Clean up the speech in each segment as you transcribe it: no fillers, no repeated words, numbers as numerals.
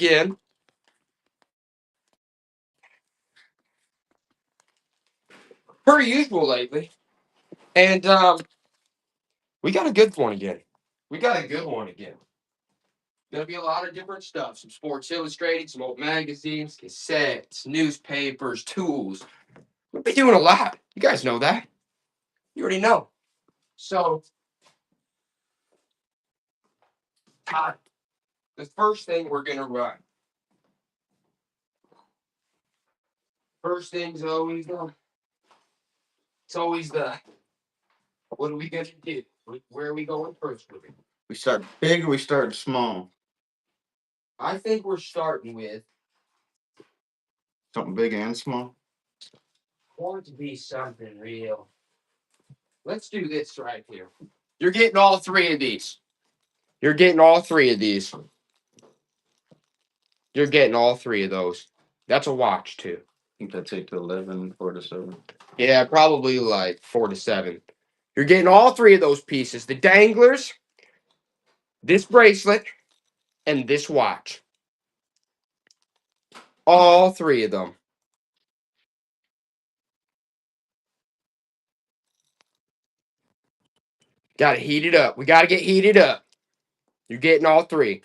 again. Per usual lately. And we got a good one again. We got a good one again. Gonna be a lot of different stuff. Some Sports Illustrated, some old magazines, cassettes, newspapers, tools. We'll be doing a lot. You guys know that. You already know. So, Todd, the first thing we're gonna run. First thing's always it's always the what are we gonna do? Where are we going first with it? We start big or we start small? I think we're starting with Something big and small? want to be something real. Let's do this right here. You're getting all three of these. You're getting all three of these. You're getting all three of those. That's a watch too. I think that's 8 to 11, 4 to 7. Yeah, probably like 4 to 7. You're getting all three of those pieces. The danglers, this bracelet, and this watch. All three of them. Got to heat it up. We got to get heated up. You're getting all three.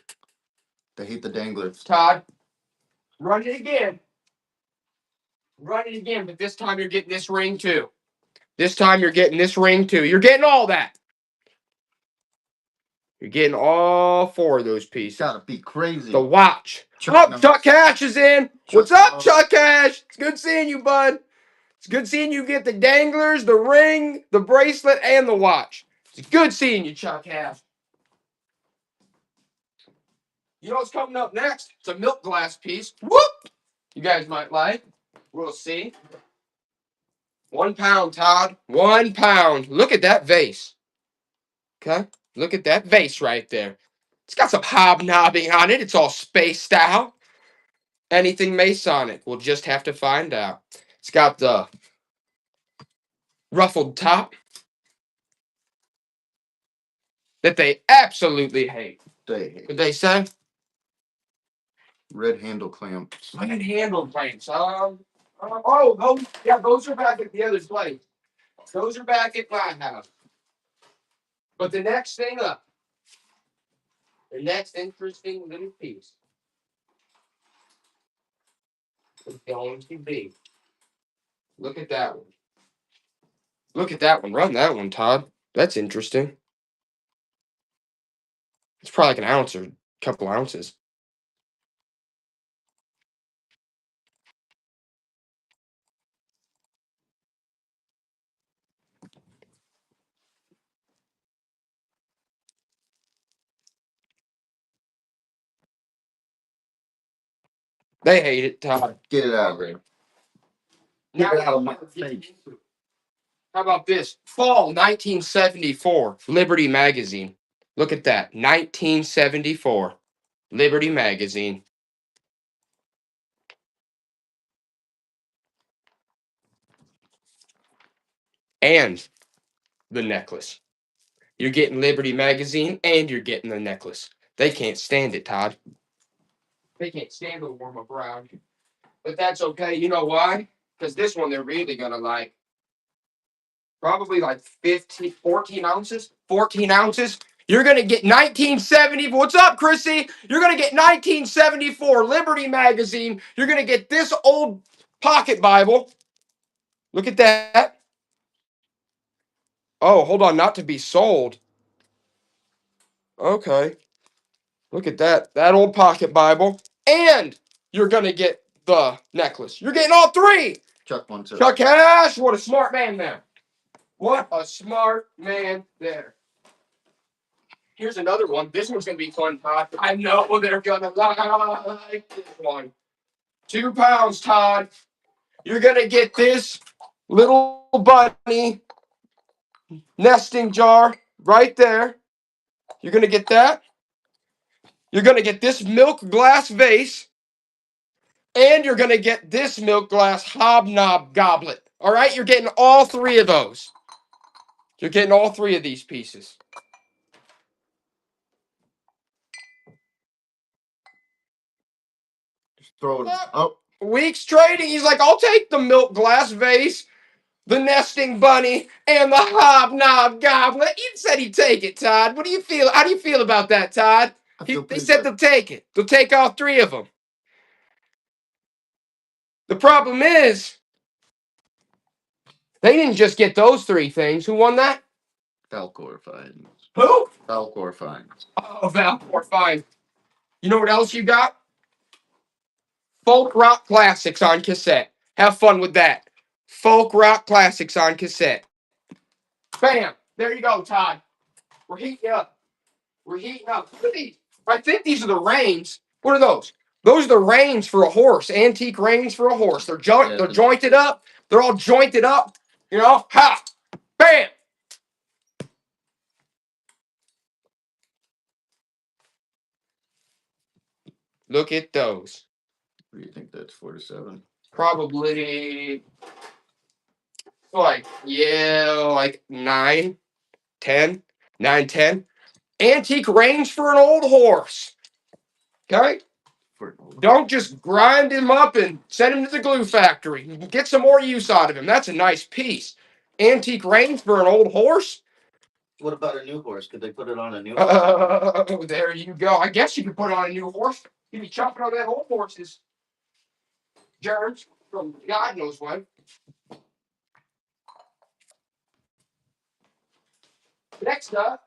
They hate the danglers. Todd, run it again. Run it again, but this time you're getting this ring too. This time you're getting this ring too. You're getting all that. You're getting all four of those pieces. Gotta be crazy. The watch. Chuck Cash is in. What's up, Chuck Cash? It's good seeing you, bud. It's good seeing you get the danglers, the ring, the bracelet, and the watch. It's good seeing you, Chuck Cash. You know what's coming up next? It's a milk glass piece. Whoop! You guys might like. We'll see. 1 pound, Todd. 1 pound. Look at that vase. Okay? Look at that vase right there. It's got some hobnobbing on it. It's all spaced out. Anything Masonic, we'll just have to find out. It's got the ruffled top that they absolutely hate. What they say? Red handle clamps. Red handle clamps. Yeah, those are back at the other place. Those are back at my house. But the next thing up, the next interesting little piece is going to be. Look at that one. Look at that one. Run that one, Todd. That's interesting. It's probably like an ounce or a couple ounces. They hate it, Todd. Get it out of there. Get it out of my face. How about this? Fall 1974, Liberty Magazine. Look at that. 1974, Liberty Magazine. And the necklace. You're getting Liberty Magazine and you're getting the necklace. They can't stand it, Todd. They can't stand the warm up around. But that's okay. You know why? Because this one they're really going to like. Probably like 14 ounces. 14 ounces. You're going to get 1970. What's up, Chrissy? You're going to get 1974 Liberty Magazine. You're going to get this old pocket Bible. Look at that. Oh, hold on. Not to be sold. Okay. Look at that. That old pocket Bible. And you're going to get the necklace. You're getting all three. Chuck one too. Chuck Cash. What a smart man there. What a smart man there. Here's another one. This one's going to be fun, Todd. I know they're going to like this one. 2 pounds, Todd. You're going to get this little bunny nesting jar right there. You're going to get that. You're going to get this milk glass vase. And you're going to get this milk glass hobnob goblet. All right? You're getting all three of those. You're getting all three of these pieces. Throw it. Oh, Weeks trading. He's like, I'll take the milk glass vase, the nesting bunny, and the hobnob goblet. You said he'd take it, Todd. What do you feel? How do you feel about that, Todd? They said they'll take it. They'll take all three of them. The problem is, they didn't just get those three things. Who won that? Falcor Fines. Who? Falcor Fines. Oh, Valcor, fine. You know what else you got? Folk rock classics on cassette. Have fun with that. Folk rock classics on cassette. Bam! There you go, Todd. We're heating up. We're heating up. Look at these. I think these are the reins. What are those? Those are the reins for a horse. Antique reins for a horse. They're they're jointed up. They're all jointed up. You know? Ha! Bam! Look at those. What do you think that's 47? Probably like, yeah, like 9, 10. 9, 10. Antique reins for an old horse. Okay? Don't just grind him up and send him to the glue factory. Get some more use out of him. That's a nice piece. Antique reins for an old horse? What about a new horse? Could they put it on a new horse? Oh, there you go. I guess you could put it on a new horse. You'd be chopping on that old horse's germs from God knows when. Next up,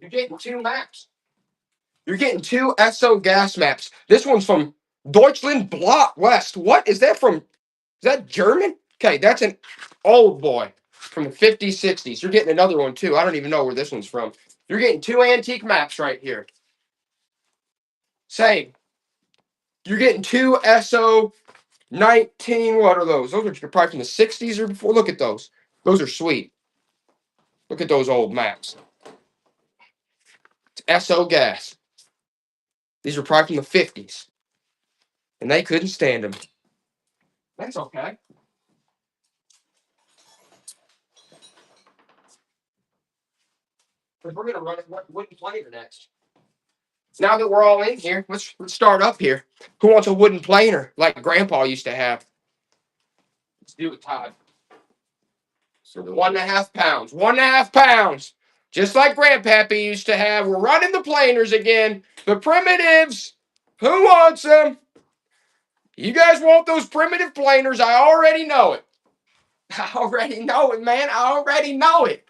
you're getting two maps. You're getting two SO gas maps. This one's from Deutschland Block West. What is that from? Is that German? Okay, that's an old boy from the 50s, 60s. You're getting another one too. I don't even know where this one's from. You're getting two antique maps right here. Same. You're getting two SO 19. What are those? Those are probably from the 60s or before. Look at those. Those are sweet. Look at those old maps. It's SO gas. These are probably from the 50s. And they couldn't stand them. That's okay. Because we're gonna run it wooden planer next. Now that we're all in here, let's start up here. Who wants a wooden planer like Grandpa used to have? Let's do it, Todd. So 1.5 pounds. 1.5 pounds. Just like Grandpappy used to have. We're running the planers again. The primitives. Who wants them? You guys want those primitive planers? I already know it. I already know it, man. I already know it.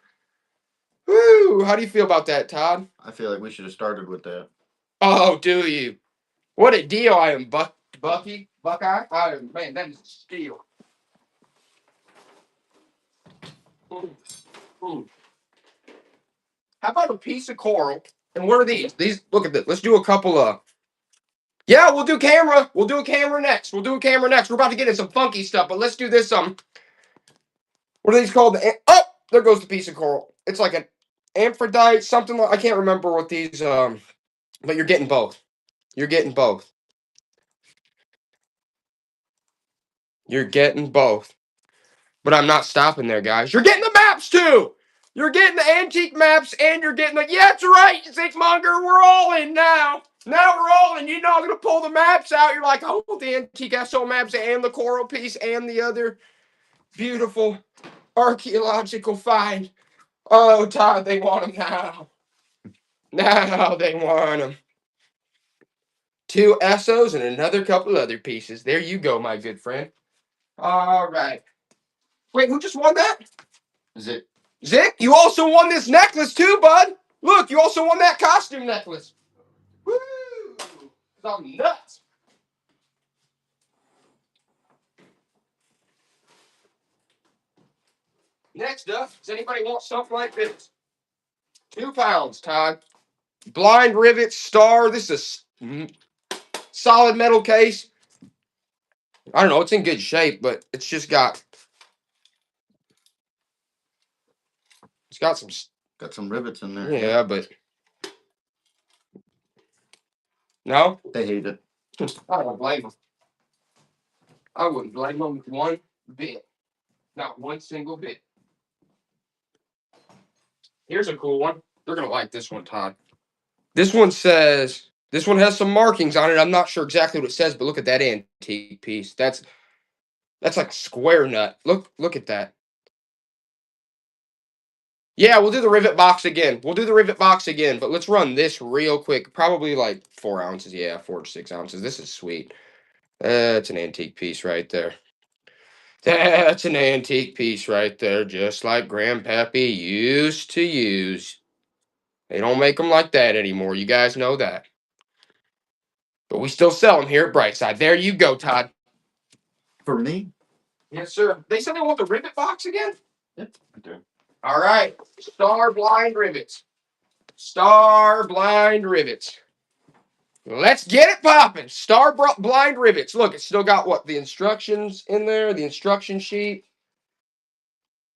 Woo! How do you feel about that, Todd? I feel like we should have started with that. Oh, do you? What a deal I am, Buckeye. Man, that is a steal. Mm. How about a piece of coral? And what are these? These, look at this. Let's do a couple of. Yeah, we'll do camera. We'll do a camera next. We're about to get in some funky stuff, but let's do this. What are these called? Oh, there goes the piece of coral. It's like an amphitrite, something like, I can't remember what these. But you're getting both. You're getting both. You're getting both. But I'm not stopping there, guys. You're getting the maps too. You're getting the antique maps, and you're getting the. Yeah, that's right, Zickmonger. We're all in now. Now we're all in. You're not gonna pull the maps out. You're like, oh, the antique SO maps and the coral piece and the other beautiful archaeological find. Oh, Todd, they want them now. Now they want them. Two SOs and another couple other pieces. There you go, my good friend. All right. Wait, who just won that? Zick. Zick, you also won this necklace too, bud. Look, you also won that costume necklace. Woo! I'm nuts. Next up, does anybody want something like this? 2 pounds, Todd. Blind rivet star. This is a solid metal case. I don't know. It's in good shape, but it's just got. It's got some. Got some rivets in there. Yeah, but. No? They hate it. I don't blame them. I wouldn't blame them one bit. Not one single bit. Here's a cool one. They're gonna like this one, Todd. This one says this one has some markings on it. I'm not sure exactly what it says, but look at that antique piece. That's like a square nut. Look at that. Yeah, we'll do the rivet box again. We'll do the rivet box again, but let's run this real quick. Probably like 4 ounces. Yeah, 4 to 6 ounces. This is sweet. That's an antique piece right there. That's an antique piece right there, just like Grandpappy used to use. They don't make them like that anymore. You guys know that. But we still sell them here at Brightside. There you go, Todd. For me? Yes, sir. They said they want the rivet box again? Yep. Okay. All right. Star blind rivets. Star blind rivets. Let's get it popping. Blind rivets. Look, it's still got what? The instructions in there, the instruction sheet.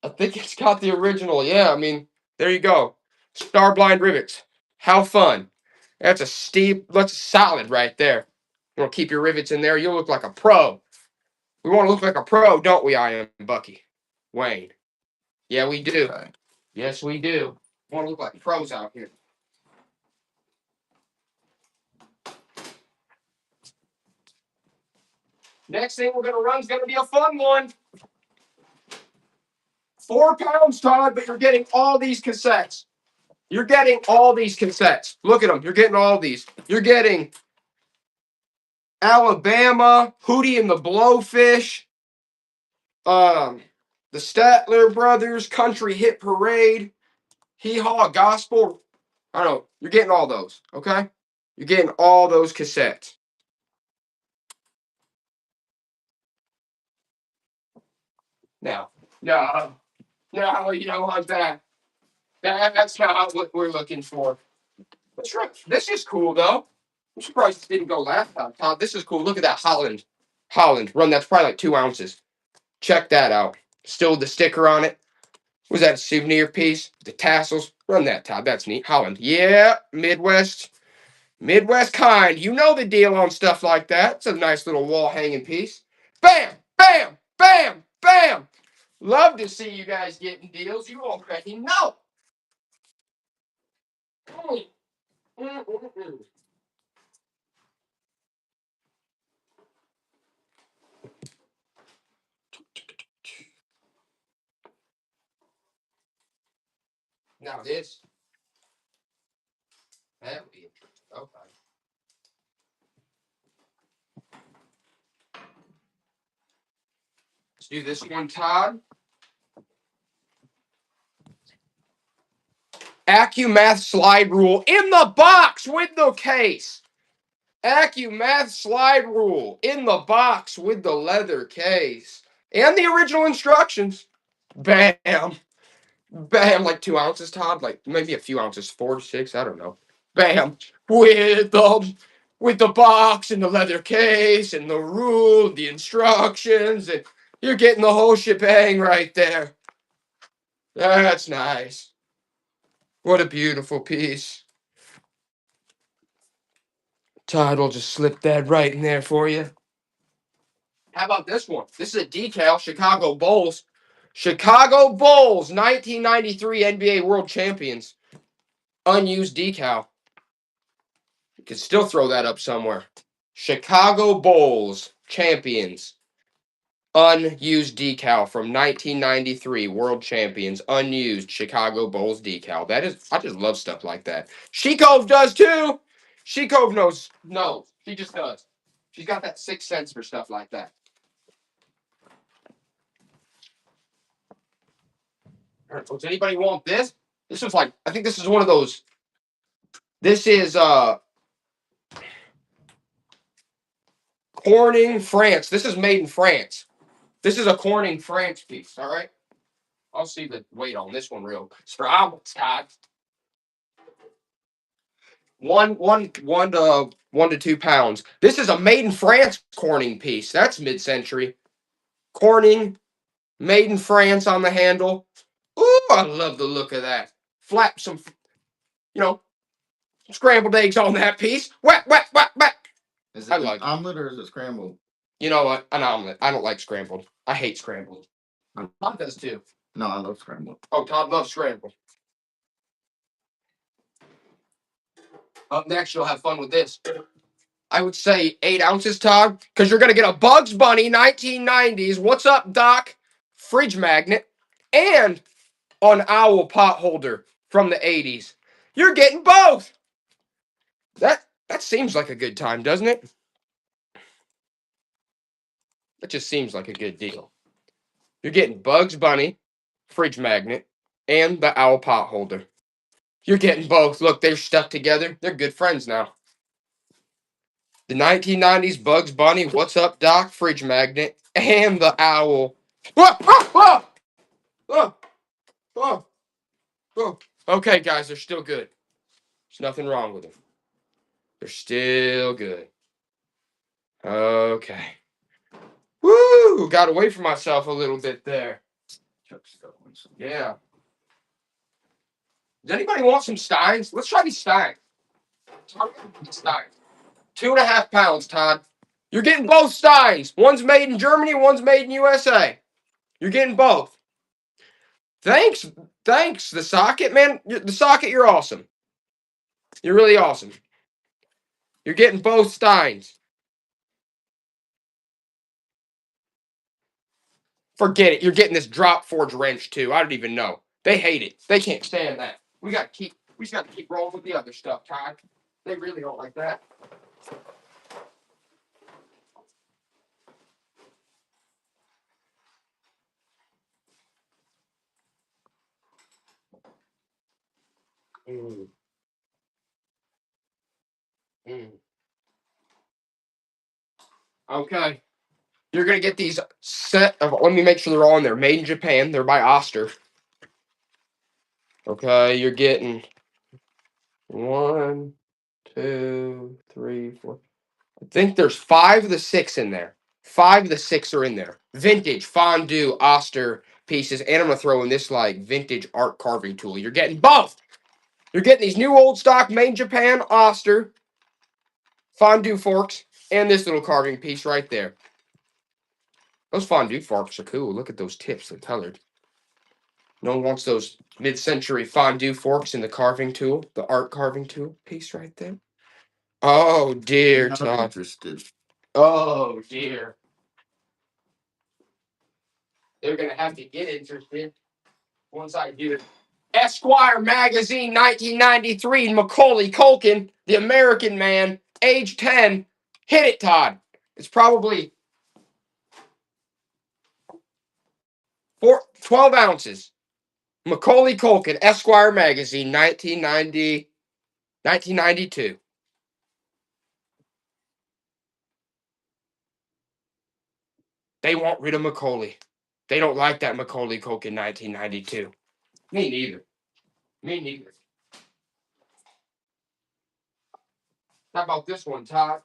I think it's got the original. Yeah, I mean, there you go. Star blind rivets. How fun. That's solid right there. You want to keep your rivets in there, you'll look like a pro. We want to look like a pro, don't we, I am Bucky? Wayne. Yeah, we do. Okay. Yes, we do. We want to look like pros out here. Next thing we're going to run is going to be a fun one. 4 pounds, Todd, but you're getting all these cassettes. You're getting all these cassettes. Look at them. You're getting all these. You're getting Alabama, Hootie and the Blowfish, the Statler Brothers, Country Hit Parade, Hee Haw Gospel. I don't know. You're getting all those, okay? You're getting all those cassettes. Now, no, you don't want that. That's not what we're looking for. That's right. This is cool, though. I'm surprised it didn't go last time, Todd. This is cool. Look at that Holland. Run, that's probably like 2 ounces. Check that out. Still with the sticker on it. Was that a souvenir piece? The tassels. Run that, Todd. That's neat. Holland. Yeah, Midwest kind. You know the deal on stuff like that. It's a nice little wall hanging piece. Bam, bam, bam, bam. Love to see you guys getting deals. You already know. Mm, mm, mm, mm. Now this. That would be okay. Let's do this one, Todd. AccuMath slide rule in the box with the case. AccuMath slide rule in the box with the leather case. And the original instructions. Bam. Bam. Like 2 ounces, Todd. Like maybe a few ounces. 4 to 6. I don't know. Bam. With the box and the leather case and the rule, the instructions, and you're getting the whole shebang right there. That's nice. What a beautiful piece. Todd will just slip that right in there for you. How about this one? This is a decal, Chicago Bulls. Chicago Bulls, 1993 NBA World Champions. Unused decal. You could still throw that up somewhere. Chicago Bulls champions. Unused decal from 1993 World Champions. Unused Chicago Bulls decal. I just love stuff like that. She Cove does too. She Cove knows. No, she just does. She's got that 6th sense for stuff like that. All right, does anybody want this? This was like, I think this is one of those. This is Corning, France. This is made in France. This is a Corning, France piece. All right. I'll see the weight on this one real. Scott. 1 to 2 pounds. This is a made in France Corning piece. That's mid-century. Corning, made in France on the handle. Ooh, I love the look of that. Flap some, scrambled eggs on that piece. Whack, whack, whack, whack. Is it I like an omelet or is it scrambled? You know what? An omelet. I don't like scrambled. I hate scrambled. Todd does too. No, I love scrambled. Oh, Todd loves scrambled. Up next, you'll have fun with this. I would say 8 ounces, Todd, because you're going to get a Bugs Bunny 1990s What's Up, Doc fridge magnet and an owl pot holder from the 80s. You're getting both. That seems like a good time, doesn't it? That just seems like a good deal. You're getting Bugs Bunny fridge magnet and the owl pot holder. You're getting both. Look, they're stuck together. They're good friends now. The 1990s Bugs Bunny What's Up, Doc fridge magnet and the owl. Ah, ah, ah! Oh, oh, oh. Okay, guys, they're still good. There's nothing wrong with them. They're still good. Okay. Woo! Got away from myself a little bit there. Yeah. Does anybody want some Steins? Let's try these Steins. Steins. 2.5 pounds, Todd. You're getting both Steins. One's made in Germany, one's made in USA. You're getting both. Thanks, the socket, man. The socket, you're awesome. You're really awesome. You're getting both Steins. Forget it. You're getting this drop forge wrench too. I don't even know. They hate it. They can't stand that. We just got to keep rolling with the other stuff, Todd. They really don't like that. Mm. Mm. Okay. You're going to get these set of, let me make sure they're all in there. Made in Japan. They're by Oster. Okay. You're getting 1, 2, 3, 4. I think there's 5 of the 6 in there. 5 of the 6 are in there. Vintage, fondue, Oster pieces. And I'm going to throw in this like vintage art carving tool. You're getting both. You're getting these new old stock made in Japan Oster fondue forks and this little carving piece right there. Those fondue forks are cool. Look at those tips. They're colored. No one wants those mid-century fondue forks in the carving tool, the art carving tool piece right there. Oh, dear, Not Todd. interested. Oh, dear. They're going to have to get interested once I do it. Esquire Magazine 1993, Macaulay Culkin, the American man, age 10. Hit it, Todd. It's probably 12 ounces. Macaulay Culkin, Esquire Magazine, 1992. They want rid of Macaulay. They don't like that Macaulay Culkin 1992. Me neither. Me neither. How about this one, Todd?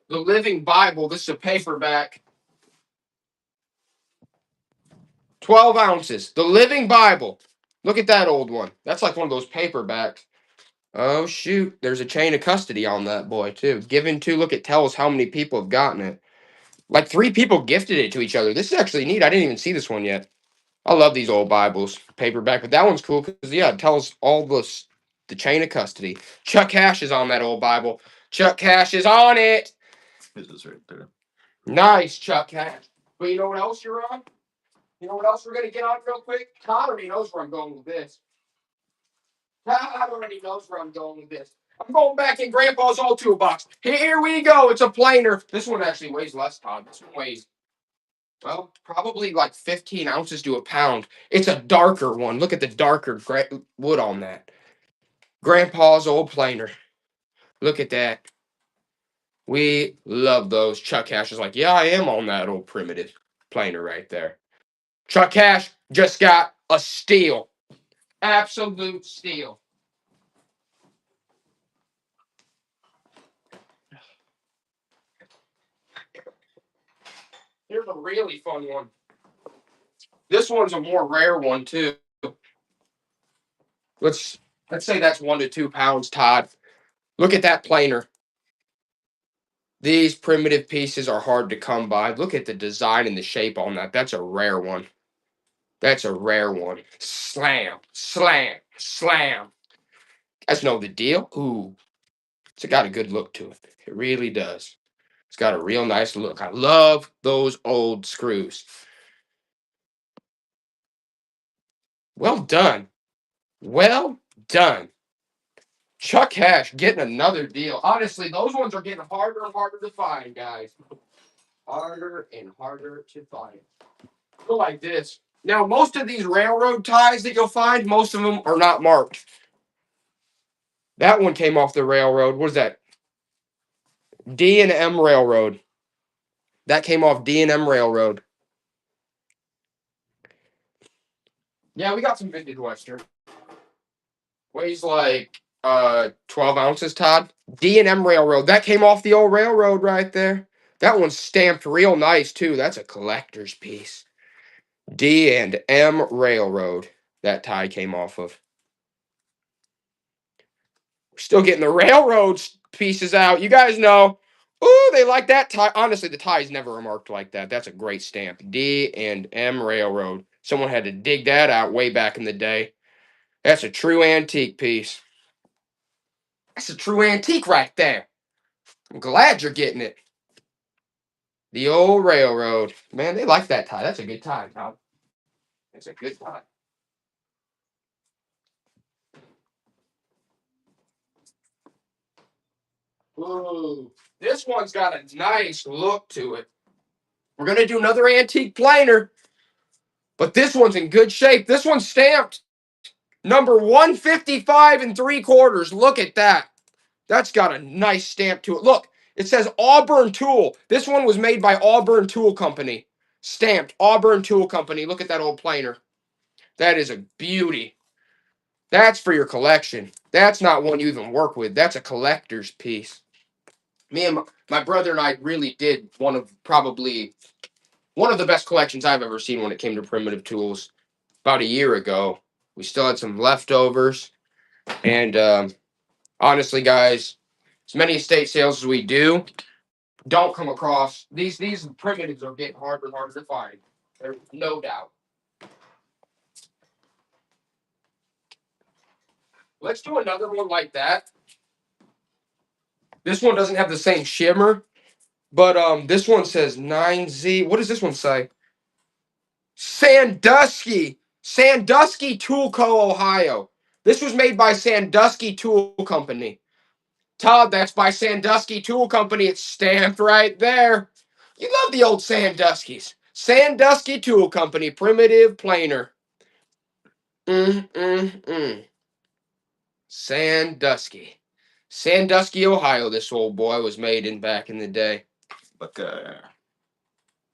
The Living Bible. This is a paperback. 12 ounces. The Living Bible. Look at that old one. That's like one of those paperbacks. Oh, shoot. There's a chain of custody on that boy, too. Given to, look, it tells how many people have gotten it. Like 3 people gifted it to each other. This is actually neat. I didn't even see this one yet. I love these old Bibles, paperback, but that one's cool because, yeah, it tells all the chain of custody. Chuck Cash is on that old Bible. Chuck Cash is on it. It is right there. Nice, Chuck Cash. But you know what else you're on? You know what else we're going to get on real quick? Todd already knows where I'm going with this. Todd already knows where I'm going with this. I'm going back in Grandpa's old toolbox. Here we go. It's a planer. This one actually weighs less, Todd. This one weighs, well, probably like 15 ounces to a pound. It's a darker one. Look at the darker wood on that. Grandpa's old planer. Look at that. We love those. Chuck Cash is like, yeah, I am on that old primitive planer right there. Chuck Cash just got a steal. Absolute steal. Here's a really fun one. This one's a more rare one too. Let's say that's 1 to 2 pounds, Todd. Look at that planer. These primitive pieces are hard to come by. Look at the design and the shape on that. That's a rare one. That's a rare one. Slam, slam, slam. Guys know the deal. Ooh, It's got a good look to it. It really does. It's got a real nice look. I love those old screws. Well done. Well done. Chuck Hash getting another deal. Honestly, those ones are getting harder and harder to find, guys. Harder and harder to find. Go like this. Now, most of these railroad ties that you'll find, most of them are not marked. That one came off the railroad. What is that? D&M Railroad. That came off D&M Railroad. Yeah, we got some vintage Western. Weighs like 12 ounces, Todd. D&M Railroad. That came off the old railroad right there. That one's stamped real nice, too. That's a collector's piece. D&M Railroad. That tie came off of. We're still getting the railroad pieces out. You guys know. Ooh, they like that tie. Honestly, the tie's never marked like that. That's a great stamp. D&M Railroad. Someone had to dig that out way back in the day. That's a true antique piece. That's a true antique right there. I'm glad you're getting it. The old railroad. Man, they like that tie. That's a good tie, Tom. That's a good tie. Ooh, this one's got a nice look to it. We're going to do another antique planer, but this one's in good shape. This one's stamped number 155 and 3/4. Look at that. That's got a nice stamp to it. Look, it says Auburn Tool. This one was made by Auburn Tool Company. Stamped Auburn Tool Company. Look at that old planer. That is a beauty. That's for your collection. That's not one you even work with. That's a collector's piece. Me and my brother and I really did probably one of the best collections I've ever seen when it came to primitive tools. About a year ago, we still had some leftovers, and honestly, guys, as many estate sales as we do, don't come across these primitives are getting harder and harder to find. There's no doubt. Let's do another one like that. This one doesn't have the same shimmer, but this one says 9Z. What does this one say? Sandusky. Sandusky Tool Co. Ohio. This was made by Sandusky Tool Company. Todd, that's by Sandusky Tool Company. It's stamped right there. You love the old Sanduskys. Sandusky Tool Company, primitive planer. Sandusky. Sandusky, Ohio, this old boy was made in back in the day. But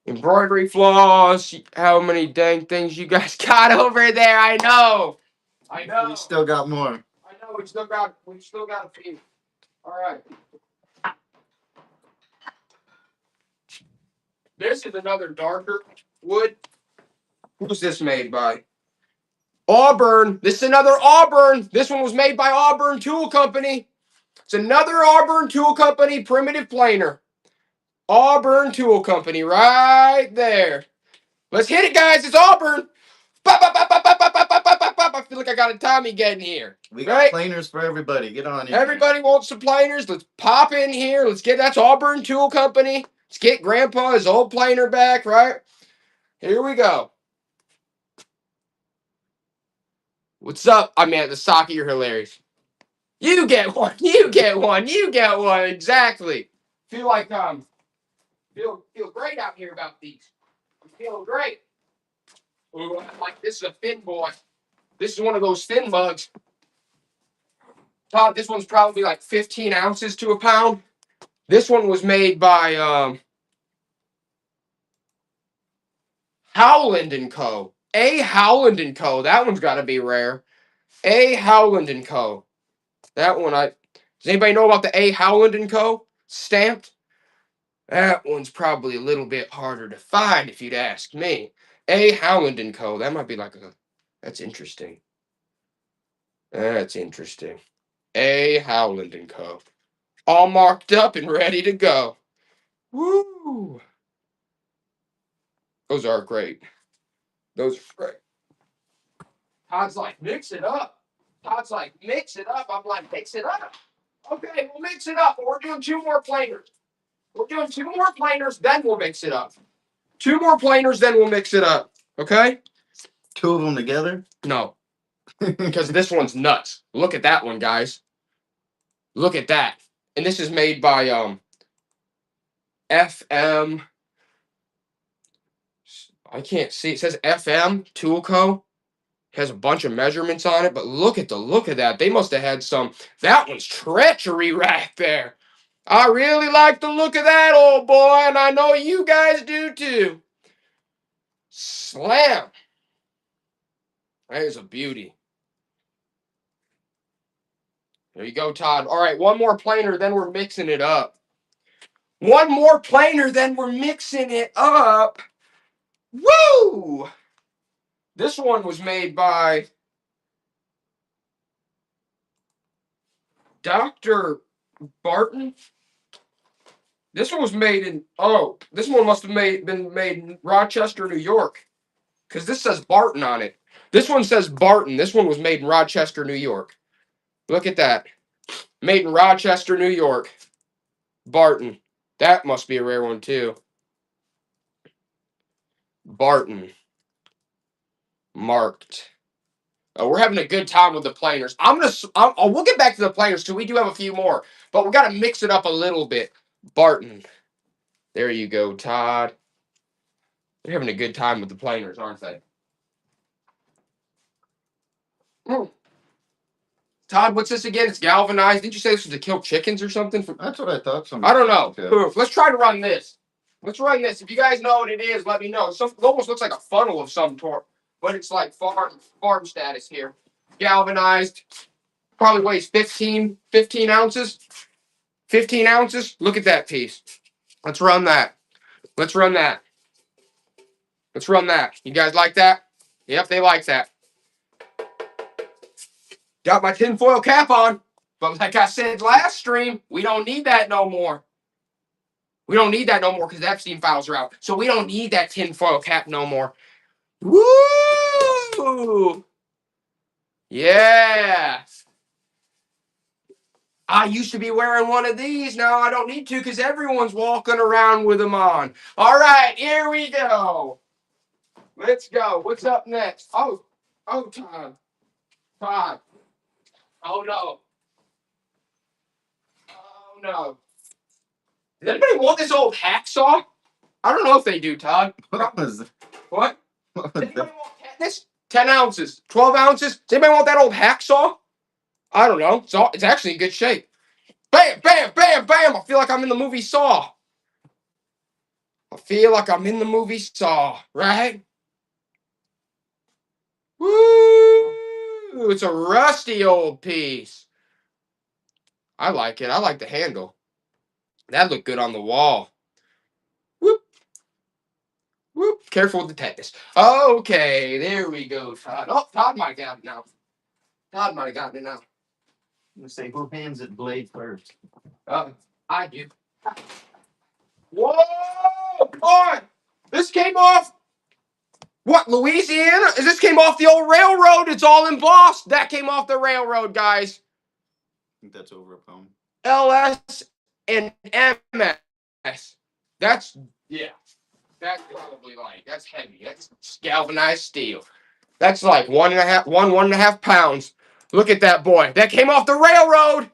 embroidery floss. How many dang things you guys got over there? I know. We still got more. I know. We still got a few. All right. This is another darker wood. Who's this made by? Auburn. This is another Auburn. This one was made by Auburn Tool Company. It's another Auburn Tool Company primitive planer. Auburn Tool Company right there. Let's hit it, guys. It's Auburn. Bop, bop, bop, bop, bop, bop, bop, bop, bop, bop. I feel like I got a Tommy getting here. We got planers for everybody. Get on here. Everybody wants some planers. Let's pop in here. Let's get that's Auburn Tool Company. Let's get Grandpa his old planer back, right? Here we go. What's up? I mean, the Saki, you're hilarious. You get one. You get one. You get one. Exactly. Feel like feel great out here about these. I'm feeling great. Ooh, like this is a thin boy. This is one of those thin mugs. Todd, this one's probably like 15 ounces to a pound. This one was made by Howland and Co. A. Howland and Co. That one's got to be rare. A. Howland and Co. That one, does anybody know about the A. Howland and Co. stamped? That one's probably a little bit harder to find if you'd ask me. A. Howland and Co. That might be like that's interesting. That's interesting. A. Howland and Co. All marked up and ready to go. Woo! Those are great. Those are great. Todd's like, mix it up. Todd's like, mix it up. I'm like, mix it up. Okay, we'll mix it up. But we're doing 2 more planers. We're doing 2 more planers, then we'll mix it up. 2 more planers, then we'll mix it up. Okay? 2 of them together? No, because this one's nuts. Look at that one, guys. Look at that. And this is made by FM. I can't see. It says FM Tool Co. Has a bunch of measurements on it, but look at the look of that. They must have had some. That one's treachery right there. I really like the look of that old boy, and I know you guys do too. Slam. That is a beauty. There you go, Todd. All right, one more planer, then we're mixing it up. One more planer, then we're mixing it up. Woo! This one was made by Dr. Barton. This one was made in, this one must have been made in Rochester, New York. Because this says Barton on it. This one says Barton. This one was made in Rochester, New York. Look at that. Made in Rochester, New York. Barton. That must be a rare one, too. Barton. Marked. We're having a good time with the planers. We'll get back to the planers, too. We do have a few more. But we got to mix it up a little bit. Barton. There you go, Todd. They're having a good time with the planers, aren't they? Todd, what's this again? It's galvanized. Did you say this was to kill chickens or something? That's what I thought. I don't know. Let's try to run this. Let's run this. If you guys know what it is, let me know. It almost looks like a funnel of some sort, but it's like farm status here. Galvanized. Probably weighs 15 ounces. 15 ounces. Look at that piece. Let's run that. Let's run that. Let's run that. You guys like that? Yep, they like that. Got my tinfoil cap on. But like I said last stream, we don't need that no more. We don't need that no more because Epstein files are out. So we don't need that tinfoil cap no more. Woo! Yeah. I used to be wearing one of these. Now I don't need to because everyone's walking around with them on. All right, here we go. Let's go. What's up next? Oh, Todd. Todd. Oh, no. Oh, no. Does anybody want this old hacksaw? I don't know if they do, Todd. What was that? What? Does anybody want this? 10 ounces. 12 ounces? Does anybody want that old hacksaw? I don't know. It's actually in good shape. Bam, bam, bam, bam. I feel like I'm in the movie Saw. I feel like I'm in the movie Saw, right? Woo! It's a rusty old piece. I like it. I like the handle. That looked good on the wall. Whoop. Whoop. Careful with the tetanus. Okay, there we go, Todd. Oh, Todd might have got it now. Todd might have gotten it now. I'm gonna say, who hands it blade first? I do. Whoa! Boy! This came off. What, Louisiana? This came off the old railroad. It's all embossed. That came off the railroad, guys. I think that's over a pound. LS and MS. That's probably that's heavy. That's galvanized steel. That's like 1.5 pounds. Look at that boy. That came off the railroad.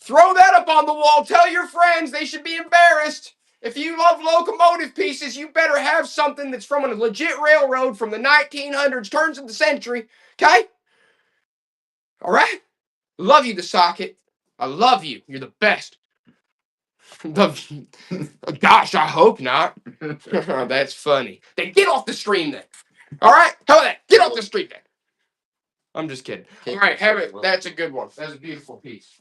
Throw that up on the wall. Tell your friends they should be embarrassed. If you love locomotive pieces, you better have something that's from a legit railroad from the 1900s, turns of the century. Okay? All right? Love you, the socket. I love you. You're the best. Gosh, I hope not. That's funny. Then get off the stream then. All right? How about that? Get off the stream then. I'm just kidding. All right, have it. That's a good one. That's a beautiful piece.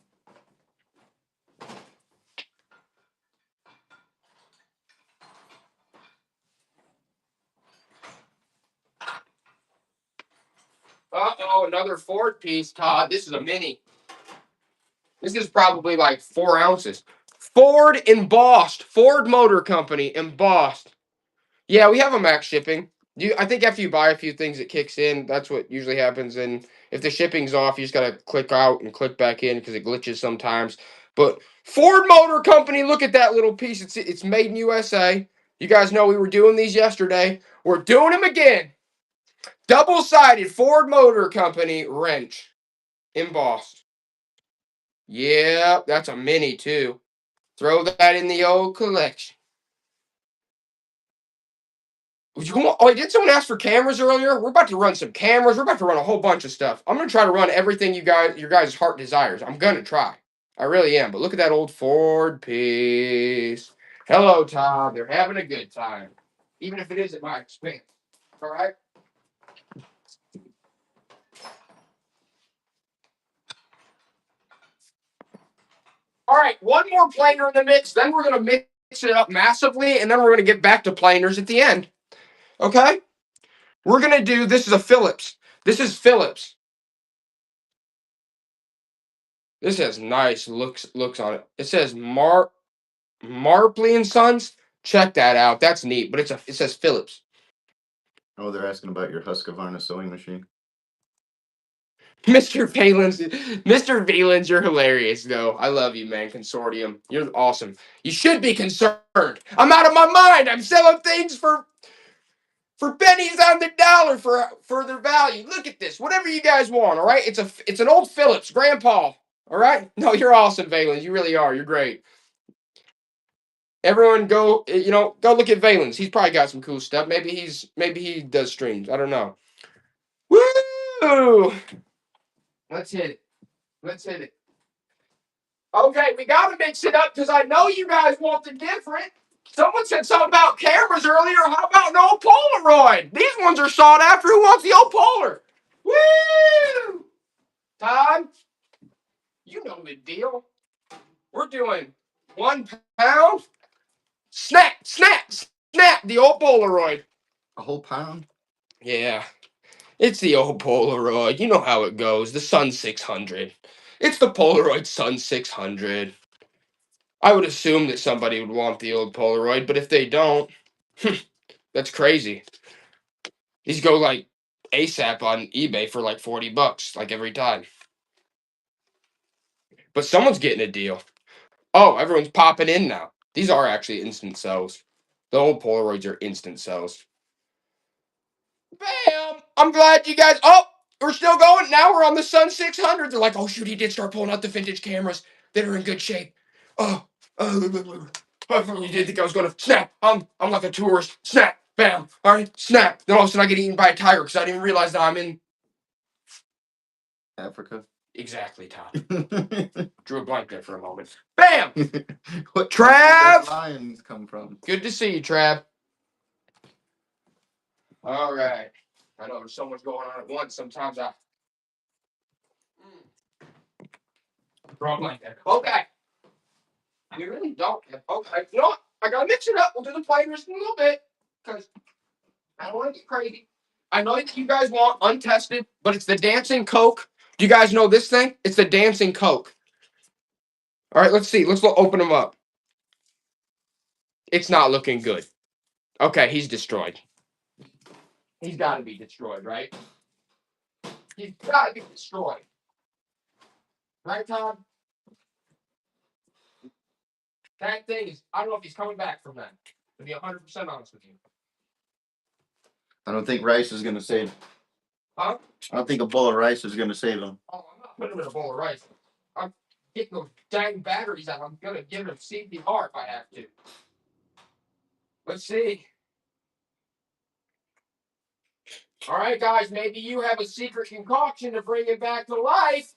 Uh-oh, another Ford piece, Todd. This is a mini. This is probably like 4 ounces. Ford embossed. Ford Motor Company embossed. Yeah, we have a max shipping. I think after you buy a few things, it kicks in. That's what usually happens. And If the shipping's off, you just gotta click out and click back in because it glitches sometimes. But Ford Motor Company, look at that little piece. It's made in USA. You guys know we were doing these yesterday. We're doing them again. Double-sided Ford Motor Company wrench embossed. Yeah, that's a mini too. Throw that in the old collection. Oh, did someone ask for cameras earlier? We're about to run some cameras. We're about to run a whole bunch of stuff. I'm gonna try to run everything your guys' heart desires. I'm gonna try. I really am. But look at that old Ford piece. Hello, Todd. They're having a good time, even if it is at my expense. All right. All right. One more planer in the mix. Then we're gonna mix it up massively, and then we're gonna get back to planers at the end. Okay. We're gonna do. This is a Phillips. This is Phillips. This has nice looks on it. It says Marpley and Sons. Check that out. That's neat. But it says Phillips. Oh, they're asking about your Husqvarna sewing machine. Mr. Valens, you're hilarious, though. I love you, man. Consortium. You're awesome. You should be concerned. I'm out of my mind. I'm selling things for pennies on the dollar for their value. Look at this. Whatever you guys want, all right? It's an old Phillips, Grandpa. All right? No, you're awesome, Valens. You really are. You're great. Everyone go look at Valens. He's probably got some cool stuff. Maybe he does streams. I don't know. Woo! Let's hit it. Let's hit it. Okay, we gotta mix it up because I know you guys want the different. Someone said something about cameras earlier. How about an old Polaroid? These ones are sought after. Who wants the old Polar? Woo! Todd, you know the deal. We're doing 1 pound. Snap, snap, snap, the old Polaroid. A whole pound? Yeah, it's the old Polaroid. You know how it goes. The Sun 600. It's the Polaroid Sun 600. I would assume that somebody would want the old Polaroid, but if they don't, that's crazy. These go like ASAP on eBay for like $40, like every time. But someone's getting a deal. Oh, everyone's popping in now. These are actually instant sells. The old Polaroids are instant sells. Bam! I'm glad you guys. Oh, we're still going. Now we're on the Sun 600. They're like, oh shoot, he did start pulling out the vintage cameras that are in good shape. Oh, you didn't think I was gonna snap? I'm like a tourist. Snap, bam. All right, snap. Then all of a sudden I get eaten by a tiger because I didn't even realize that I'm in Africa. Exactly, Todd. Drew a blank there for a moment. Bam. What Trav. Where lions come from? Good to see you, Trav. All right. I know there's so much going on at once. Sometimes I draw a blank there. Okay. We really don't. Okay. You know what? I gotta mix it up. We'll do the players in a little bit because I don't want to get crazy. I know that you guys want untested, but it's the Dancing Coke. Do you guys know this thing? It's the Dancing Coke. All right. Let's see. Let's open them up. It's not looking good. Okay, he's destroyed. He's got to be destroyed, right? He's got to be destroyed. Right, Tom? That thing is, I don't know if he's coming back from that. To be 100% honest with you. I don't think rice is gonna save. Huh? I don't think a bowl of rice is gonna save him. Oh, I'm not putting him in a bowl of rice. I'm getting those dang batteries out. I'm going to give him CPR if I have to. Let's see. All right, guys, maybe you have a secret concoction to bring him back to life.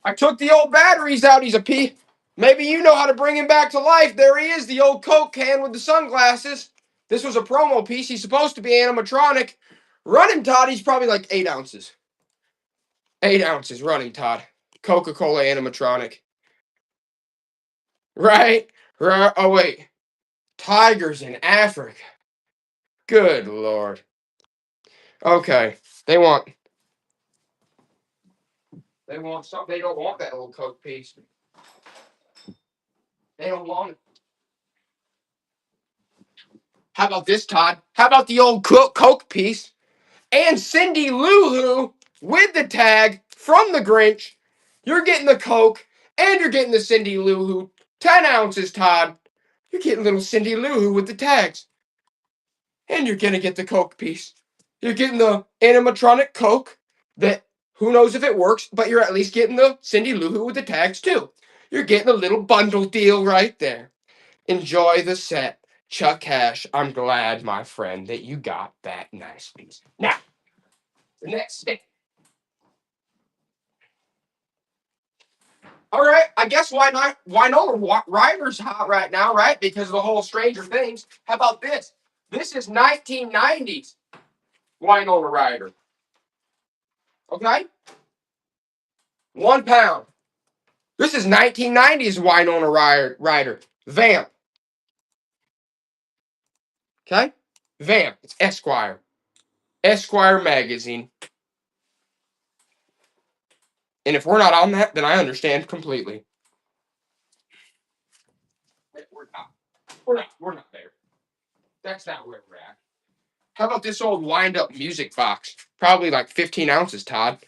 I took the old batteries out. He's a P. Maybe you know how to bring him back to life. There he is, the old Coke can with the sunglasses. This was a promo piece. He's supposed to be animatronic. Running Todd, he's probably like 8 ounces. 8 ounces running Todd. Coca-Cola animatronic. Right? Oh, wait. Tigers in Africa. Good Lord. Okay. They want something. They don't want that old Coke piece. They don't want it. How about this, Todd? How about the old Coke piece? And Cindy Lou Who with the tag from the Grinch. You're getting the Coke and you're getting the Cindy Lou Who. 10 ounces, Todd. You're getting little Cindy Lou Who with the tags. And you're going to get the Coke piece. You're getting the animatronic Coke that who knows if it works, but you're at least getting the Cindy Lou Who with the tags too. You're getting a little bundle deal right there. Enjoy the set. Chuck Cash, I'm glad, my friend, that you got that nice piece. Now, the next thing. All right, I guess why not? Winona Ryder's hot right now, right? Because of the whole Stranger Things. How about this? This is 1990s Winona Ryder. Okay? 1 pound. This is 1990s Winona Ryder. Vamp. Okay? Vamp. It's Esquire. Esquire magazine. And if we're not on that, then I understand completely. We're not there. That's not where we're at. How about this old wind-up music box? Probably like 15 ounces, Todd.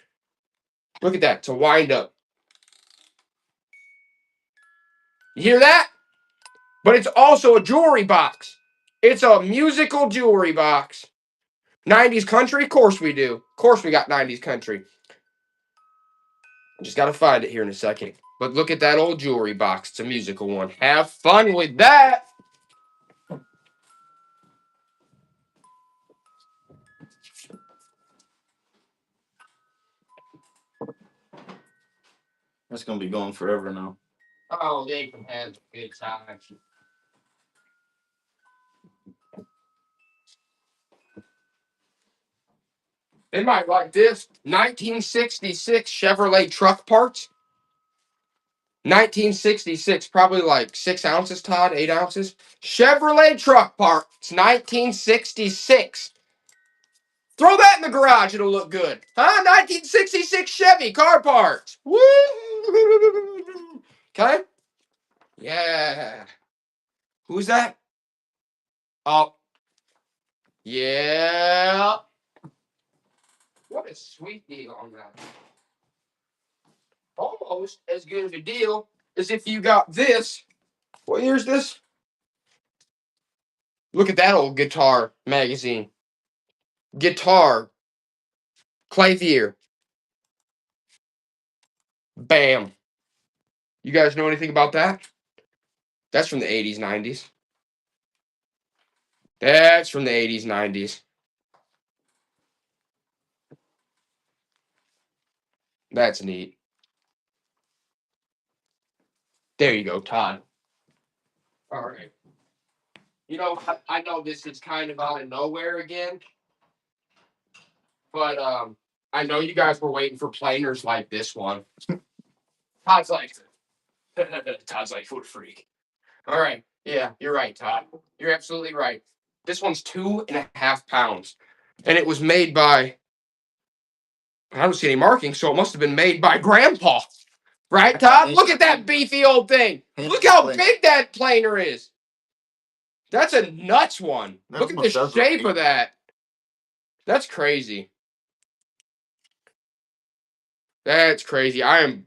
Look at that. It's a wind-up. You hear that? But it's also a jewelry box. It's a musical jewelry box. 90s country? Of course we do. Of course we got 90s country. Just got to find it here in a second. But look at that old jewelry box. It's a musical one. Have fun with that. That's gonna be going forever now. Oh, they can have a good time. They might like this. 1966 Chevrolet truck parts. 1966, probably like 6 ounces, Todd, 8 ounces. Chevrolet truck parts, 1966. Throw that in the garage, it'll look good. Huh? 1966 Chevy car parts. Woo! Okay? Yeah. Who's that? Oh. Yeah. What a sweet deal on that. Almost as good of a deal as if you got this. What year's this? Look at that old guitar magazine. Guitar. Clavier. Bam. You guys know anything about that? That's from the 80s, 90s. That's from the 80s, 90s. That's neat. There you go, Todd. All right. You know, I know this is kind of out of nowhere again, but I know you guys were waiting for planers like this one. Todd's like, Todd's like food freak. All right. Yeah, you're right, Todd. You're absolutely right. This one's 2.5 pounds. And it was made by, I don't see any marking, so it must have been made by Grandpa. Right, Todd? Look at that beefy old thing. Look how big that planer is. That's a nuts one. Look at the shape of that. That's crazy. That's crazy.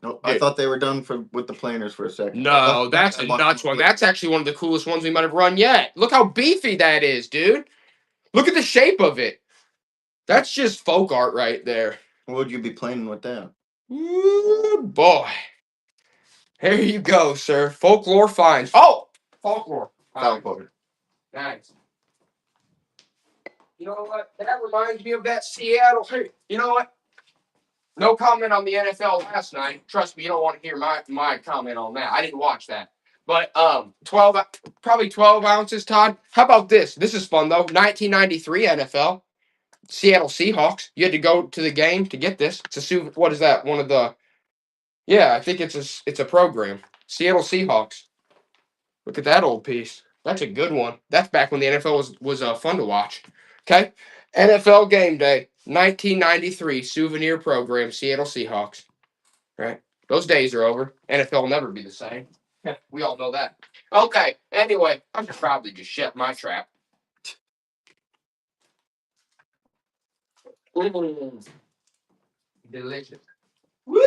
Nope, I thought they were done with the planers for a second. No, that's a nuts one. That's actually one of the coolest ones we might have run yet. Look how beefy that is, dude. Look at the shape of it. That's just folk art right there. What would you be playing with that? Ooh, boy. Here you go, sir. Folklore finds. Oh! Folklore. Folklore. Nice. You know what? That reminds me of that Seattle. Hey, you know what? No comment on the NFL last night. Trust me, you don't want to hear my comment on that. I didn't watch that. But probably 12 ounces, Todd. How about this? This is fun though. 1993 NFL. Seattle Seahawks. You had to go to the game to get this. It's a what is that? One of the Yeah, I think it's a program. Seattle Seahawks. Look at that old piece. That's a good one. That's back when the NFL was fun to watch. Okay? NFL Game Day, 1993 souvenir program, Seattle Seahawks. Right? Those days are over. NFL will never be the same. We all know that. Okay. Anyway, I should probably just shut my trap. delicious. Woo!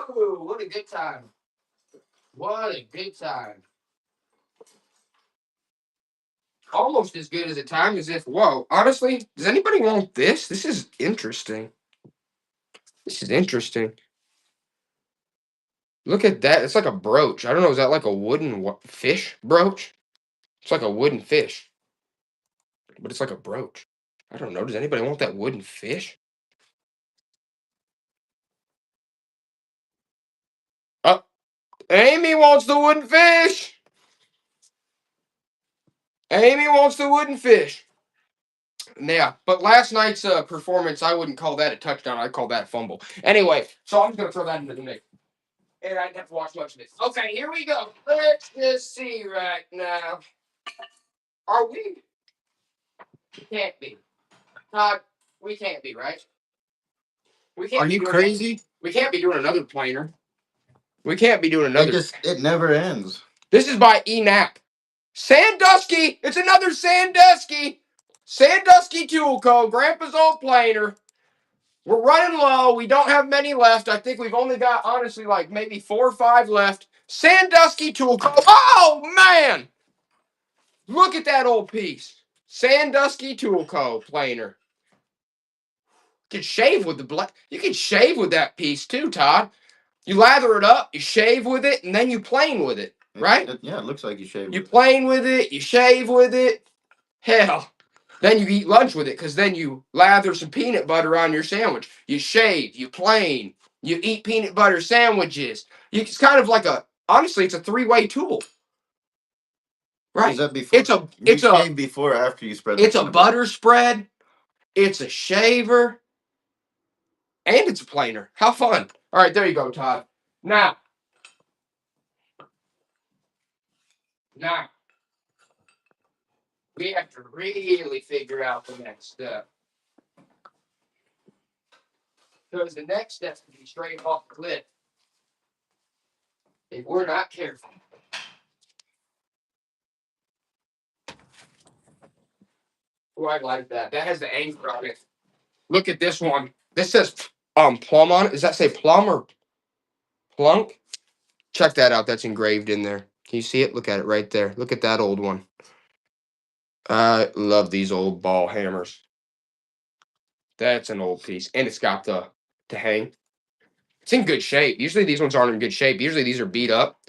What a good time. What a good time. Almost as good as a time as if, whoa, honestly, does anybody want this? This is interesting. This is interesting. Look at that. It's like a brooch. I don't know. Is that like a wooden fish brooch? It's like a wooden fish, but it's like a brooch. I don't know. Does anybody want that wooden fish? Oh, Amy wants the wooden fish. Amy wants the wooden fish. Yeah, but last night's performance, I wouldn't call that a touchdown. I'd call that a fumble. Anyway, so I'm just going to throw that into the mix. And I didn't have to watch much of this. Okay, here we go. Let's just see right now. Are we? We can't be. Todd, we can't be, right? We can't. Are be you doing- crazy? We can't be doing another planer. We can't be doing another. It never ends. This is by ENAP. Sandusky! It's another Sandusky! Sandusky Tool Co. Grandpa's old planer. We're running low. We don't have many left. I think we've only got, honestly, like maybe 4 or 5 left. Sandusky Tool Co. Oh, man! Look at that old piece. Sandusky Tool Co. planer. You can shave with you can shave with that piece too, Todd. You lather it up, you shave with it, and then you plane with it, right? Yeah, it looks like you shaved. You plane with it, you shave with it. Hell, then you eat lunch with it because then you lather some peanut butter on your sandwich. You shave, you plane, you eat peanut butter sandwiches. It's kind of like honestly, it's a 3-way tool. Right. Is that before? It's a shave before or after you spread. It's a butter spread. It's a shaver. And it's a planer. How fun. All right, there you go, Todd. Now, we have to really figure out the next step. Because the next step can be straight off the cliff. If we're not careful. Oh, I like that. That has the anchor on it. Look at this one. This says plum on it. Does that say plum or plunk? Check that out. That's engraved in there. Can you see it? Look at it right there. Look at that old one. I love these old ball hammers. That's an old piece. And it's got to hang. It's in good shape. Usually these ones aren't in good shape. Usually these are beat up.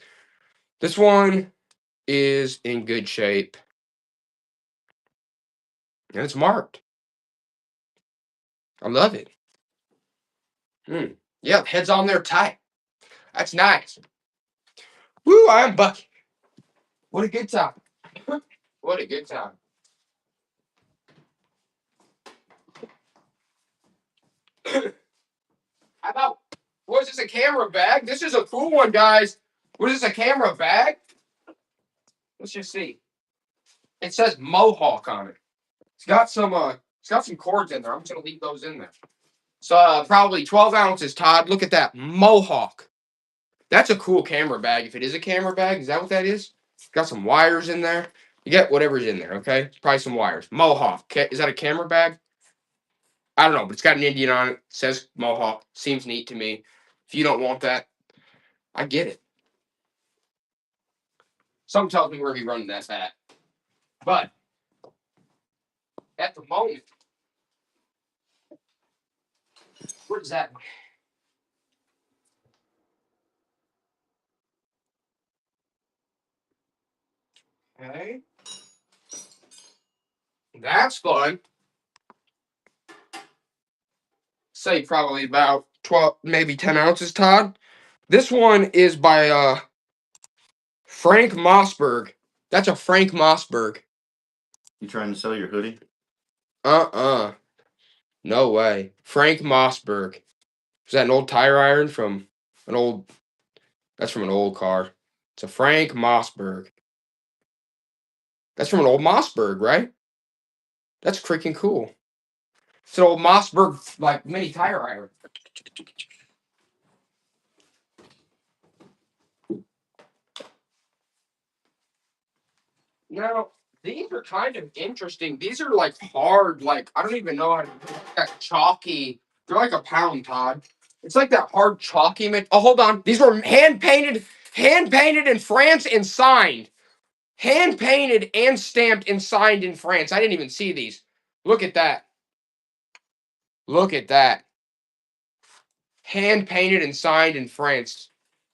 This one is in good shape. And it's marked. I love it. Yeah, the head's on there tight. That's nice. Woo, I'm Bucky. What a good time. What a good time. How about, what is this, a camera bag? This is a cool one, guys. What is this, a camera bag? Let's just see. It says Mohawk on it. It's got some cords in there. I'm just gonna leave those in there. So probably 12 ounces, Todd. Look at that. Mohawk. That's a cool camera bag. If it is a camera bag, is that what that is? Got some wires in there. You get whatever's in there, okay? Probably some wires. Mohawk. Okay. Is that a camera bag? I don't know, but it's got an Indian on it. Says Mohawk. Seems neat to me. If you don't want that, I get it. Something tells me we're going to be running that bat. But at the moment, where's that? Okay. That's fun. Say probably about 12, maybe 10 ounces, Todd. This one is by Frank Mossberg. That's a Frank Mossberg. You trying to sell your hoodie? No way. Frank Mossberg. Is that an old tire iron from an old... That's from an old car. It's a Frank Mossberg. That's from an old Mossberg, right? That's freaking cool. It's an old Mossberg, like, mini tire iron. Now, these are kind of interesting. These are, like, hard, like, I don't even know how to... That chalky They're like a pound, Todd. It's like that hard chalky. Oh, hold on. These were hand painted in France and signed. Hand painted and stamped and signed in France. I didn't even see these. Look at that. Look at that. Hand painted and signed in France.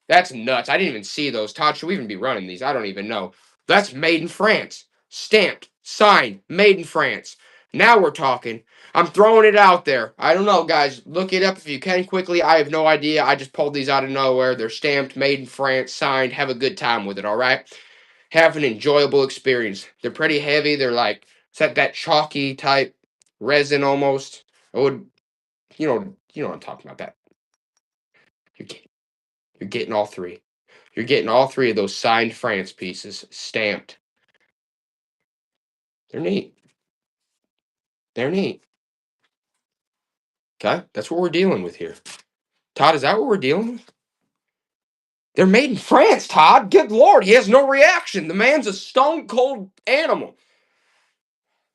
That's nuts. I didn't even see those. Todd, should we even be running these? I don't even know. That's made in France. Stamped, signed, made in France. Now we're talking. I'm throwing it out there. I don't know, guys. Look it up if you can quickly. I have no idea. I just pulled these out of nowhere. They're stamped, made in France, signed. Have a good time with it, all right? Have an enjoyable experience. They're pretty heavy. They're like, it's like that chalky type resin almost. I would, you know what I'm talking about. That you're getting all three. You're getting all three of those signed France pieces stamped. They're neat. They're neat. Okay, that's what we're dealing with here. Todd, is that what we're dealing with? They're made in France, Todd. Good Lord, he has no reaction. The man's a stone cold animal.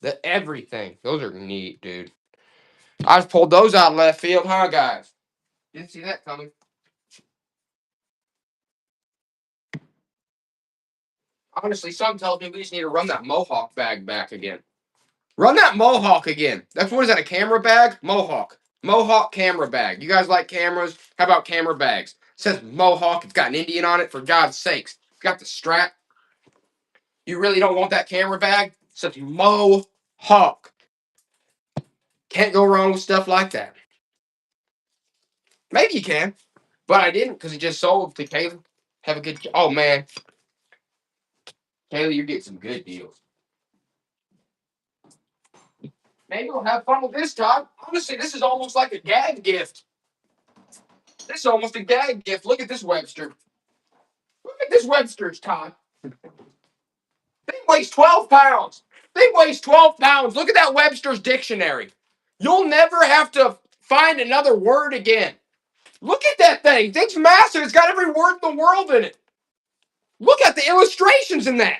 The everything. Those are neat, dude. I just pulled those out of left field, huh, guys? Didn't see that coming. Honestly, something tells me we just need to run that Mohawk bag back again. Run that Mohawk again. That's what is that, a camera bag? Mohawk. Mohawk camera bag. You guys like cameras? How about camera bags? It says Mohawk. It's got an Indian on it, for God's sakes. It's got the strap. You really don't want that camera bag? It says Mohawk. Can't go wrong with stuff like that. Maybe you can. But I didn't because he just sold to Kayla. Have a good... Oh, man. Kayla, you're getting some good deals. Maybe we'll have fun with this, Todd. Honestly, this is almost like a gag gift. This is almost a gag gift. Look at this Webster. Look at this Webster's, Todd. Thing weighs 12 pounds. Thing weighs 12 pounds. Look at that Webster's dictionary. You'll never have to find another word again. Look at that thing. Thing's massive. It's got every word in the world in it. Look at the illustrations in that.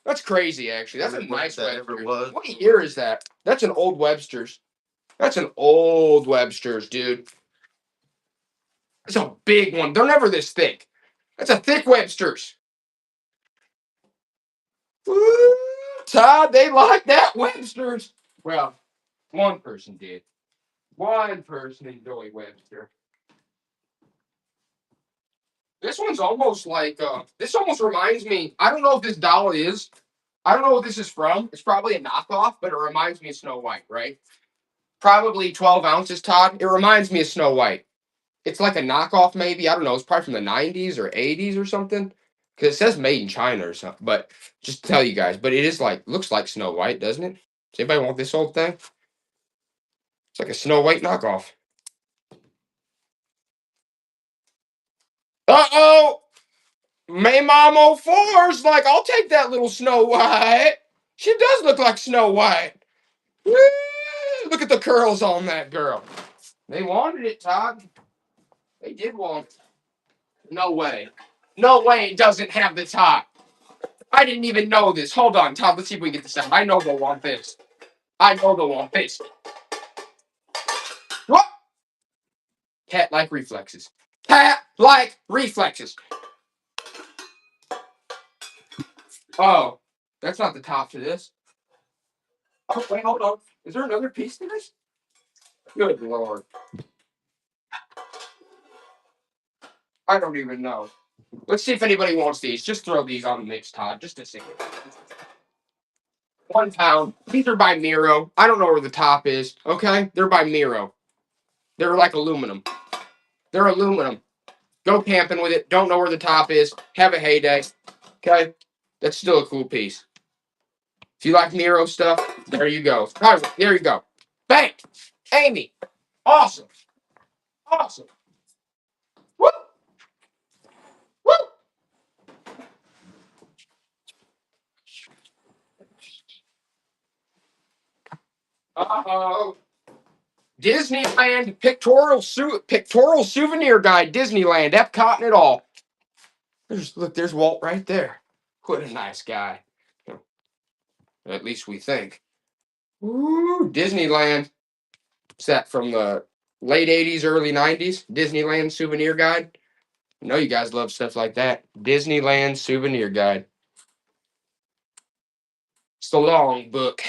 That's crazy, actually. That's a nice Webster. What year is that? That's an old Webster's. That's an old Webster's, dude. It's a big one. They're never this thick. That's a thick Webster's. Woo, Todd, they like that Webster's. Well, one person did. One person enjoyed Webster. This one's almost like, this almost reminds me, I don't know if this doll is, I don't know what this is from. It's probably a knockoff, but it reminds me of Snow White, right? Probably 12 ounces, Todd. It reminds me of Snow White. It's like a knockoff, maybe. I don't know. It's probably from the 90s or 80s or something. Because it says made in China or something. But just to tell you guys, but it is like, looks like Snow White, doesn't it? Does anybody want this old thing? It's like a Snow White knockoff. Uh-oh! May Mom 04's like, I'll take that little Snow White. She does look like Snow White. Woo! Look at the curls on that girl. They wanted it, Todd. They did want it. No way. No way it doesn't have the top. I didn't even know this. Hold on, Todd. Let's see if we can get this out. I know they'll want this. I know they'll want this. What? Cat-like reflexes. Cat-like reflexes. Oh, that's not the top to this. Oh, wait, hold on. Is there another piece to this? Good Lord. I don't even know. Let's see if anybody wants these. Just throw these on the mix, Todd. Just a second. 1 pound. These are by Miro. I don't know where the top is. Okay? They're by Miro. They're like aluminum. They're aluminum. Go camping with it. Don't know where the top is. Have a heyday. Okay? That's still a cool piece. If you like Miro stuff, there you go. All right, there you go. Bang! Amy. Awesome. Awesome. Woo! Woo! Uh-oh. Disneyland pictorial souvenir guide. Disneyland, Epcot and it all. Look, there's Walt right there. What a nice guy. At least we think. Ooh, Disneyland. Is that from the late 80s, early 90s, Disneyland Souvenir Guide. I know you guys love stuff like that. Disneyland Souvenir Guide. It's the long book.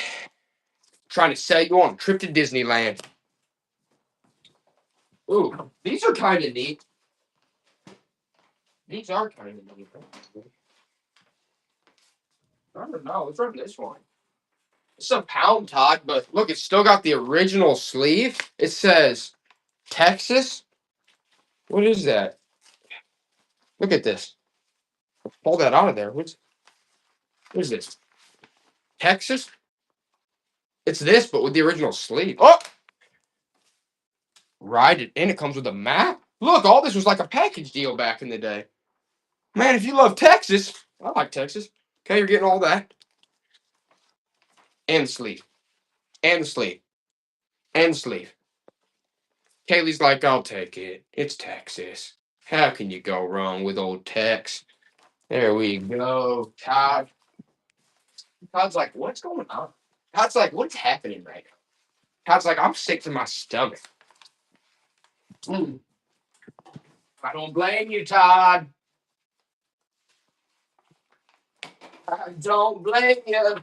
Trying to sell you on a trip to Disneyland. Ooh, these are kind of neat. These are kind of neat. I don't know. What's wrong with this one? It's a pound, Todd, but look, it's still got the original sleeve. It says Texas. What is that? Look at this. Pull that out of there. What is this? Texas? It's this, but with the original sleeve. Oh! Ride it in. It comes with a map. Look, all this was like a package deal back in the day. Man, if you love Texas, I like Texas. Okay, you're getting all that. And the sleeve. And the sleeve. And the sleeve. Kaylee's like, I'll take it. It's Texas. How can you go wrong with old Tex? There we go. Todd's like, what's going on? Todd's like, what's happening right now? Todd's like, I'm sick to my stomach. I don't blame you, Todd. I don't blame you.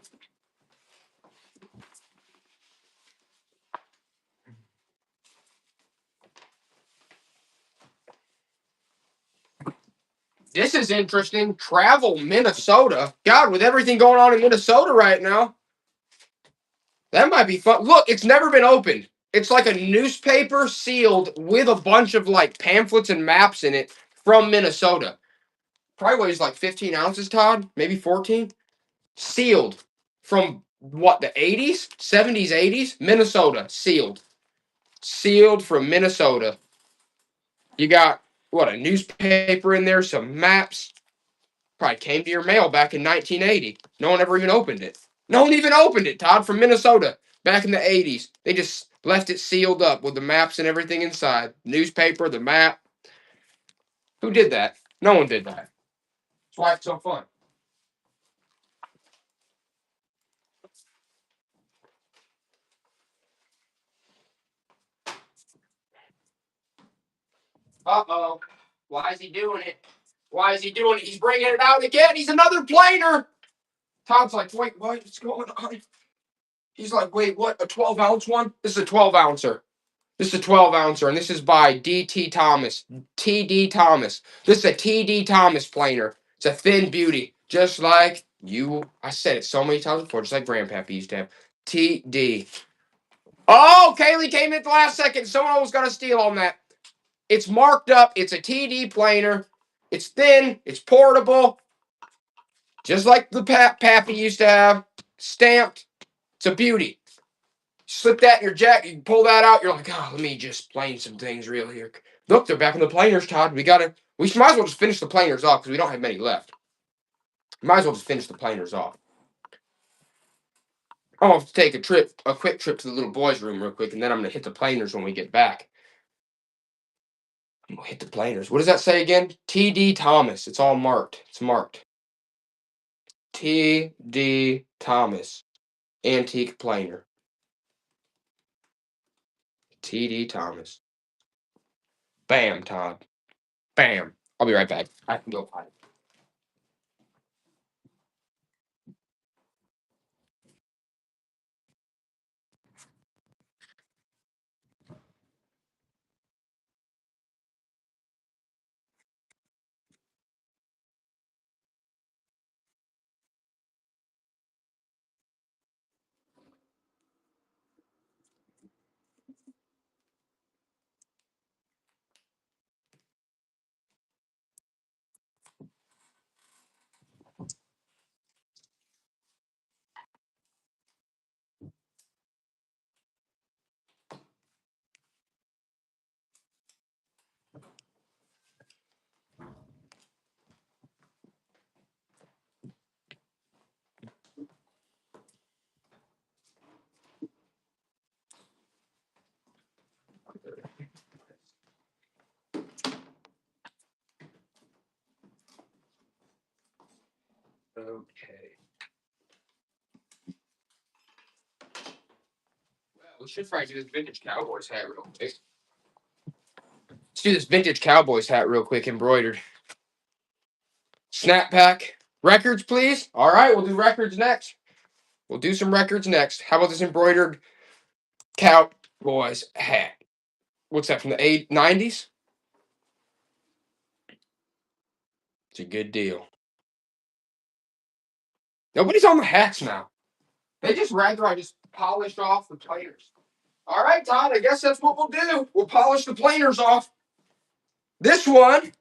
This is interesting. Travel Minnesota. God, with everything going on in Minnesota right now, that might be fun. Look, it's never been opened. It's like a newspaper sealed with a bunch of like pamphlets and maps in it from Minnesota. Probably weighs like 15 ounces, Todd. Maybe 14. Sealed from what, the 80s? 70s, 80s? Minnesota. Sealed. Sealed from Minnesota. You got, what, a newspaper in there, some maps. Probably came to your mail back in 1980. No one ever even opened it. No one even opened it, Todd, from Minnesota back in the 80s. They just left it sealed up with the maps and everything inside. Newspaper, the map. Who did that? No one did that. That's why it's so fun. Uh-oh. Why is he doing it? Why is he doing it? He's bringing it out again. He's another planer. Todd's like, wait, what's going on? He's like, wait, what? A 12-ounce one? This is a 12-ouncer. This is a 12-ouncer, and this is by D.T. Thomas. T.D. Thomas. This is a T.D. Thomas planer. It's a thin beauty. Just like you. I said it so many times before, just like Grandpappy used to have. T.D. Oh, Kaylee came in at the last second. Someone was going to steal on that. It's marked up. It's a TD planer. It's thin. It's portable. Just like the Pappy used to have. Stamped. It's a beauty. Slip that in your jacket. You can pull that out. You're like, oh, let me just plane some things real here. Look, they're back in the planers, Todd. We might as well just finish the planers off because we don't have many left. Might as well just finish the planers off. I'm going to have to take a quick trip to the little boys' room real quick, and then I'm going to hit the planers when we get back. I'm going to hit the planers. What does that say again? T.D. Thomas. It's all marked. It's marked. T.D. Thomas. Antique planer. T.D. Thomas. Bam, Todd. Bam. I'll be right back. I can go find it. Okay. Well, we should probably do this vintage Cowboys hat real quick. do this vintage Cowboys hat real quick, embroidered. Snap pack. Records, please. All right, we'll do records next. We'll do some records next. How about this embroidered Cowboys hat? What's that, from the 90s? It's a good deal. Nobody's on the hats now. They just rather I just polished off the planers. All right, Todd, I guess that's what we'll do. We'll polish the planers off. This one,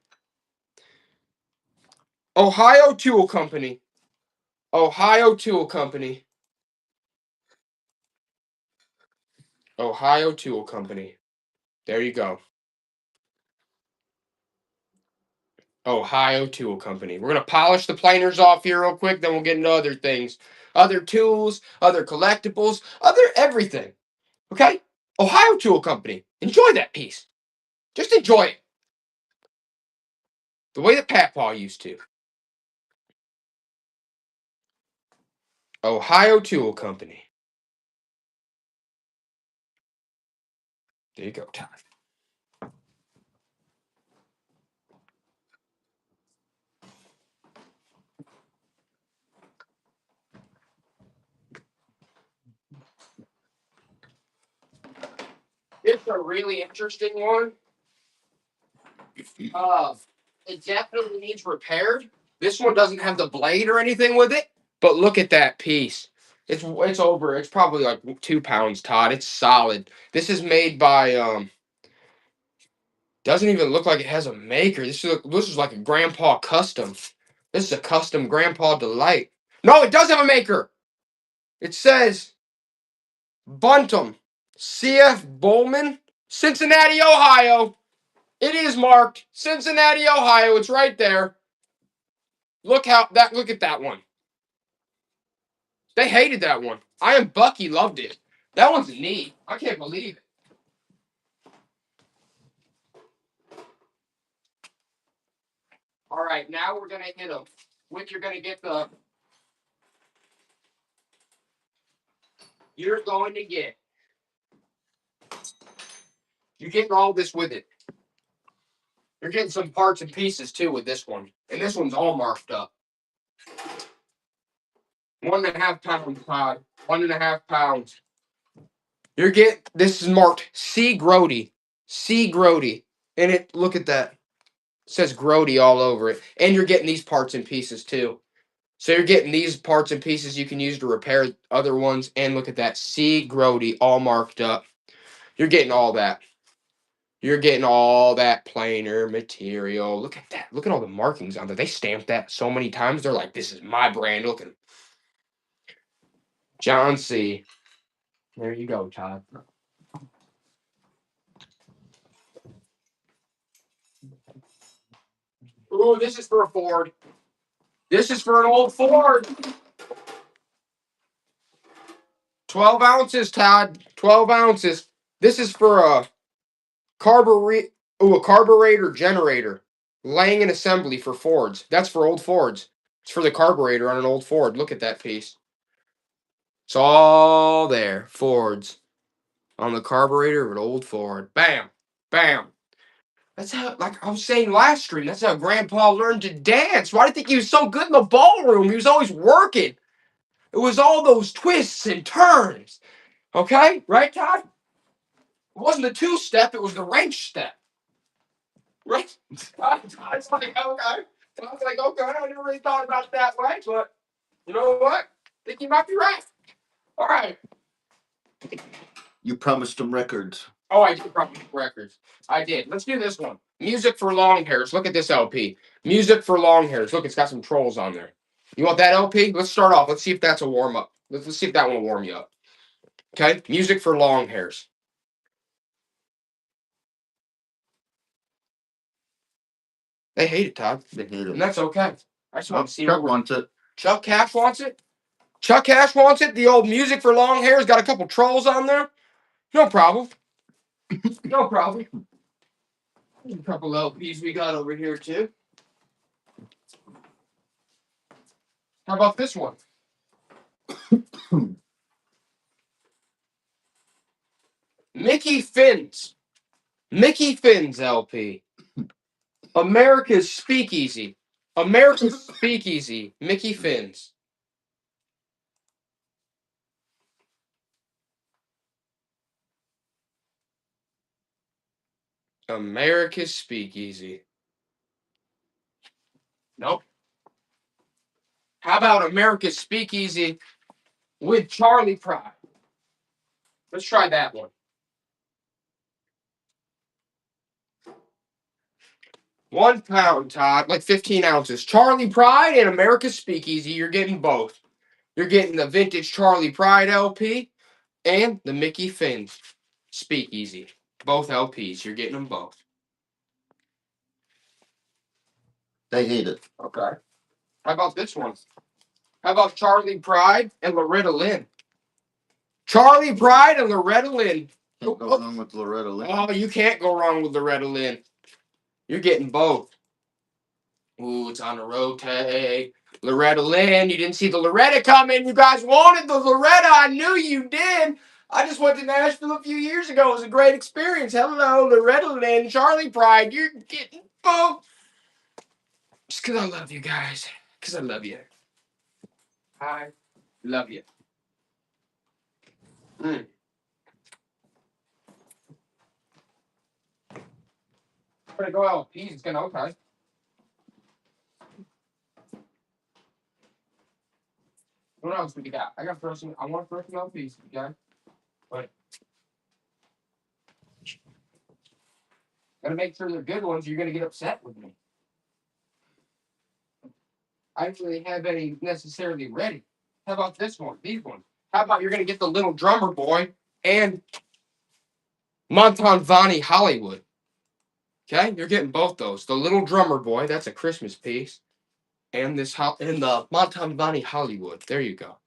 Ohio Tool Company. Ohio Tool Company. Ohio Tool Company. There you go. Ohio Tool Company. We're going to polish the planers off here real quick, then we'll get into other things. Other tools, other collectibles, other everything. Okay? Ohio Tool Company. Enjoy that piece. Just enjoy it. The way that Papaw used to. Ohio Tool Company. There you go, Todd. It's a really interesting one. It definitely needs repaired. This one doesn't have the blade or anything with it, but look at that piece. It's over. It's probably like 2 pounds, Todd. It's solid. This is made by doesn't even look like it has a maker. This is like a Grandpa custom. This is a custom Grandpa Delight. No, it does have a maker. It says Buntum, C.F. Bowman, Cincinnati, Ohio. It is marked Cincinnati, Ohio. It's right there. Look at that one. They hated that one. I Am Bucky loved it. That one's neat. I can't believe it. All right, now we're gonna hit them. Which you're gonna get the. You're going to get. You're getting all this with it. You're getting some parts and pieces too with this one, and this one's all marked up. 1.5 pounds, Todd. 1.5 pounds. You're getting this is marked C. Grody. C. Grody. And it look at that. It says Grody all over it. And you're getting these parts and pieces too. So you're getting these parts and pieces you can use to repair other ones. And look at that. C. Grody all marked up. You're getting all that. You're getting all that planer material. Look at that. Look at all the markings on there. They stamped that so many times. They're like, this is my brand. Look at John C. There you go, Todd. Ooh, this is for a Ford. This is for an old Ford. 12 ounces, Todd. 12 ounces. This is for a carburetor generator. Laying and assembly for Fords. That's for old Fords. It's for the carburetor on an old Ford. Look at that piece. It's all there. Fords. On the carburetor of an old Ford. Bam. Bam. That's how, like I was saying last stream, that's how Grandpa learned to dance. Why do you think he was so good in the ballroom? He was always working. It was all those twists and turns. Okay? Right, Todd? It wasn't the two-step, it was the wrench step. Right? Todd's like, okay. Todd's like, okay, I never really thought about it that way, but you know what? I think you might be right. All right. You promised them records. Oh, I did promise records. I did. Let's do this one. Music for long hairs. Look at this LP. Music for long hairs. Look, it's got some trolls on there. You want that LP? Let's start off. Let's see if that's a warm up. Let's see if that one will warm you up. Okay? Music for long hairs. They hate it, Todd. They hate And it. that's okay. I just want to see Chuck wants it. Chuck Cash wants it. Chuck Cash wants it. The old music for long hairs got a couple trolls on there. No problem. No problem. There's a couple LPs we got over here too. How about this one? Mickey Fins. Mickey Finn's LP. America's Speakeasy. America's Speakeasy. Mickey Finn's. America's Speakeasy. Nope. How about America's Speakeasy with Charlie Pride? Let's try that one. 1 pound, Todd, like 15 ounces. Charlie Pride and America's Speakeasy. You're getting both. You're getting the vintage Charlie Pride LP and the Mickey Finn's Speakeasy. Both LPs. You're getting them both. They hate it. Okay. How about this one? How about Charlie Pride and Loretta Lynn? Charlie Pride and Loretta Lynn. Can't go wrong with Loretta Lynn. Oh, you can't go wrong with Loretta Lynn. You're getting both. Ooh, it's on a rotate. Loretta Lynn, you didn't see the Loretta coming. You guys wanted the Loretta. I knew you did. I just went to Nashville a few years ago. It was a great experience. Hello, Loretta Lynn, Charlie Pride. You're getting both. Just because I love you guys. Because I love you. I love you. Mm. I'm going to go out. Peas. It's going to okay. What else we got? I got frozen. I want frozen LPs, okay? But gotta make sure they're good ones. You're gonna get upset with me. I don't really have any necessarily ready. How about this one? These ones. How about you're gonna get the Little Drummer Boy and Montalbano Hollywood? Okay, you're getting both those. The Little Drummer Boy, that's a Christmas piece, and the Montalbano Hollywood. There you go.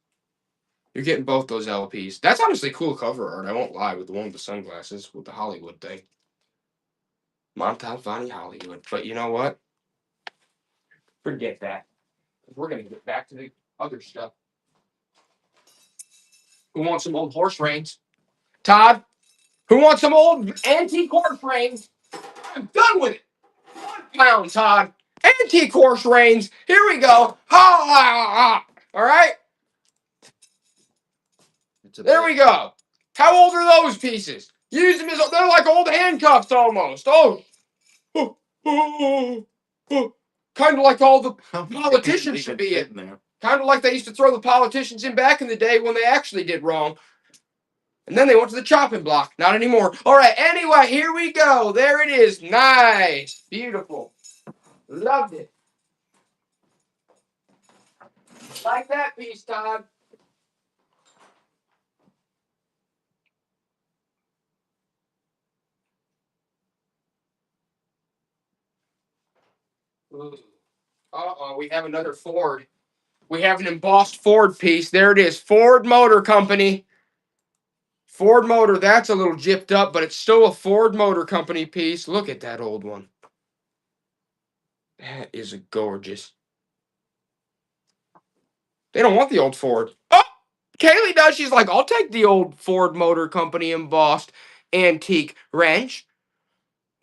You're getting both those LPs. That's honestly cool cover art. I won't lie, with the one with the sunglasses with the Hollywood thing. Montalbano Hollywood. But you know what? Forget that. We're going to get back to the other stuff. Who wants some old horse reins? Todd? Who wants some old antique horse reins? I'm done with it. 1 pound, Todd. Antique horse reins. Here we go. Ha, ha, ha. All right? There we go. How old are those pieces? Use them as they're like old handcuffs almost. Oh. Kind of like all the politicians should be in there. Kind of like they used to throw the politicians in back in the day when they actually did wrong. And then they went to the chopping block. Not anymore. All right, anyway, here we go. There it is. Nice. Beautiful. Loved it. Like that piece, Todd. Uh-oh, we have another Ford. We have an embossed Ford piece. There it is. Ford Motor Company. Ford Motor, that's a little gypped up, but it's still a Ford Motor Company piece. Look at that old one. That is a gorgeous. They don't want the old Ford. Oh, Kaylee does. She's like, I'll take the old Ford Motor Company embossed antique wrench.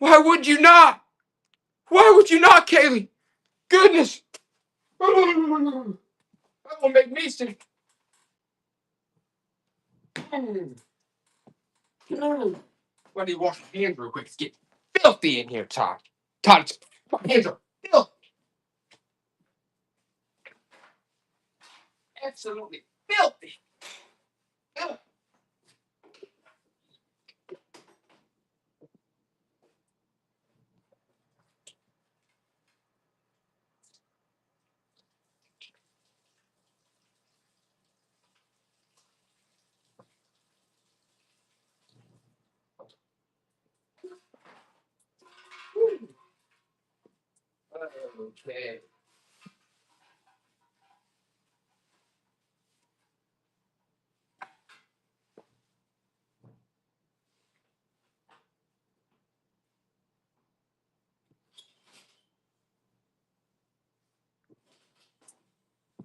Why would you not? Why would you not, Kaylee? Goodness. That will make me sick. Why do you wash your hands real quick? It's getting filthy in here, Todd. Todd, my hands are filthy. Absolutely filthy. Ugh. Okay.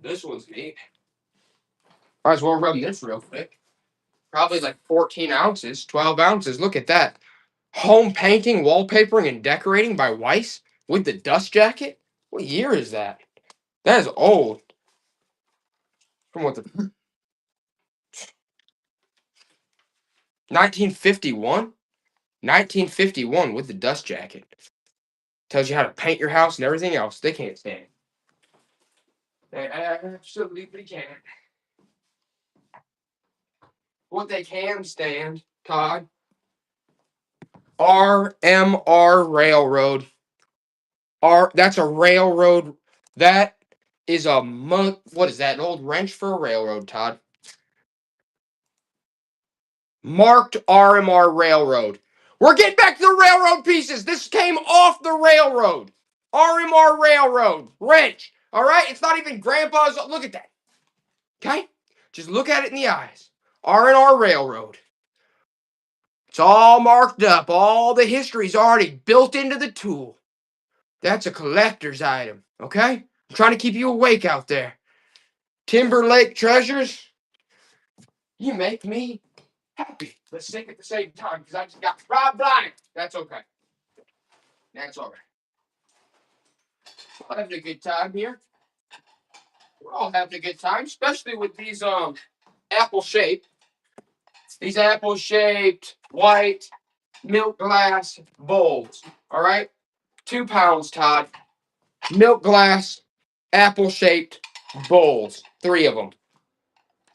This one's neat. Might as well rub this real quick. Probably like 14 ounces, 12 ounces. Look at that. Home painting, wallpapering, and decorating by Weiss with the dust jacket. What year is that? That is old. From what the 1951? 1951 with the dust jacket. Tells you how to paint your house and everything else. They can't stand. They absolutely can't. What they can stand, Todd. RMR Railroad. That's a railroad. That is a what is that? An old wrench for a railroad, Todd. Marked RMR Railroad. We're getting back to the railroad pieces. This came off the railroad. RMR Railroad. Wrench. All right? It's not even Grandpa's. Look at that. Okay? Just look at it in the eyes. R&R Railroad. It's all marked up. All the history's already built into the tool. That's a collector's item. Okay? I'm trying to keep you awake out there. Timberlake Treasures. You make me happy. Let's sing at the same time because I just got robbed blind. That's okay. That's all right. We're all having a good time here. We're all having a good time, especially with these apple shaped white milk glass bowls. All right, 2 pounds, Todd. Milk glass apple shaped bowls, 3 of them.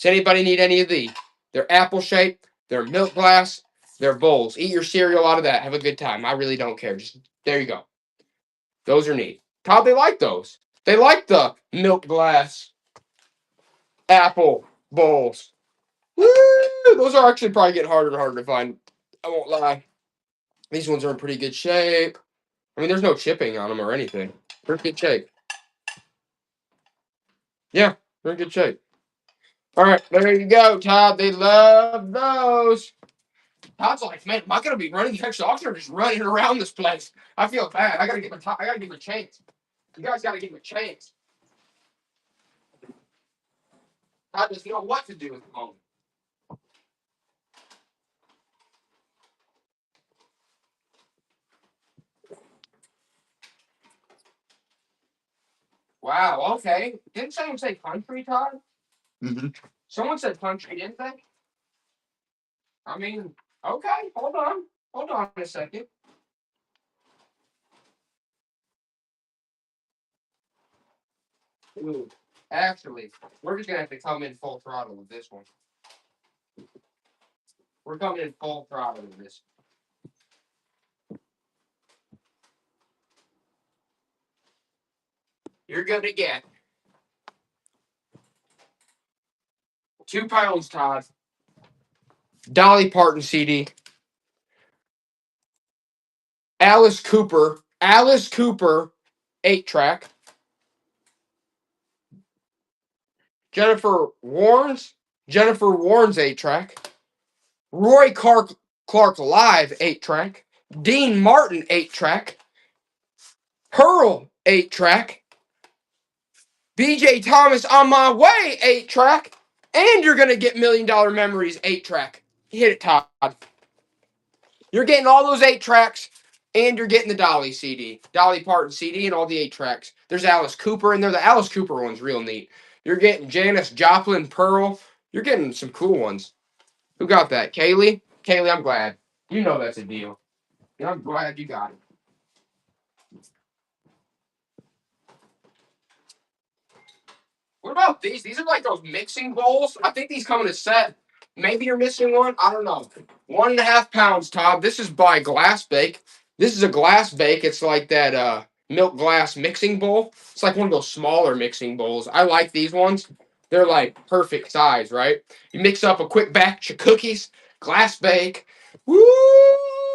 Does anybody need any of these? They're apple shaped. They're milk glass. They're bowls. Eat your cereal out of that. Have a good time. I really don't care. Just there you go. Those are neat. Todd, they like those. They like the milk glass apple bowls. Woo! Those are actually probably getting harder and harder to find. I won't lie. These ones are in pretty good shape. I mean, there's no chipping on them or anything. They're in good shape. Yeah, they're in good shape. All right, there you go, Todd. They love those. Todd's like, man, am I gonna be running the extra auction or just running around this place? I feel bad. I gotta give him a chance. You guys gotta give him a chance. Todd doesn't know what to do at the moment. Wow, okay. Didn't someone say country, Todd? Mm-hmm. Someone said country, didn't they? I mean, okay, hold on. Hold on a second. Ooh, actually, we're just gonna have to come in full throttle with this one. We're coming in full throttle with this. You're gonna get 2 pounds, Todd. Dolly Parton CD. Alice Cooper 8-track. Jennifer Warnes 8-track. Roy Clark Live 8-track. Dean Martin 8-track. Pearl 8-track. BJ Thomas On My Way 8-track. And you're gonna get $1 Million Memories 8-track. Hit it, Todd. You're getting all those 8 tracks, and you're getting the Dolly CD, Dolly Parton CD, and all the 8 tracks. There's Alice Cooper in there. The Alice Cooper one's real neat. You're getting Janis Joplin, Pearl. You're getting some cool ones. Who got that? Kaylee? Kaylee, I'm glad. You know that's a deal. I'm glad you got it. What about these? These are like those mixing bowls. I think these come in a set. Maybe you're missing one. I don't know. 1.5 pounds, Todd. This is by Glass Bake. This is a Glass Bake. It's like that milk glass mixing bowl. It's like one of those smaller mixing bowls. I like these ones. They're like perfect size, right? You mix up a quick batch of cookies. Glass Bake. Woo!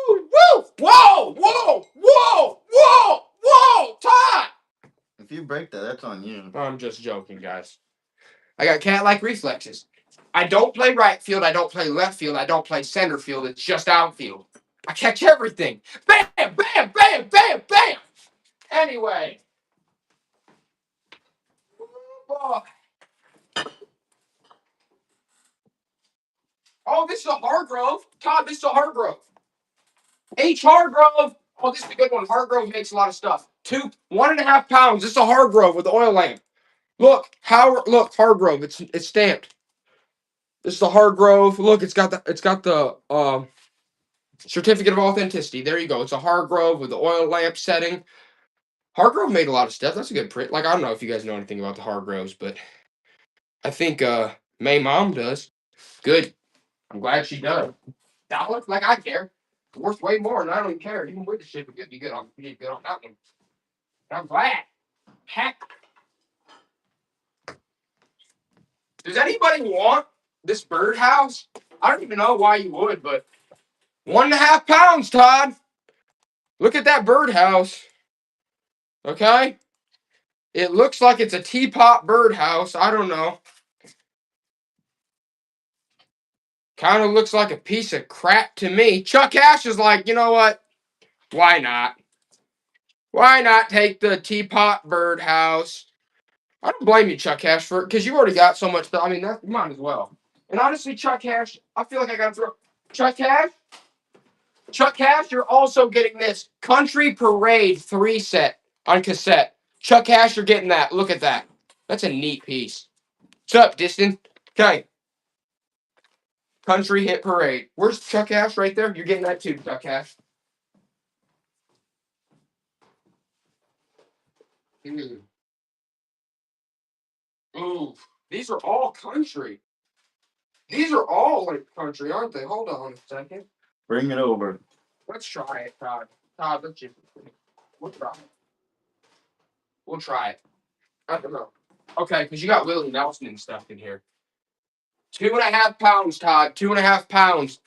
Woo! Whoa! Whoa! Whoa! Whoa! Whoa! Todd! If you break that, that's on you. I'm just joking, guys. I got cat-like reflexes. I don't play right field. I don't play left field. I don't play center field. It's just outfield. I catch everything. Bam, bam, bam, bam, bam. Anyway. Oh, this is a Hargrove. Todd, this is a Hargrove. H. Hargrove. Oh, this is a good one. Hargrove makes a lot of stuff. 1.5 pounds. This is a Hargrove with the oil lamp. Look, Hargrove. It's stamped. This is the Hargrove. Look, it's got the certificate of authenticity. There you go. It's a Hargrove with the oil lamp setting. Hargrove made a lot of stuff. That's a good print. Like, I don't know if you guys know anything about the Hargroves, but I think May Mom does. Good. I'm glad she does. $1? Like, I care. It's worth way more, and I don't even care. Even with the shit, we could be good on. We did good on that one. I'm glad. Heck. Does anybody want this birdhouse? I don't even know why you would, but 1.5 pounds, Todd. Look at that birdhouse. Okay? It looks like it's a teapot birdhouse. I don't know. Kind of looks like a piece of crap to me. Chuck Ash is like, you know what? Why not? Why not take the teapot birdhouse? I don't blame you, Chuck Cash, for because you already got so much stuff. I mean, you might as well. And honestly, Chuck Cash, I feel like I got to throw Chuck Cash. Chuck Cash, you're also getting this Country Parade 3 set on cassette. Chuck Cash, you're getting that. Look at that. That's a neat piece. What's up, Diston? Okay. Country Hit Parade. Where's Chuck Cash right there? You're getting that too, Chuck Cash. Ooh, these are all country. These are all like country, aren't they? Hold on a second. Bring it over. Let's try it, Todd. Todd, we'll try it. We'll try it. I don't know. Okay, because you got Willie Nelson and stuff in here. 2.5 pounds, Todd. 2.5 pounds.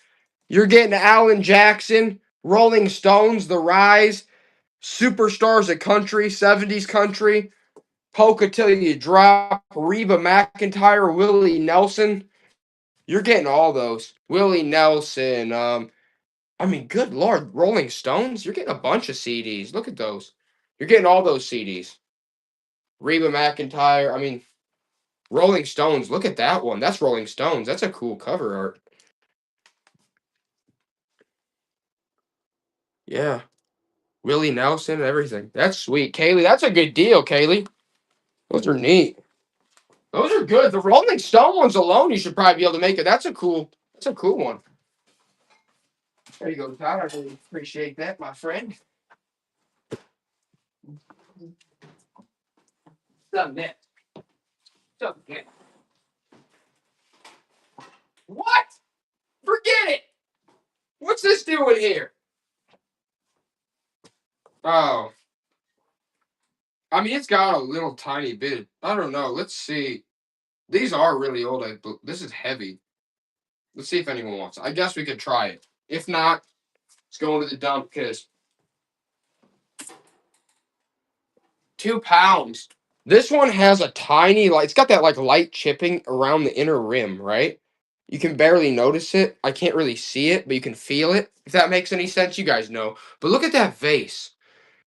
You're getting Alan Jackson, Rolling Stones, The Rise, Superstars of Country, 70s Country, Polka Till You Drop, Reba McEntire, Willie Nelson. You're getting all those. Willie Nelson. I mean, good Lord, Rolling Stones. You're getting a bunch of CDs. Look at those. You're getting all those CDs. Reba McEntire. I mean, Rolling Stones. Look at that one. That's Rolling Stones. That's a cool cover art. Yeah. Willie Nelson and everything. That's sweet. Kaylee, that's a good deal, Kaylee. Those are neat. Those are good. The Rolling Stone ones alone, you should probably be able to make it. That's a cool one. There you go, Todd. I really appreciate that, my friend. Submit. What? Forget it. What's this doing here? Oh. I mean, it's got a little tiny bit. I don't know. Let's see. These are really old. This is heavy. Let's see if anyone wants it. I guess we could try it. If not, it's going to the dump because 2 pounds. This one has a tiny, like, it's got that like light chipping around the inner rim, right? You can barely notice it. I can't really see it, but you can feel it. If that makes any sense, you guys know. But look at that vase.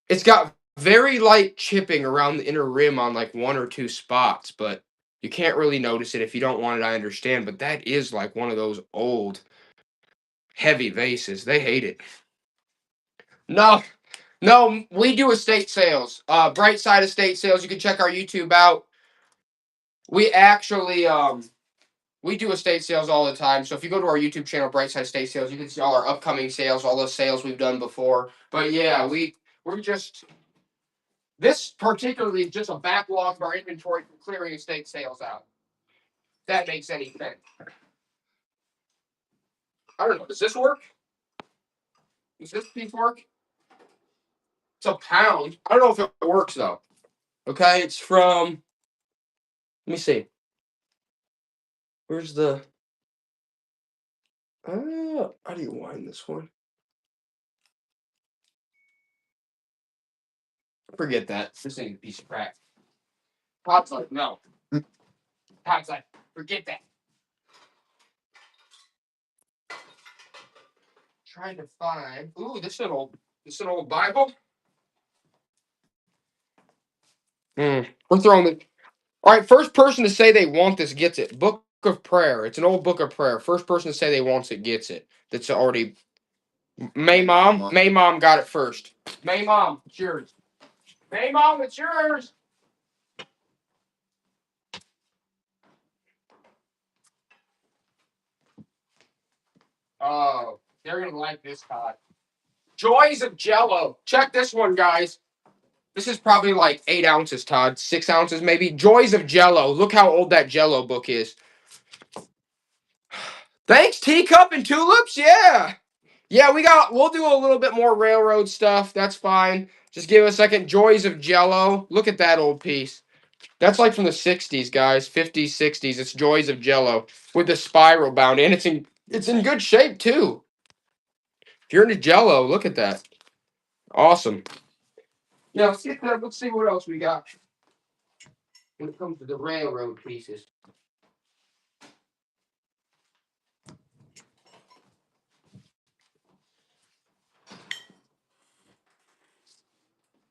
It's got very light chipping around the inner rim on like 1 or 2 spots, but you can't really notice it. If you don't want it, I understand. But that is like one of those old, heavy vases. They hate it. No, we do estate sales. Bright Side Estate Sales. You can check our YouTube out. We actually we do estate sales all the time. So if you go to our YouTube channel, Bright Side Estate Sales, you can see all our upcoming sales, all those sales we've done before. But yeah, we're just this particularly is just a backlog of our inventory from clearing estate sales out. If that makes any sense. I don't know. Does this work? Does this piece work? It's a pound. I don't know if it works though. Okay, it's from. Let me see. Where's the? How do you wind this one? Forget that. This ain't a piece of crap. Todd's like, no. Todd's like, forget that. Trying to find. Ooh, this is an old Bible. We're throwing it. All right, first person to say they want this gets it. Book of Prayer. It's an old book of prayer. First person to say they wants it gets it. That's already. May Mom got it first. May Mom, it's yours. May Mom, it's yours. Oh, they're gonna like this, Todd. Joys of Jello. Check this one, guys. This is probably like 8 ounces, Todd. 6 ounces, maybe. Joys of Jello. Look how old that Jello book is. Thanks, Teacup and Tulips. Yeah. Yeah, we'll do a little bit more railroad stuff. That's fine. Just give us a second. Joys of Jello. Look at that old piece. That's like from the 60s, guys. 50s, 60s. It's Joys of Jello with the spiral bound. And it's in good shape too. If you're into Jello, look at that. Awesome. Yeah, let's see what else we got when it comes to the railroad pieces.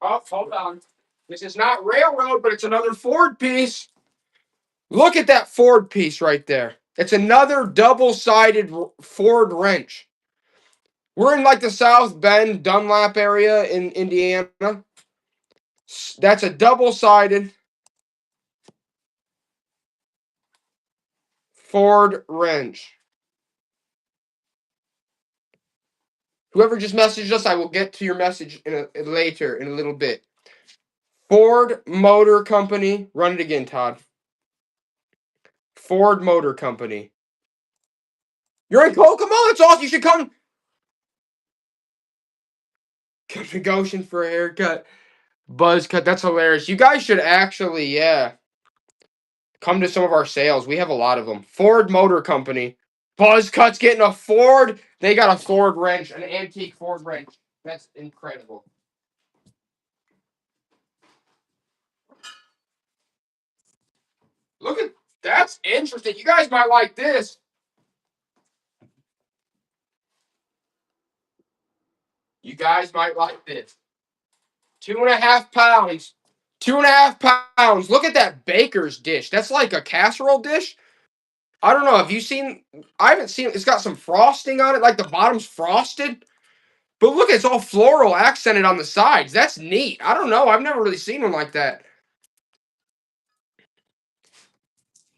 Oh, hold on. This is not railroad, but it's another Ford piece. Look at that Ford piece right there. It's another double-sided Ford wrench. We're in like the South Bend, Dunlap area in Indiana. That's a double-sided Ford wrench. Whoever just messaged us, I will get to your message later in a little bit. Ford Motor Company. Run it again, Todd. Ford Motor Company. You're in Kokomo? It's awesome. You should come. Come to Goshen for a haircut. Buzz cut. That's hilarious. You guys should actually, yeah, come to some of our sales. We have a lot of them. Ford Motor Company. Buzz Cut's getting a Ford. They got a Ford wrench, an antique Ford wrench. That's incredible. Look at that's interesting. You guys might like this. You guys might like this. 2.5 pounds. 2.5 pounds. Look at that baker's dish. That's like a casserole dish. I don't know. Have you seen? I haven't seen. It's got some frosting on it. Like the bottom's frosted. But look, it's all floral accented on the sides. That's neat. I don't know. I've never really seen one like that.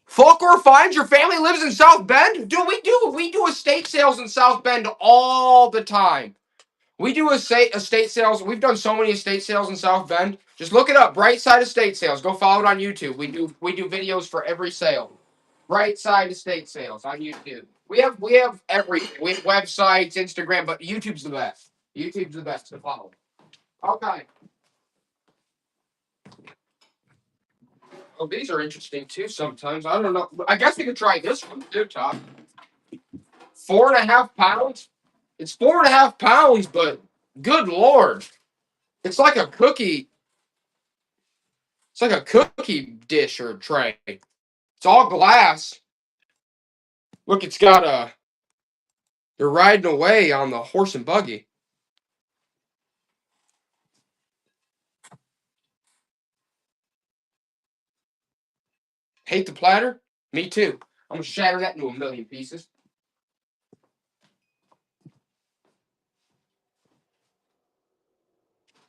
Folklore Finds, your family lives in South Bend? Dude, we do estate sales in South Bend all the time. We do estate sales. We've done so many estate sales in South Bend. Just look it up. Bright Side Estate Sales. Go follow it on YouTube. We do videos for every sale. Bright Side Estate Sales on YouTube. We have everything. We have websites, Instagram, but YouTube's the best. YouTube's the best to follow. Okay. Oh, these are interesting too. Sometimes I don't know. I guess we could try this one too, Tom. 4.5 pounds. It's 4.5 pounds, but good lord, it's like a cookie. It's like a cookie dish or tray. It's all glass. Look, it's got a. They're riding away on the horse and buggy. Hate the platter? Me too. I'm gonna shatter that into a million pieces.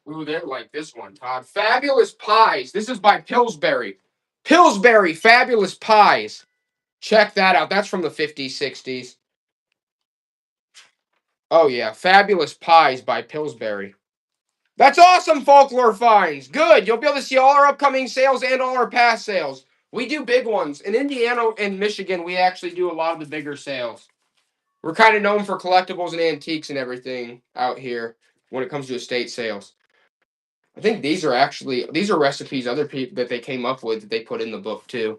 Ooh, they're like this one, Todd. Fabulous Pies. This is by Pillsbury. Pillsbury Fabulous Pies. Check that out. That's from the 50s, 60s. Oh, yeah. Fabulous Pies by Pillsbury. That's awesome, Folklore Finds. Good. You'll be able to see all our upcoming sales and all our past sales. We do big ones. In Indiana and Michigan, we actually do a lot of the bigger sales. We're kind of known for collectibles and antiques and everything out here when it comes to estate sales. I think these are recipes other people that they came up with that they put in the book too.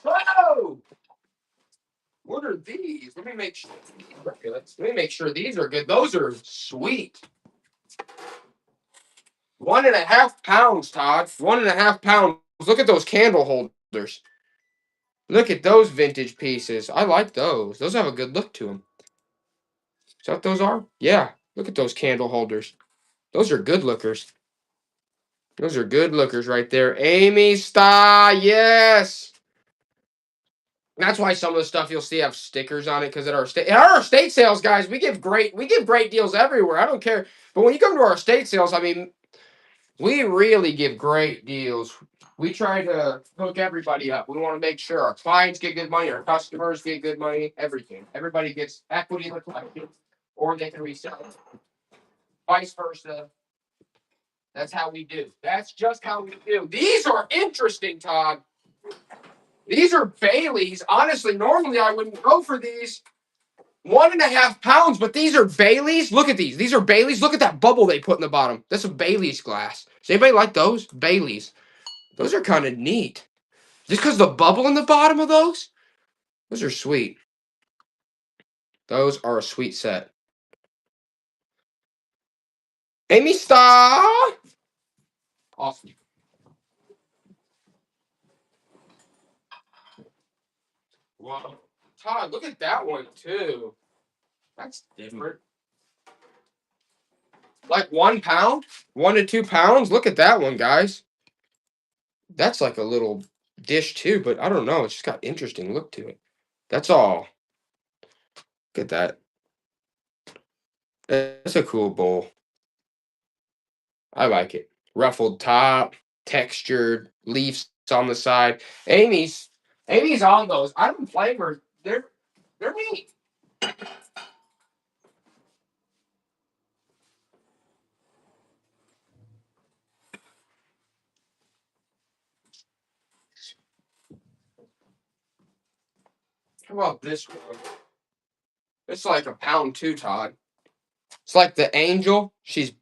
Whoa! What are these? Let me make sure. Let me make sure these are good. Those are sweet. 1.5 pounds, Todd. 1.5 pounds. Look at those candle holders. Look at those vintage pieces. I like those. Those have a good look to them. Is that what those are? Yeah. Look at those candle holders. Those are good lookers. Those are good lookers right there. Amy Star, yes. That's why some of the stuff you'll see have stickers on it because at our estate sales, guys, we give great deals everywhere. I don't care, but when you come to our estate sales, I mean, we really give great deals. We try to hook everybody up. We want to make sure our clients get good money, our customers get good money, everything. Everybody gets equity in the collection, or they can resell it. Vice versa. That's how we do. That's just how we do. These are interesting, Todd. These are Baileys. Honestly, normally I wouldn't go for these. 1.5 pounds, but these are Baileys. Look at these. These are Baileys. Look at that bubble they put in the bottom. That's a Bailey's glass. Does anybody like those? Baileys. Those are kind of neat. Just because the bubble in the bottom of those are sweet. Those are a sweet set. Amy Star. Awesome. Wow. Todd, look at that one too. That's different. Like 1 pound? 1 to 2 pounds? Look at that one, guys. That's like a little dish too, but I don't know. It's just got interesting look to it. That's all. Look at that. That's a cool bowl. I like it. Ruffled top, textured leaves on the side. Amy's on those. I don't blame her. They're neat. How about this one? It's like a pound too, Todd. It's like the angel. She's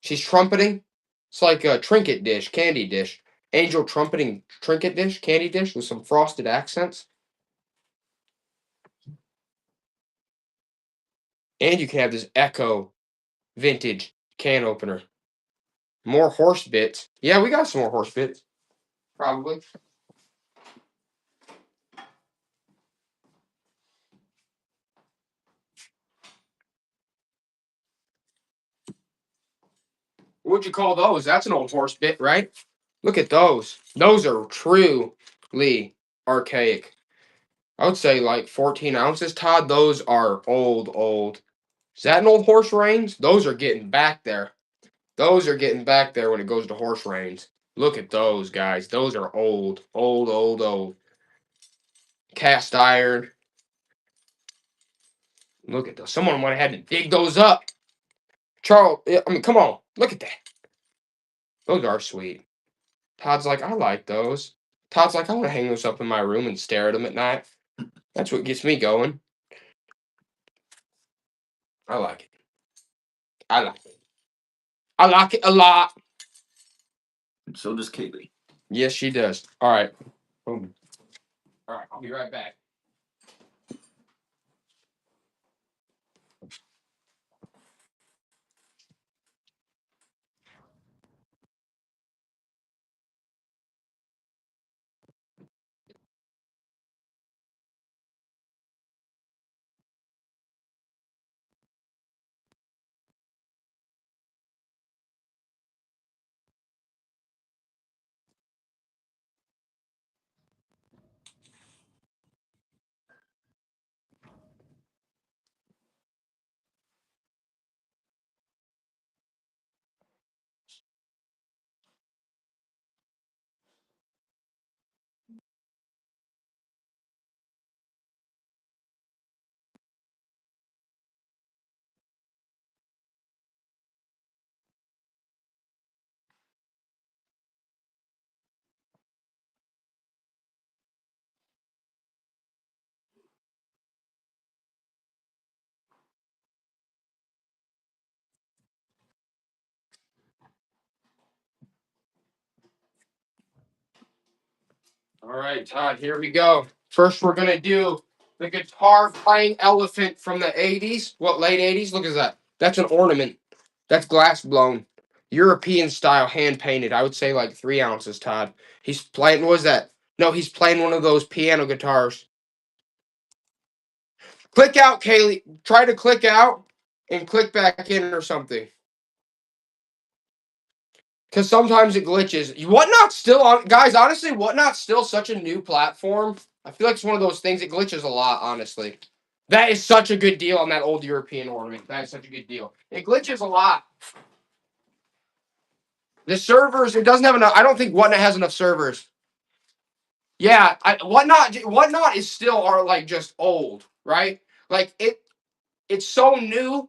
trumpeting. It's like a trinket dish, candy dish. Angel trumpeting trinket dish, candy dish with some frosted accents. And you can have this Echo vintage can opener. More horse bits. Yeah, we got some more horse bits. Probably. What'd you call those? That's an old horse bit, right? Look at those. Those are truly archaic. I would say like 14 ounces, Todd. Those are old. Is that an old horse reins? Those are getting back there. Those are getting back there when it goes to horse reins. Look at those, guys. Those are old. Cast iron. Look at those. Someone went ahead and dig those up. Charles, I mean, come on. Look at that. Those are sweet. Todd's like, I like those. Todd's like, I want to hang those up in my room and stare at them at night. That's what gets me going. I like it. I like it. I like it a lot. So does Kaylee. Yes, she does. All right. Boom. All right. I'll be right back. All right, Todd, here we go. First, we're going to do the guitar playing elephant from the 80s. What, late 80s? Look at that. That's an ornament. That's glass blown. European style, hand painted. I would say like 3 ounces, Todd. He's playing, what was that? No, he's playing one of those piano guitars. Click out, Kaylee. Try to click out and click back in or something. Because sometimes it glitches. Whatnot still on, guys. Honestly, Whatnot's still such a new platform. I feel like it's one of those things. It glitches a lot. Honestly, that is such a good deal on that old European ornament. That is such a good deal. It glitches a lot. The servers, it doesn't have enough. I don't think Whatnot has enough servers. Yeah, Whatnot is still are like just old, right? Like it's so new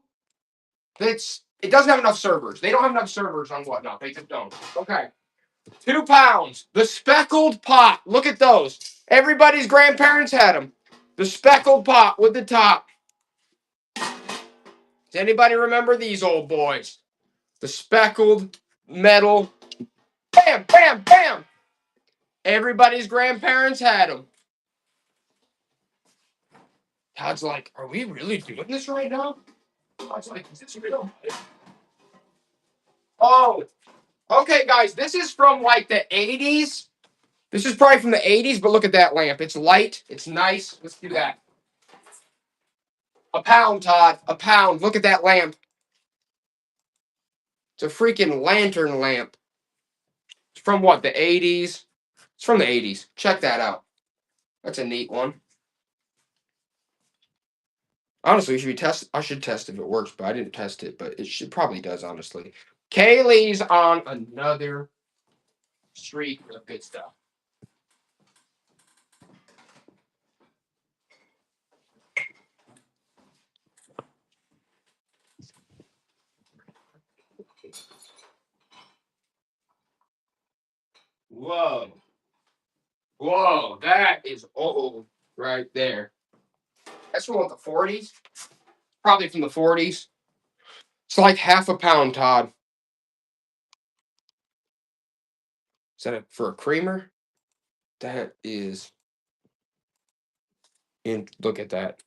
that it doesn't have enough servers. They don't have enough servers on Whatnot. They just don't. Okay. £2. The speckled pot. Look at those. Everybody's grandparents had them. The speckled pot with the top. Does anybody remember these old boys? The speckled metal. Bam, bam, bam. Everybody's grandparents had them. Todd's like, are we really doing this right now? Todd's like, is this real? Oh, okay, guys. This is from like the 80s. This is probably from the 80s, but look at that lamp. It's light. It's nice. Let's do that. £1, Todd. £1. Look at that lamp. It's a freaking lantern lamp. It's from what, the 80s? It's from the 80s. Check that out. That's a neat one. Honestly, I should test if it works, but I didn't test it, but probably does, honestly. Kaylee's on another streak of good stuff. Whoa. Whoa, that is old right there. That's from what, the 40s? Probably from the 40s. It's like £0.5, Todd. Is that for a creamer? That is. Look at that.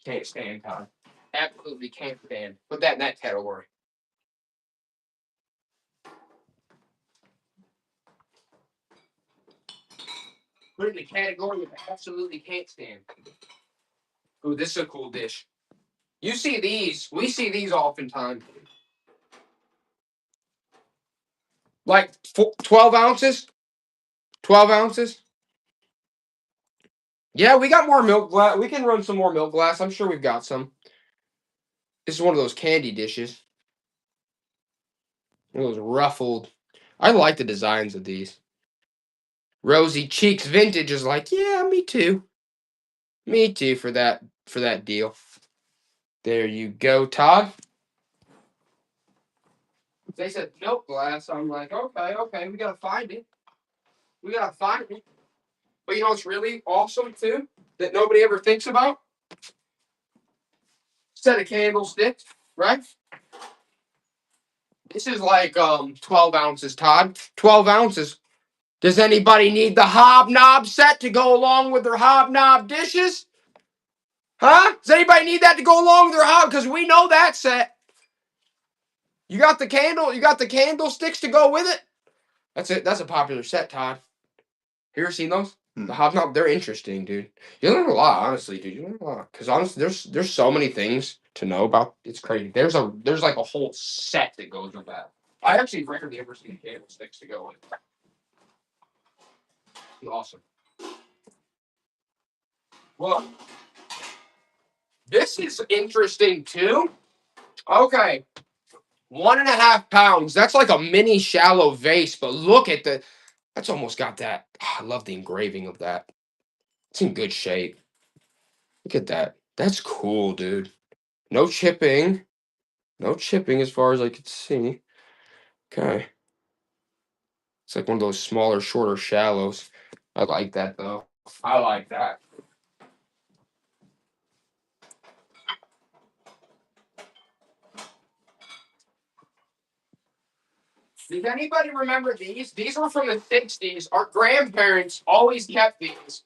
Can't stand, Todd. Absolutely can't stand. Put that in that category. Put it in the category of absolutely can't stand. Ooh, this is a cool dish. You see these. We see these oftentimes. Like 12 ounces? 12 ounces? Yeah, we got more milk glass. We can run some more milk glass. I'm sure we've got some. This is one of those candy dishes. One of those ruffled. I like the designs of these. Rosy Cheeks Vintage is like, yeah, me too. Me too for that deal. There you go, Todd. They said milk glass. I'm like, okay, we gotta find it. We gotta find it. But you know what's really awesome too? That nobody ever thinks about? Set of candlesticks, right? This is like 12 ounces, Todd. 12 ounces. Does anybody need the hobnob set to go along with their hobnob dishes? Huh? Does anybody need that to go along with their hob? Because we know that set. You got the candlesticks to go with it? That's it. That's a popular set, Todd. You ever seen those? The hobnob, they're interesting, dude. You learn a lot, honestly, dude. You learn a lot. Because honestly, there's so many things to know about. It's crazy. There's like a whole set that goes with that. I actually rarely ever see candlesticks to go with. Awesome. Well, this is interesting too. Okay. 1.5 pounds. That's like a mini shallow vase, but look at that's almost got that. I love the engraving of that. It's in good shape. Look at that. That's cool, dude. No chipping. No chipping as far as I could see. Okay. It's like one of those smaller, shorter shallows. I like that though. I like that. Does anybody remember these? These were from the 60s. Our grandparents always kept these.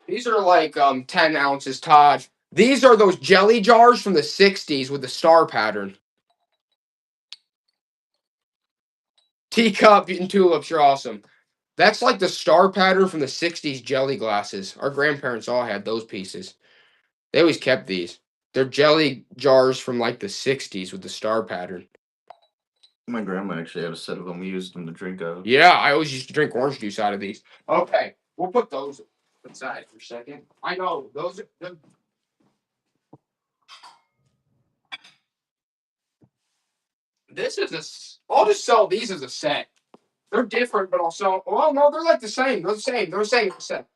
These are like 10 ounces, Todd. These are those jelly jars from the 60s with the star pattern. Teacup and tulips are awesome. That's like the star pattern from the 60s jelly glasses. Our grandparents all had those pieces. They always kept these. They're jelly jars from like the 60s with the star pattern. My grandma actually had a set of them. We used them to drink out of. Yeah, I always used to drink orange juice out of these. Okay, we'll put those aside for a second. I know, those are... This is I'll just sell these as a set. They're different, but I'll sell... Well, no, they're like the same. They're the same. They're the same set.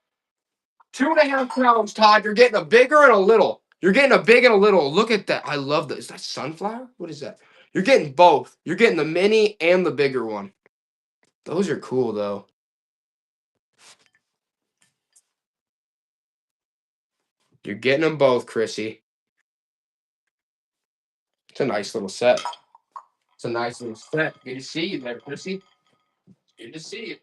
2.5 pounds, Todd. You're getting a bigger and a little. You're getting a big and a little. Look at that. I love that. Is that sunflower? What is that? You're getting both. You're getting the mini and the bigger one. Those are cool, though. You're getting them both, Chrissy. It's a nice little set. It's a nice little set. Good to see you there, Chrissy. Good to see you.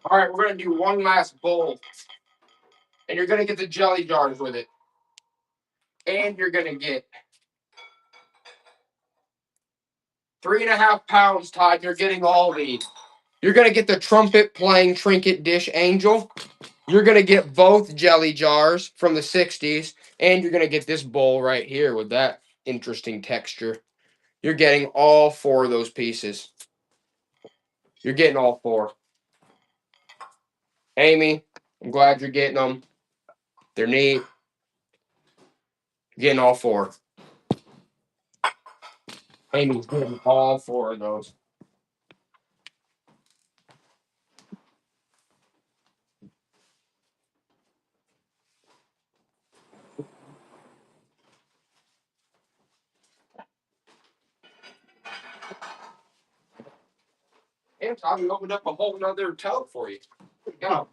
All right, we're going to do one last bowl. And you're going to get the jelly jars with it. And you're going to get 3.5 pounds, Todd. You're getting all these. You're going to get the trumpet playing trinket dish angel. You're going to get both jelly jars from the 60s. And you're going to get this bowl right here with that interesting texture. You're getting all 4 of those pieces. You're getting all 4. Amy, I'm glad you're getting them. They're neat. You're getting all 4. Amy's getting all 4 of those. And Todd, we opened up a whole nother tub for you. Go.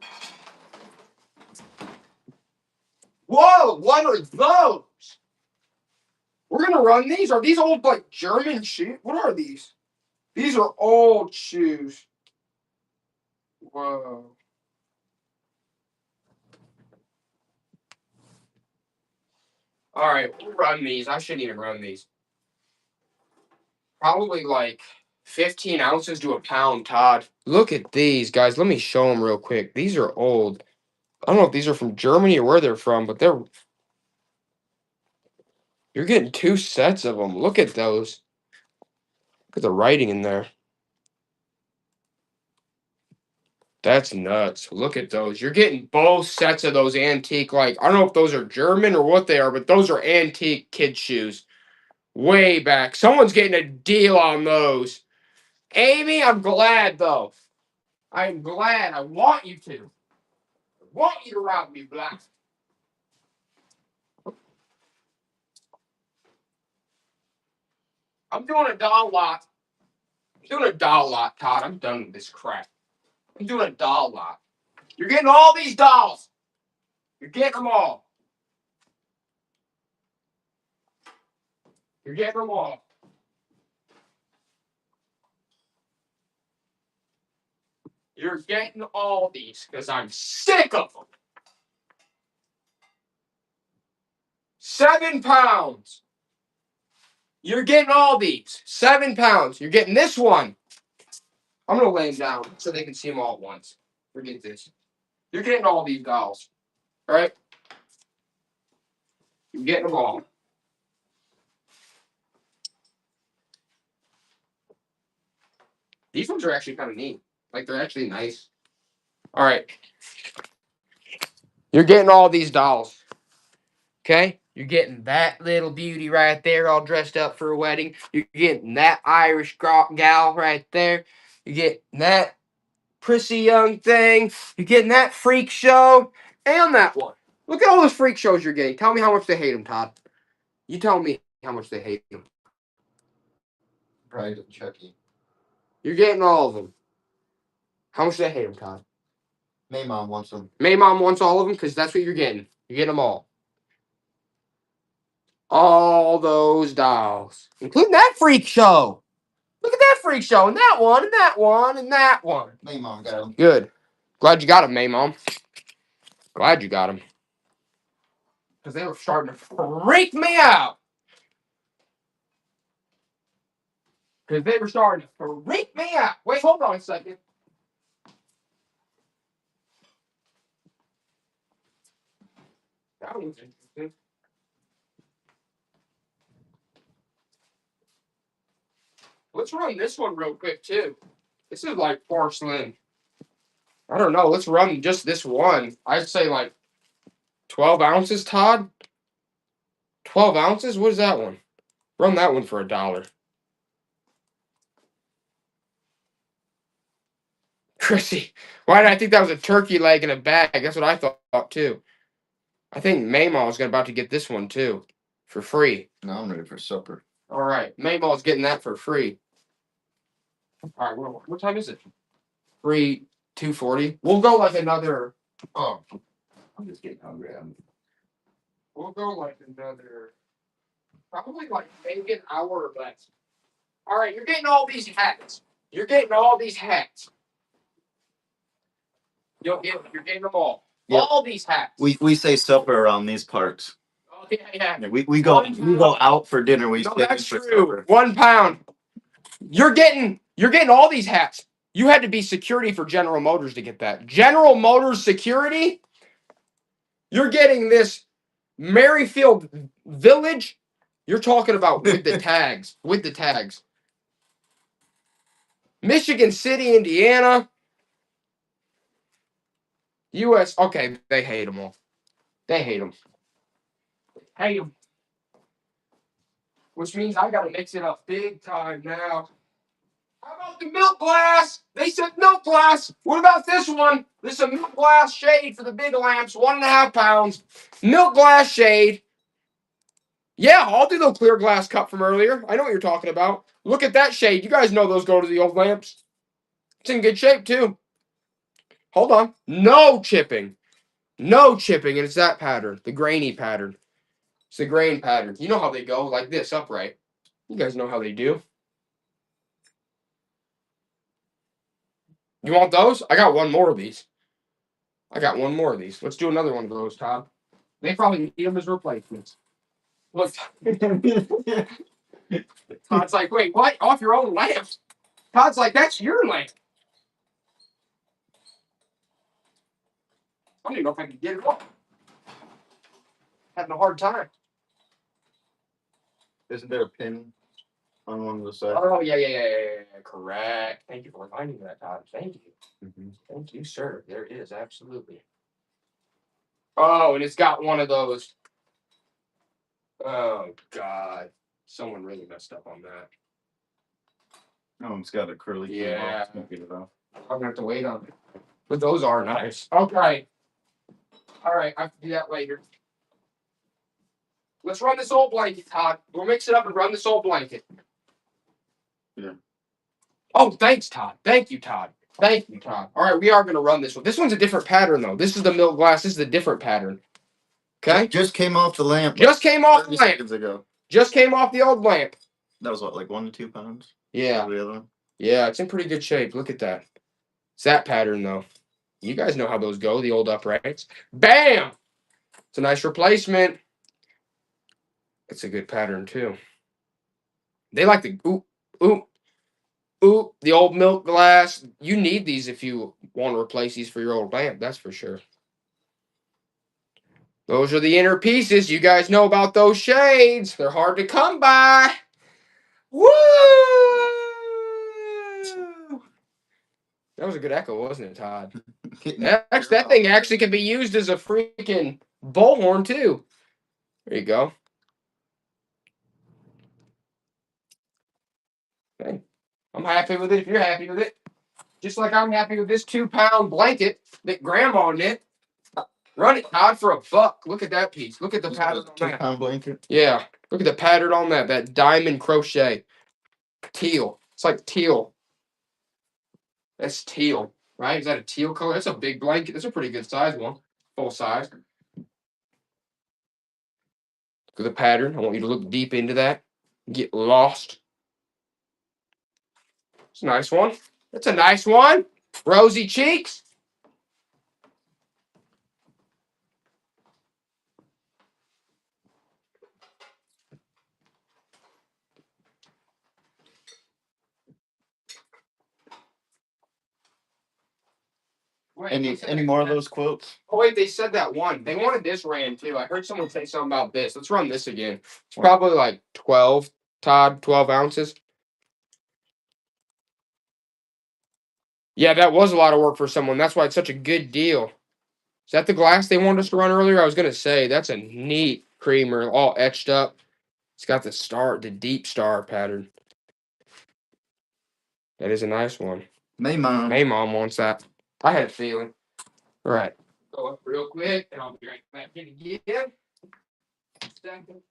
Whoa, what are those? We're gonna run these. Are these old like German shoes? What are these? These are old shoes. Whoa. All right, we'll run these. I shouldn't even run these. Probably like 15 ounces to a pound, Todd. Look at these, guys. Let me show them real quick. These are old. I don't know if these are from Germany or where they're from, but you're getting 2 sets of them. Look at those. Look at the writing in there. That's nuts. Look at those. You're getting both sets of those antique, like, I don't know if those are German or what they are, but those are antique kid shoes. Way back. Someone's getting a deal on those. Amy, I'm glad, though. I'm glad. I want you to. I want you to rob me, Black. I'm doing a doll lot. I'm doing a doll lot, Todd. I'm done with this crap. I'm doing a doll lot. You're getting all these dolls. You're getting them all. You're getting them all. You're getting all these because I'm sick of them. 7 pounds. You're getting all these. 7 pounds. You're getting this one. I'm going to lay them down so they can see them all at once. Forget this. You're getting all these dolls. All right? You're getting them all. These ones are actually kind of neat. Like, they're actually nice. All right. You're getting all these dolls. Okay? You're getting that little beauty right there all dressed up for a wedding. You're getting that Irish gal right there. You're getting that prissy young thing. You're getting that freak show. And that one. Look at all those freak shows you're getting. Tell me how much they hate them, Todd. You tell me how much they hate them. Probably to Chucky. You're getting all of them. How much do they hate them, Todd? May mom wants them. May mom wants all of them because that's what you're getting. You're getting them all. All those dolls. Including that freak show. Look at that freak show. And that one, and that one, and that one. May mom got them. Good. Glad you got them, May mom. Glad you got them. Because they were starting to freak me out. Because they were starting to freak me out. Wait, hold on a second. That one's interesting. Let's run this one real quick, too. This is like porcelain. I don't know. Let's run just this one. I'd say like 12 ounces, Todd. 12 ounces? What is that one? Run that one for $1. Chrissy, why did I think that was a turkey leg in a bag? That's what I thought too. I think Maymaw's about to get this one too, for free. Now I'm ready for supper. All right, Maymaw's getting that for free. All right, what time is it? 2:40. We'll go like another. Oh, I'm just getting hungry. We'll go like another. Probably like maybe an hour or less. All right, you're getting all these hats. You're getting all these hats. You're getting them all. Yep. All these hats. We say supper around these parts. Oh, yeah. Yeah, we go out for dinner. We No, stay that's for true. supper. 1 pound. You're getting all these hats. You had to be security for General Motors to get that. General Motors security. You're getting this Merrifield Village. You're talking about with the tags. With the tags. Michigan City, Indiana. U.S. Okay, they hate them all. They hate them. Hate them. Which means I gotta mix it up big time now. How about the milk glass? They said milk glass. What about this one? This is a milk glass shade for the big lamps, 1.5 pounds. Milk glass shade. Yeah, I'll do the clear glass cup from earlier. I know what you're talking about. Look at that shade. You guys know those go to the old lamps. It's in good shape too. Hold on. No chipping. No chipping, and it's that pattern, the grainy pattern. It's the grain pattern. You know how they go, like this, upright. You guys know how they do. You want those? I got one more of these. Let's do another one of those, Todd. They probably need them as replacements. Look, Todd's like, wait, what? Off your own lamps? Todd's like, that's your lamp. I don't even know if I can get it off. Having a hard time. Isn't there a pin on one of the sides? Oh, yeah. Correct. Thank you for reminding me of that, Todd. Thank you. Mhm. Thank you, sir. There is, absolutely. Oh, and it's got one of those. Oh, God. Someone really messed up on that. Oh, it's got a curly pin. Yeah. Can't get it off. I'm going to have to wait on it. But those are nice. Okay. All right, I have to do that later. Let's run this old blanket, Todd. We'll mix it up and run this old blanket. Yeah. Oh, thanks, Todd. Thank you, Todd. Thank you, Todd. All right, we are going to run this one. This one's a different pattern, though. This is the milk glass. This is a different pattern. Okay? Just came off the lamp. Just came off the 30 lamp. seconds ago. Just came off the old lamp. That was what, like 1 to 2 pounds? Yeah. The other one? Yeah, it's in pretty good shape. Look at that. It's that pattern, though. You guys know how those go, the old uprights. Bam! It's a nice replacement. It's a good pattern, too. They like the the old milk glass. You need these if you want to replace these for your old lamp, that's for sure. Those are the inner pieces. You guys know about those shades. They're hard to come by. Woo! That was a good echo, wasn't it, Todd? That thing actually can be used as a freaking bullhorn, too. There you go. Okay. I'm happy with it if you're happy with it. Just like I'm happy with this 2-pound blanket that Grandma knit. Run it, Todd, for $1. Look at that piece. Look at the pattern on that. 2-pound blanket. Yeah. Look at the pattern on that. That diamond crochet. Teal. It's like teal. That's teal, right? Is that a teal color? That's a big blanket. That's a pretty good size one. Full size. Look at the pattern. I want you to look deep into that. Get lost. It's a nice one. That's a nice one. Rosy cheeks. wait, Any more of those quotes? Oh wait, they said that one. They wanted this ran too. I heard someone say something about this. Let's run this again. It's probably like 12, Todd, 12 ounces. Yeah, that was a lot of work for someone. That's why it's such a good deal. Is that the glass they wanted us to run earlier? I was gonna say that's a neat creamer, all etched up. It's got the deep star pattern. That is a nice one. May mom. May mom wants that. I had a feeling. All right. Go up real quick, and I'll be right back in again. Second.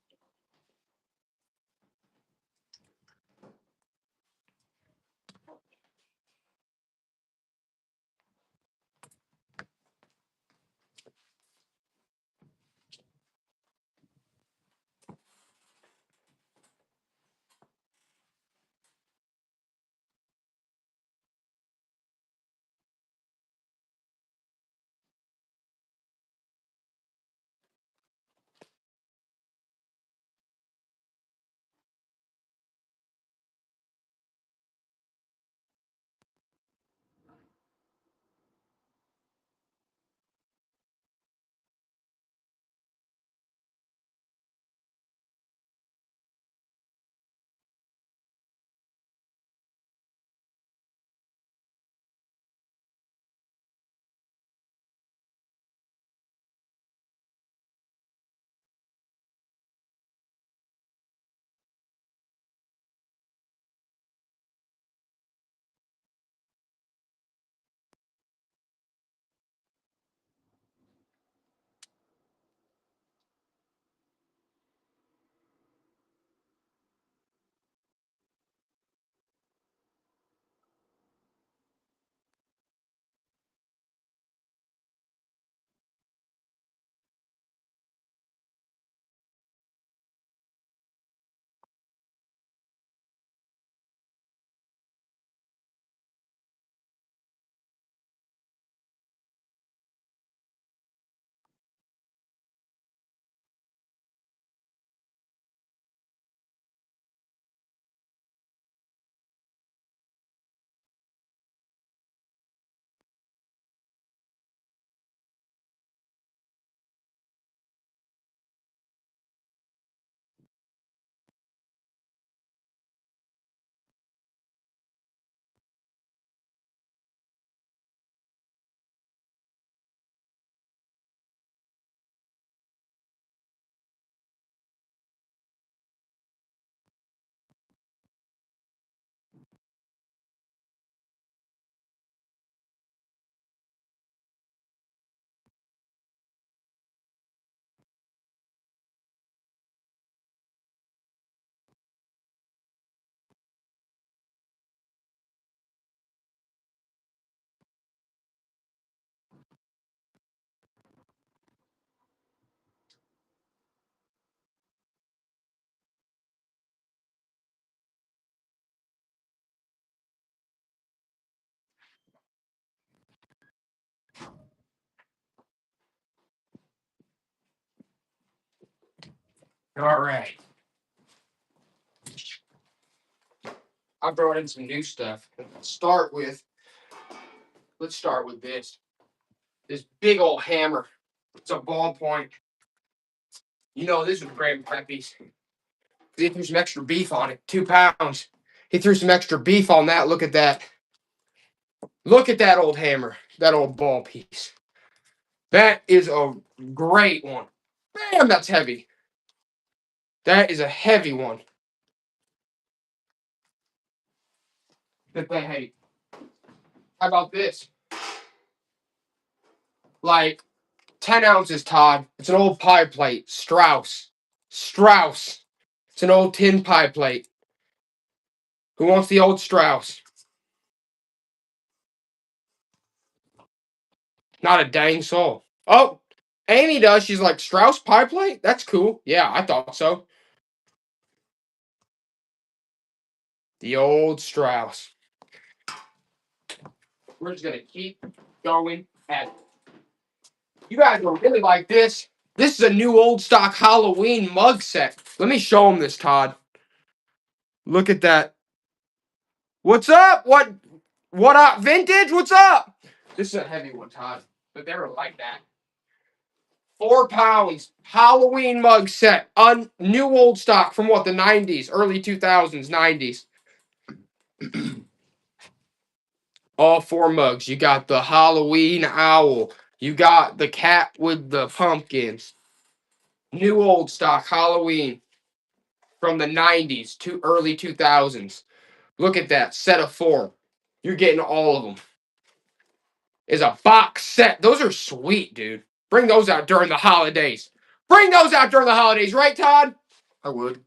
All right. I brought in some new stuff. Let's start with this. This big old hammer. It's a ballpoint. You know this is Graham Peppies. He threw some extra beef on it. 2 pounds. He threw some extra beef on that. Look at that. Look at that old hammer. That old ball piece. That is a great one. Bam, that's heavy. That is a heavy one. That they hate. How about this? Like 10 ounces, Todd. It's an old pie plate. Strauss. Strauss. It's an old tin pie plate. Who wants the old Strauss? Not a dang soul. Oh, Amy does. She's like, Strauss pie plate? That's cool. Yeah, I thought so. The old Strauss. We're just going to keep going at it. You guys will really like this. This is a new old stock Halloween mug set. Let me show them this, Todd. Look at that. What's up? What up? Vintage? What's up? This is a heavy one, Todd. But they were like that. 4 pounds. Halloween mug set. New old stock from what? The 90s, early 2000s, 90s. All 4 mugs. You got the Halloween owl. You got the cat with the pumpkins. New old stock Halloween from the 90s to early 2000s. Look at that. Set of 4. You're getting all of them. Is a box set. Those are sweet, dude. Bring those out during the holidays. Bring those out during the holidays, right, Todd? I would.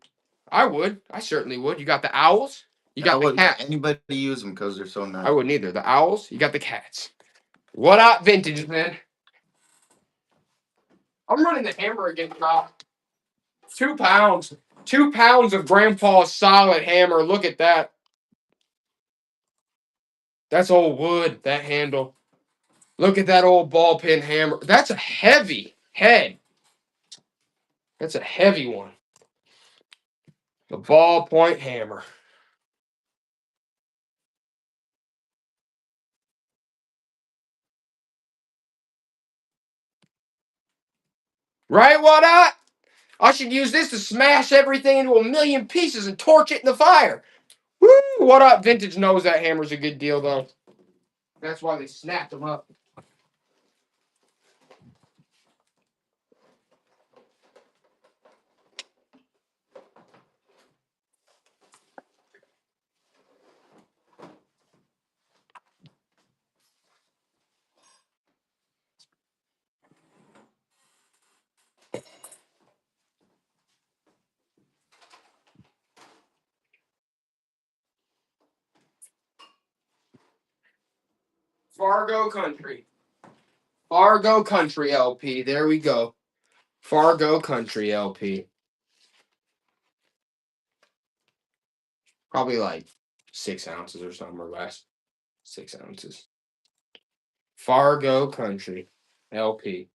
I would. I certainly would. You got the owls. You got I the wouldn't let cats. anybody use them because they're so nice. I wouldn't either. The owls. You got the cats. What up, vintage, man? I'm running the hammer again, Todd. 2 pounds. 2 pounds of Grandpa's solid hammer. Look at that. That's old wood, that handle. Look at that old ball peen hammer. That's a heavy head. That's a heavy one. The ballpoint hammer. Right, what up? I should use this to smash everything into a million pieces and torch it in the fire. Woo! What up? Vintage knows that hammer's a good deal, though. That's why they snapped them up. Fargo Country. Fargo Country LP. There we go. Fargo Country LP. Probably like 6 ounces or something or less. 6 ounces. Fargo Country LP.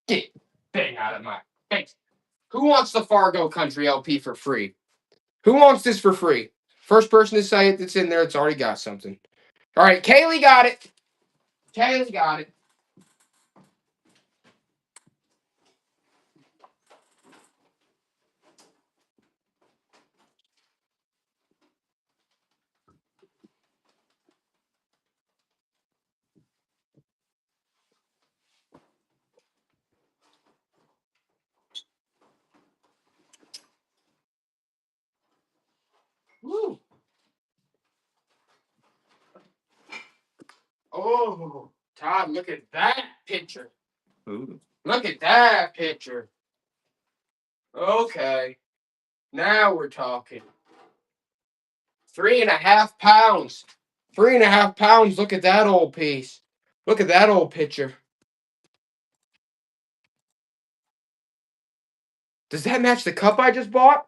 Get thing out of my face. Who wants the Fargo Country LP for free? Who wants this for free? First person to say it that's in there, it's already got something. All right, Kaylee got it. Kaylee got it. Woo. Oh, Todd, look at that picture. Ooh. Look at that picture. Okay. Now we're talking. 3.5 pounds. 3.5 pounds. Look at that old piece. Look at that old picture. Does that match the cup I just bought?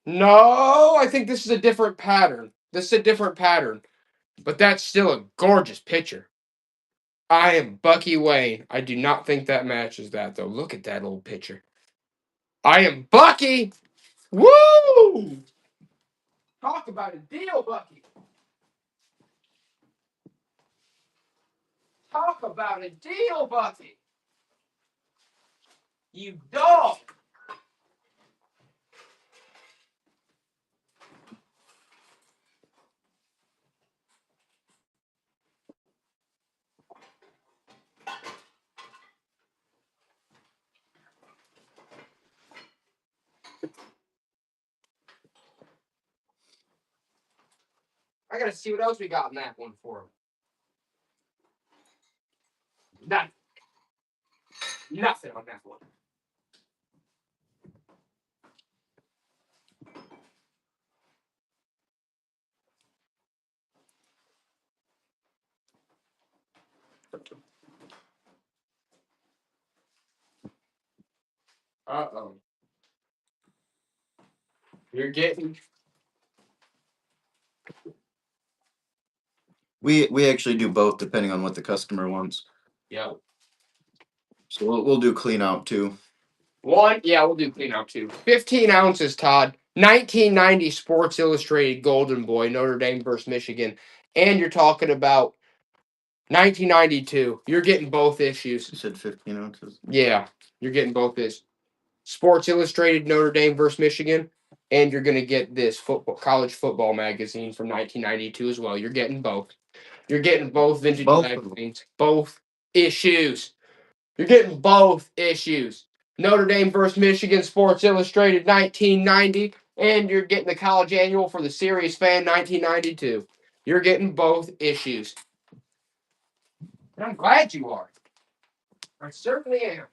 No, I think this is a different pattern. This is a different pattern. But that's still a gorgeous picture. I am Bucky Wayne. I do not think that matches that, though. Look at that old picture. I am Bucky. Woo! Talk about a deal, Bucky. Talk about a deal, Bucky. You dog. I gotta see what else we got in that one for him. Nothing. Nothing on that one. Uh-oh. You're getting... We actually do both depending on what the customer wants. Yep. So we'll do clean out too. One, yeah, we'll do clean out too. 15 ounces, Todd. 1990 Sports Illustrated Golden Boy, Notre Dame versus Michigan. And you're talking about 1992. You're getting both issues. You said 15 ounces. Yeah, you're getting both this. Sports Illustrated Notre Dame versus Michigan. And you're going to get this college football magazine from 1992 as well. You're getting both. You're getting both vintage Both of them. magazines. Both issues. You're getting both issues. Notre Dame versus Michigan, Sports Illustrated 1990. And you're getting the college annual for the Serious Fan 1992. You're getting both issues. And I'm glad you are. I certainly am.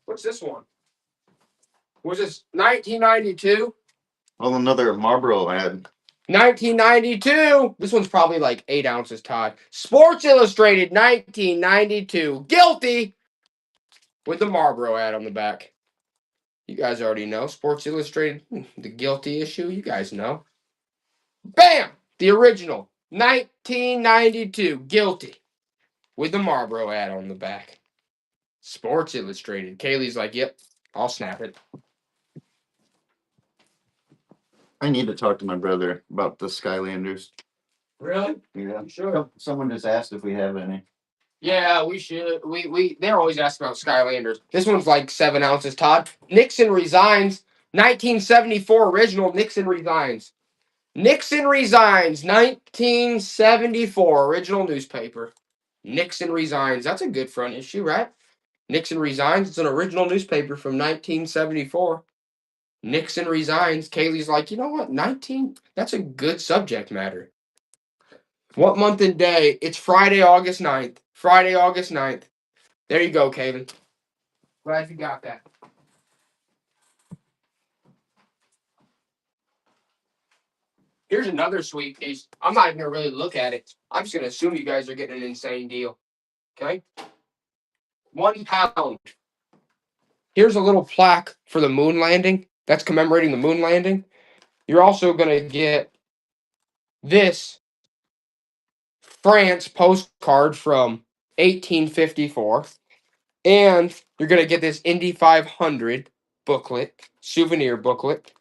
What's this one? Was this 1992? Oh, another Marlboro ad. 1992. This one's probably like 8 ounces, Todd. Sports Illustrated 1992. Guilty with the Marlboro ad on the back. You guys already know. Sports Illustrated, the guilty issue. You guys know. Bam! The original. 1992. Guilty with the Marlboro ad on the back. Sports Illustrated. Kaylee's like, yep, I'll snap it. I need to talk to my brother about the Skylanders. Really? Yeah. Sure. Someone just asked if we have any. Yeah, we should. They're always asking about Skylanders. This one's like 7 ounces, Todd. Nixon resigns. 1974 original. Nixon resigns. Nixon resigns. 1974 original newspaper. Nixon resigns. That's a good front issue, right? Nixon resigns. It's an original newspaper from 1974. Nixon resigns. Kaylee's like, you know what? 19. That's a good subject matter. What month and day? It's Friday, August 9th. Friday, August 9th. There you go, Kaven. Glad you got that. Here's another sweet piece. I'm not even going to really look at it. I'm just going to assume you guys are getting an insane deal. Okay? £1. Here's a little plaque for the moon landing. That's commemorating the moon landing. You're also going to get this France postcard from 1854. And you're going to get this Indy 500 booklet, souvenir booklet,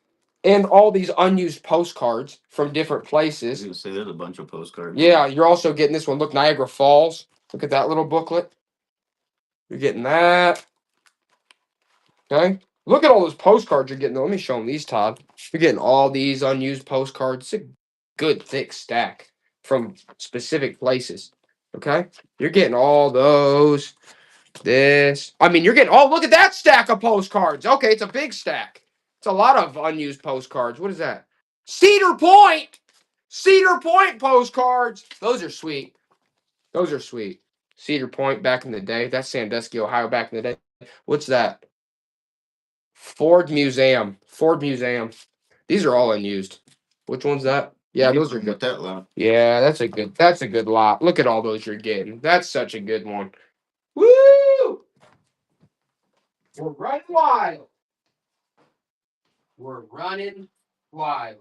and all these unused postcards from different I was places. going to say there's a bunch of postcards. Yeah, you're also getting this one. Look, Niagara Falls. Look at that little booklet. You're getting that. Okay. Look at all those postcards you're getting. Let me show them these, Todd. You're getting all these unused postcards. It's a good, thick stack from specific places. Okay. You're getting all those. This. I mean, you're getting. Oh, look at that stack of postcards. Okay, it's a big stack. It's a lot of unused postcards. What is that? Cedar Point. Cedar Point postcards. Those are sweet. Those are sweet. Cedar Point back in the day. That's Sandusky, Ohio back in the day. What's that? Ford Museum. Ford Museum. These are all unused. Which one's that? Yeah, those are With good. that lot. Yeah, that's a good lot. Look at all those you're getting. That's such a good one. Woo! We're running wild. We're running wild.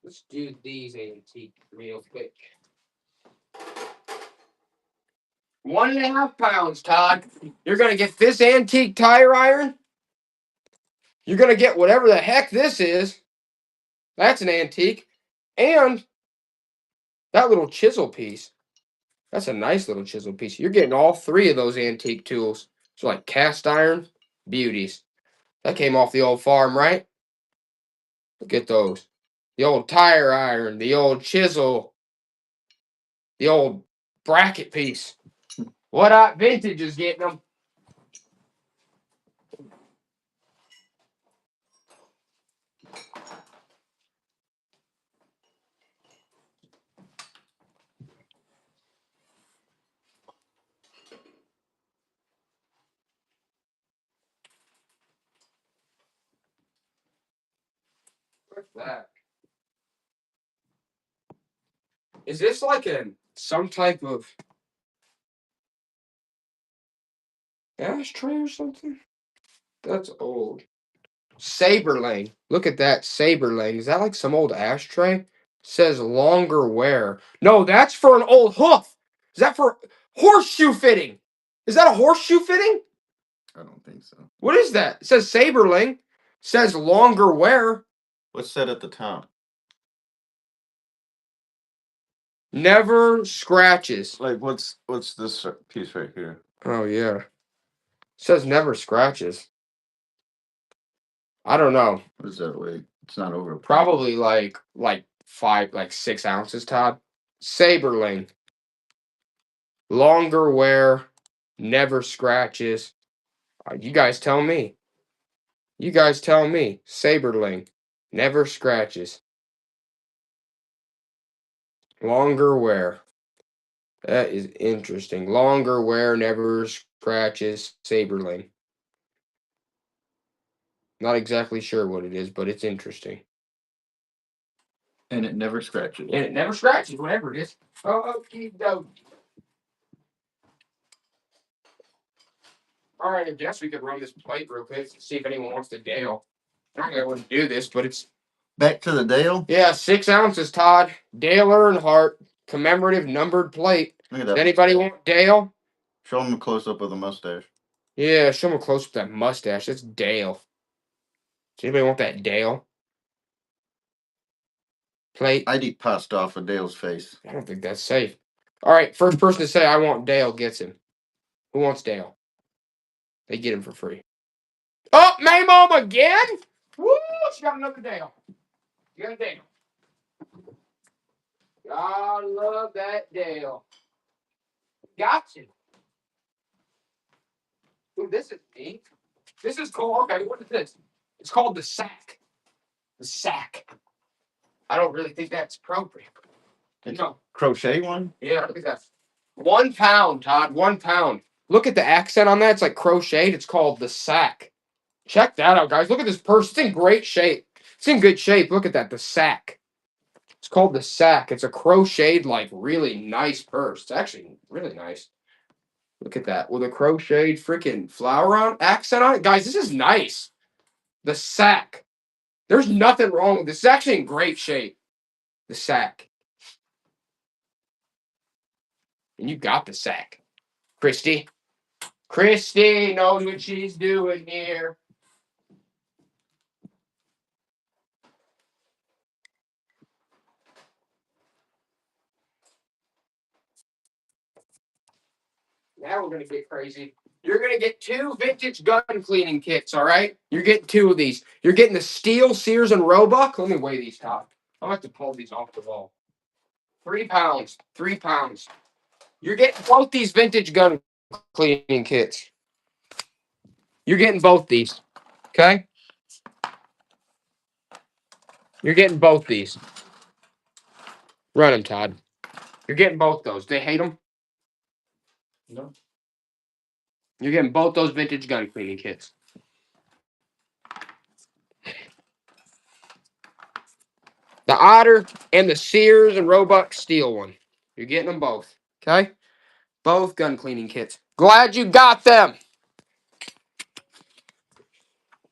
Let's do these antique real quick. 1.5 pounds, Todd. You're going to get this antique tire iron. You're going to get whatever the heck this is. That's an antique. And that little chisel piece. That's a nice little chisel piece. You're getting all 3 of those antique tools. So like cast iron beauties. That came off the old farm, right? Look at those. The old tire iron, the old chisel, the old bracket piece. What up, vintage is getting them. What's that? Is this like some type of ashtray or something? That's old. Saberling. Look at that Saberling. Is that like some old ashtray? Says longer wear. No, that's for an old hoof. Is that for horseshoe fitting? Is that a horseshoe fitting? I don't think so. What is that? It says Saberling. It says longer wear. What's that at the top? Never scratches. Like what's this piece right here? Oh yeah. It says never scratches. I don't know. What does that weigh? It's not over. Probably like 6 ounces, Todd. Saberling. Longer wear, never scratches. You guys tell me. You guys tell me. Saberling. Never scratches. Longer wear. That is interesting. Longer wear, never scratches. Saberling. Not exactly sure what it is, but it's interesting. And it never scratches. And it never scratches, whatever it is. Okie dokie. All right, I guess we could run this plate real quick to see if anyone wants to Dale. I don't know I wouldn't do this, but it's Back to the Dale. yeah, 6 ounces, Todd. Dale Earnhardt commemorative numbered plate. Look at Does that. anybody want Dale? Show him a close up of the mustache. Yeah, show him close with that mustache. That's Dale. Does anybody want that Dale plate? I'd eat pasta off of Dale's face. I don't think that's safe. All right, first person to say I want Dale gets him. Who wants Dale? They get him for free. Oh, May Mom again? Woo! She got another Dale. You got a Dale. I love that Dale. Got you. Ooh, this is neat. This is cool. Okay, what is this? It's called the sack. The sack. I don't really think that's appropriate. It's No. crochet one? Yeah, look at that. 1 pound, Todd. 1 pound. Look at the accent on that. It's like crocheted. It's called the sack. Check that out, guys. Look at this purse. It's in great shape. It's in good shape. Look at that. The sack. It's called the sack. It's a crocheted, like, really nice purse. It's actually really nice. Look at that. With a crocheted freaking flower on accent on it. Guys, this is nice. The sack. There's nothing wrong with this. It's actually in great shape. The sack. And you got the sack. Christy. Christy knows what she's doing here. Now we're going to get crazy. You're going to get 2 vintage gun cleaning kits, all right? You're getting 2 of these. You're getting the Steel, Sears, and Roebuck. Let me weigh these, Todd. I'll have to pull these off the wall. 3 pounds. 3 pounds. You're getting both these vintage gun cleaning kits. You're getting both these, okay? You're getting both these. Run them, Todd. You're getting both those. They hate them? No. You're getting both those vintage gun cleaning kits. The Otter and the Sears and Roebuck Steel one. You're getting them both. Okay? Both gun cleaning kits. Glad you got them.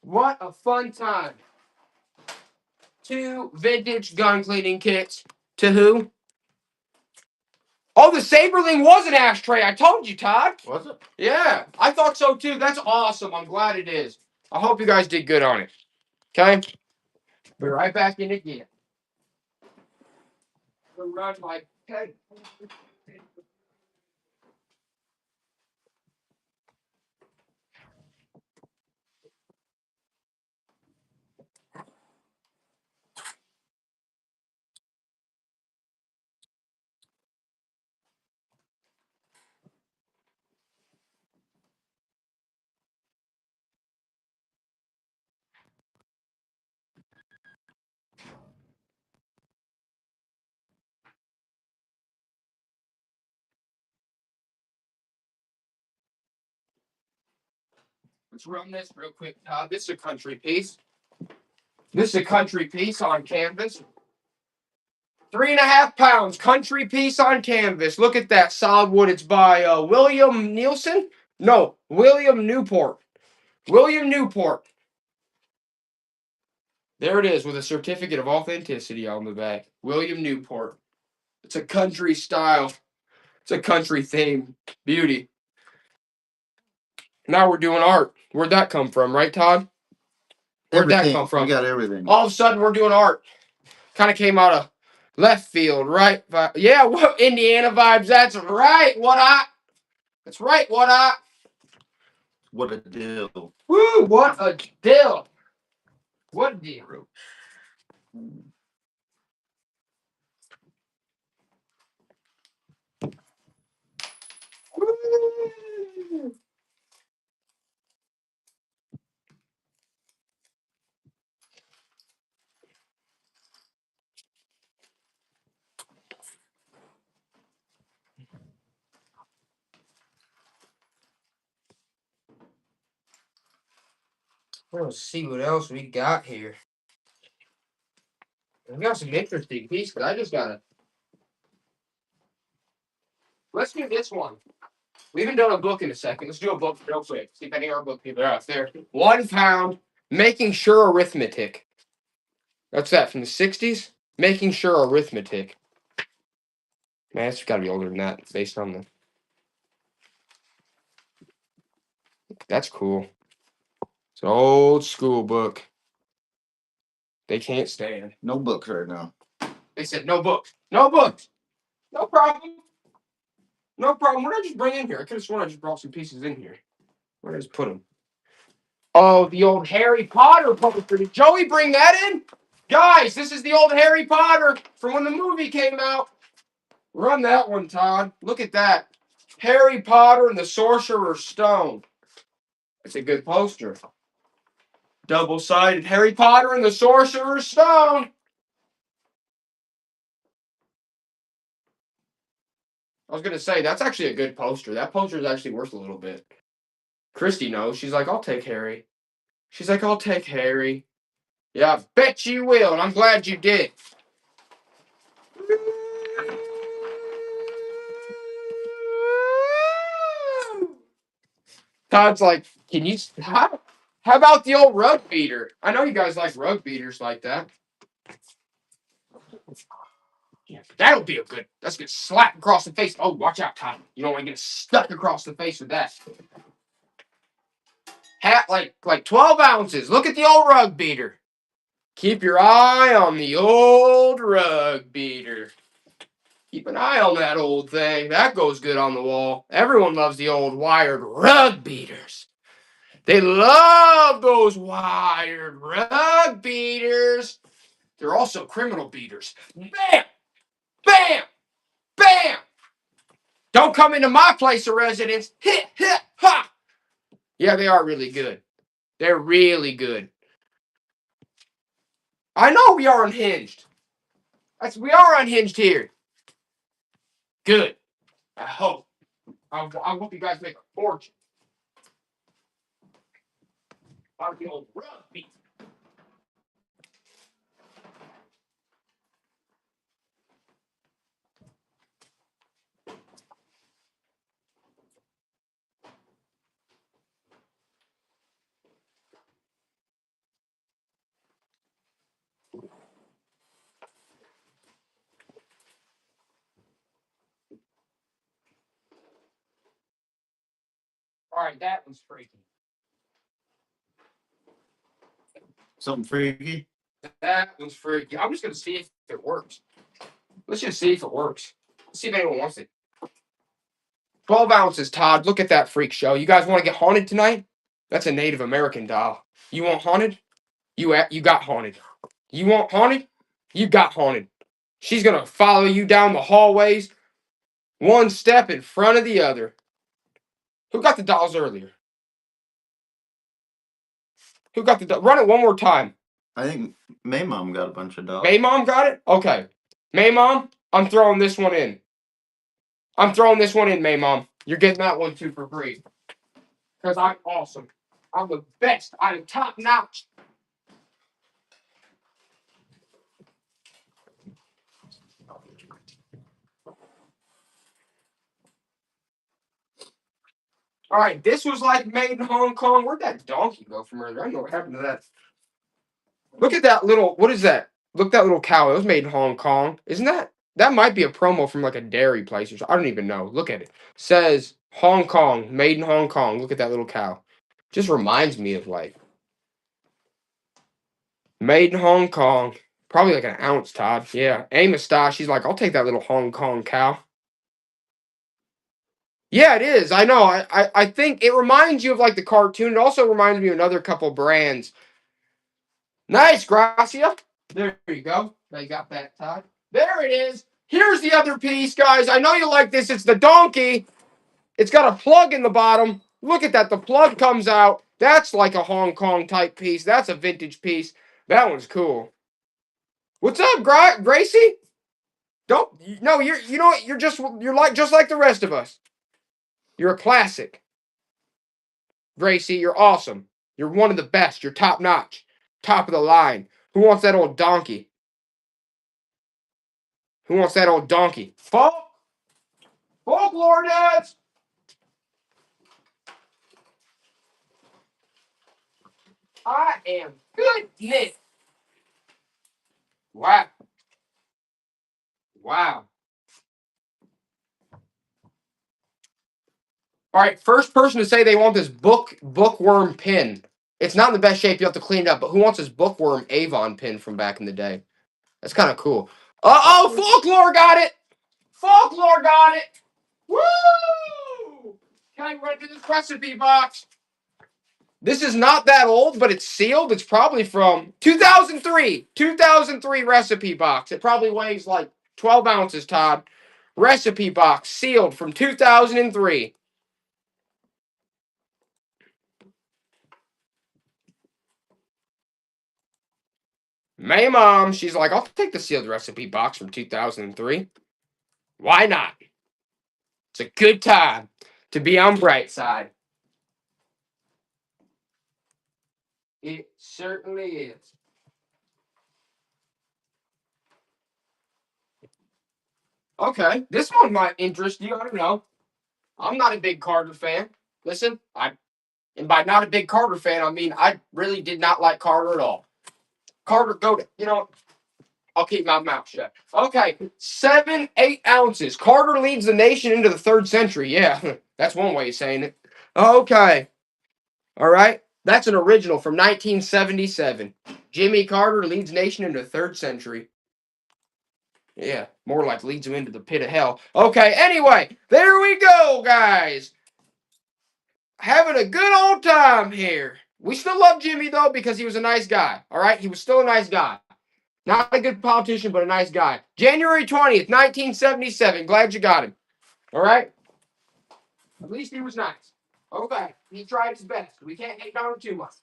What a fun time. 2 vintage gun cleaning kits. To who? Oh, the Saberling was an ashtray. I told you, Todd. Was it? Yeah, I thought so too. That's awesome. I'm glad it is. I hope you guys did good on it. Okay? Be right back in again. Run like hey. Let's run this real quick, Todd. This is a country piece. This is a country piece on canvas. 3.5 pounds, country piece on canvas. Look at that solid wood. It's by William Nielsen. No, William Newport. William Newport. There it is with a certificate of authenticity on the back. William Newport. It's a country style. It's a country theme. Beauty. Now we're doing art. Where'd that come from, right, Todd? Where'd that Everything. come from? We got everything. All of a sudden, we're doing art. Kind of came out of left field, right? Yeah, what Indiana vibes? That's right. That's right. What a deal. Woo! What a deal. What a deal. Woo! Let's see what else we got here. We got some interesting pieces. I just gotta. Let's do this one. We haven't done a book in a second. Let's do a book real quick. See if any of our book people are out there. 1 pound, making sure arithmetic. That's that from the 60s. Making sure arithmetic. Man, it's got to be older than that based on the. That's cool. It's an old school book. They can't stand. No books right now. They said no books. No books. No problem. No problem. What did I just bring in here? I could have sworn I just brought some pieces in here. Where did I just put them? Oh, the old Harry Potter poster. Did Joey bring that in? Guys, this is the old Harry Potter from when the movie came out. Run that one, Todd. Look at that. Harry Potter and the Sorcerer's Stone. That's a good poster. Double-sided Harry Potter and the Sorcerer's Stone. I was going to say, that's actually a good poster. That poster is actually worth a little bit. Christy knows. She's like, I'll take Harry. She's like, I'll take Harry. Yeah, I bet you will, and I'm glad you did. Todd's like, can you... How about the old rug beater? I know you guys like rug beaters like that. Yeah, that'll be a good... That's a good slap across the face. Oh, watch out, Todd. You don't want to get stuck across the face with that. Hat like 12 ounces. Look at the old rug beater. Keep your eye on the old rug beater. Keep an eye on that old thing. That goes good on the wall. Everyone loves the old wired rug beaters. They love those wired rug beaters. They're also criminal beaters. Bam! Bam! Bam! Don't come into my place of residence. Hit, hit, ha! Yeah, they are really good. They're really good. I know we are unhinged. We are unhinged here. Good. I hope. I hope you guys make a fortune. Out of the old rug beat. All right, that was freaky. Something freaky. That was freaky. I'm just gonna see if it works. Let's just see if it works. Let's see if anyone wants it. 12 ounces, Todd. Look at that freak show. You guys want to get haunted tonight? That's a Native American doll. You want haunted? You got haunted. You want haunted? You got haunted. She's gonna follow you down the hallways, one step in front of the other. Who got the dolls earlier? Who got the doll? Run it one more time. I think May Mom got a bunch of dolls. May Mom got it? Okay. May Mom, I'm throwing this one in. I'm throwing this one in, May Mom. You're getting that one too for free. Because I'm awesome. I'm the best. I'm top notch. All right, this was like made in Hong Kong. Where'd that donkey go from earlier? I don't know what happened to that. Look at that little, what is that? Look at that little cow. It was made in Hong Kong. Isn't that? That might be a promo from like a dairy place or something. I don't even know. Look at it. Says Hong Kong, made in Hong Kong. Look at that little cow. Just reminds me of like made in Hong Kong. Probably like an ounce, Todd. Yeah. Amos Star, she's like, I'll take that little Hong Kong cow. Yeah, it is. I know. I think it reminds you of like the cartoon. It also reminds me of another couple brands. Nice, Gracia. There you go. Now you got that, Todd. There it is. Here's the other piece, guys. I know you like this. It's the donkey. It's got a plug in the bottom. Look at that. The plug comes out. That's like a Hong Kong type piece. That's a vintage piece. That one's cool. What's up, Gracie? Don't no, you know what? You're like just like the rest of us. You're a classic. Gracie, you're awesome. You're one of the best. You're top notch. Top of the line. Who wants that old donkey? Who wants that old donkey? Folklore dads! I am goodness. Wow. Wow. All right, first person to say they want this bookworm pin. It's not in the best shape. You have to clean it up. But who wants this bookworm Avon pin from back in the day? That's kind of cool. Uh-oh, Folklore got it. Folklore got it. Woo! Okay, we're going to do this recipe box. This is not that old, but it's sealed. It's probably from 2003. 2003 recipe box. It probably weighs like 12 ounces, Todd. Recipe box sealed from 2003. May mom, she's like, I'll take the sealed recipe box from 2003. Why not? It's a good time to be on bright side. It certainly is. Okay, this one might interest you. I don't know. I'm not a big Carter fan. Listen, and by not a big Carter fan, I mean I really did not like Carter at all. Carter, go to, I'll keep my mouth shut. Okay, 8 ounces. Carter leads the nation into the 3rd century. Yeah, that's one way of saying it. Okay, all right. That's an original from 1977. Jimmy Carter leads nation into the 3rd century. Yeah, more like leads him into the pit of hell. Okay, anyway, there we go, guys. Having a good old time here. We still love Jimmy, though, because he was a nice guy. All right? He was still a nice guy. Not a good politician, but a nice guy. January 20th, 1977. Glad you got him. All right? At least he was nice. Okay. He tried his best. We can't hate on him too much.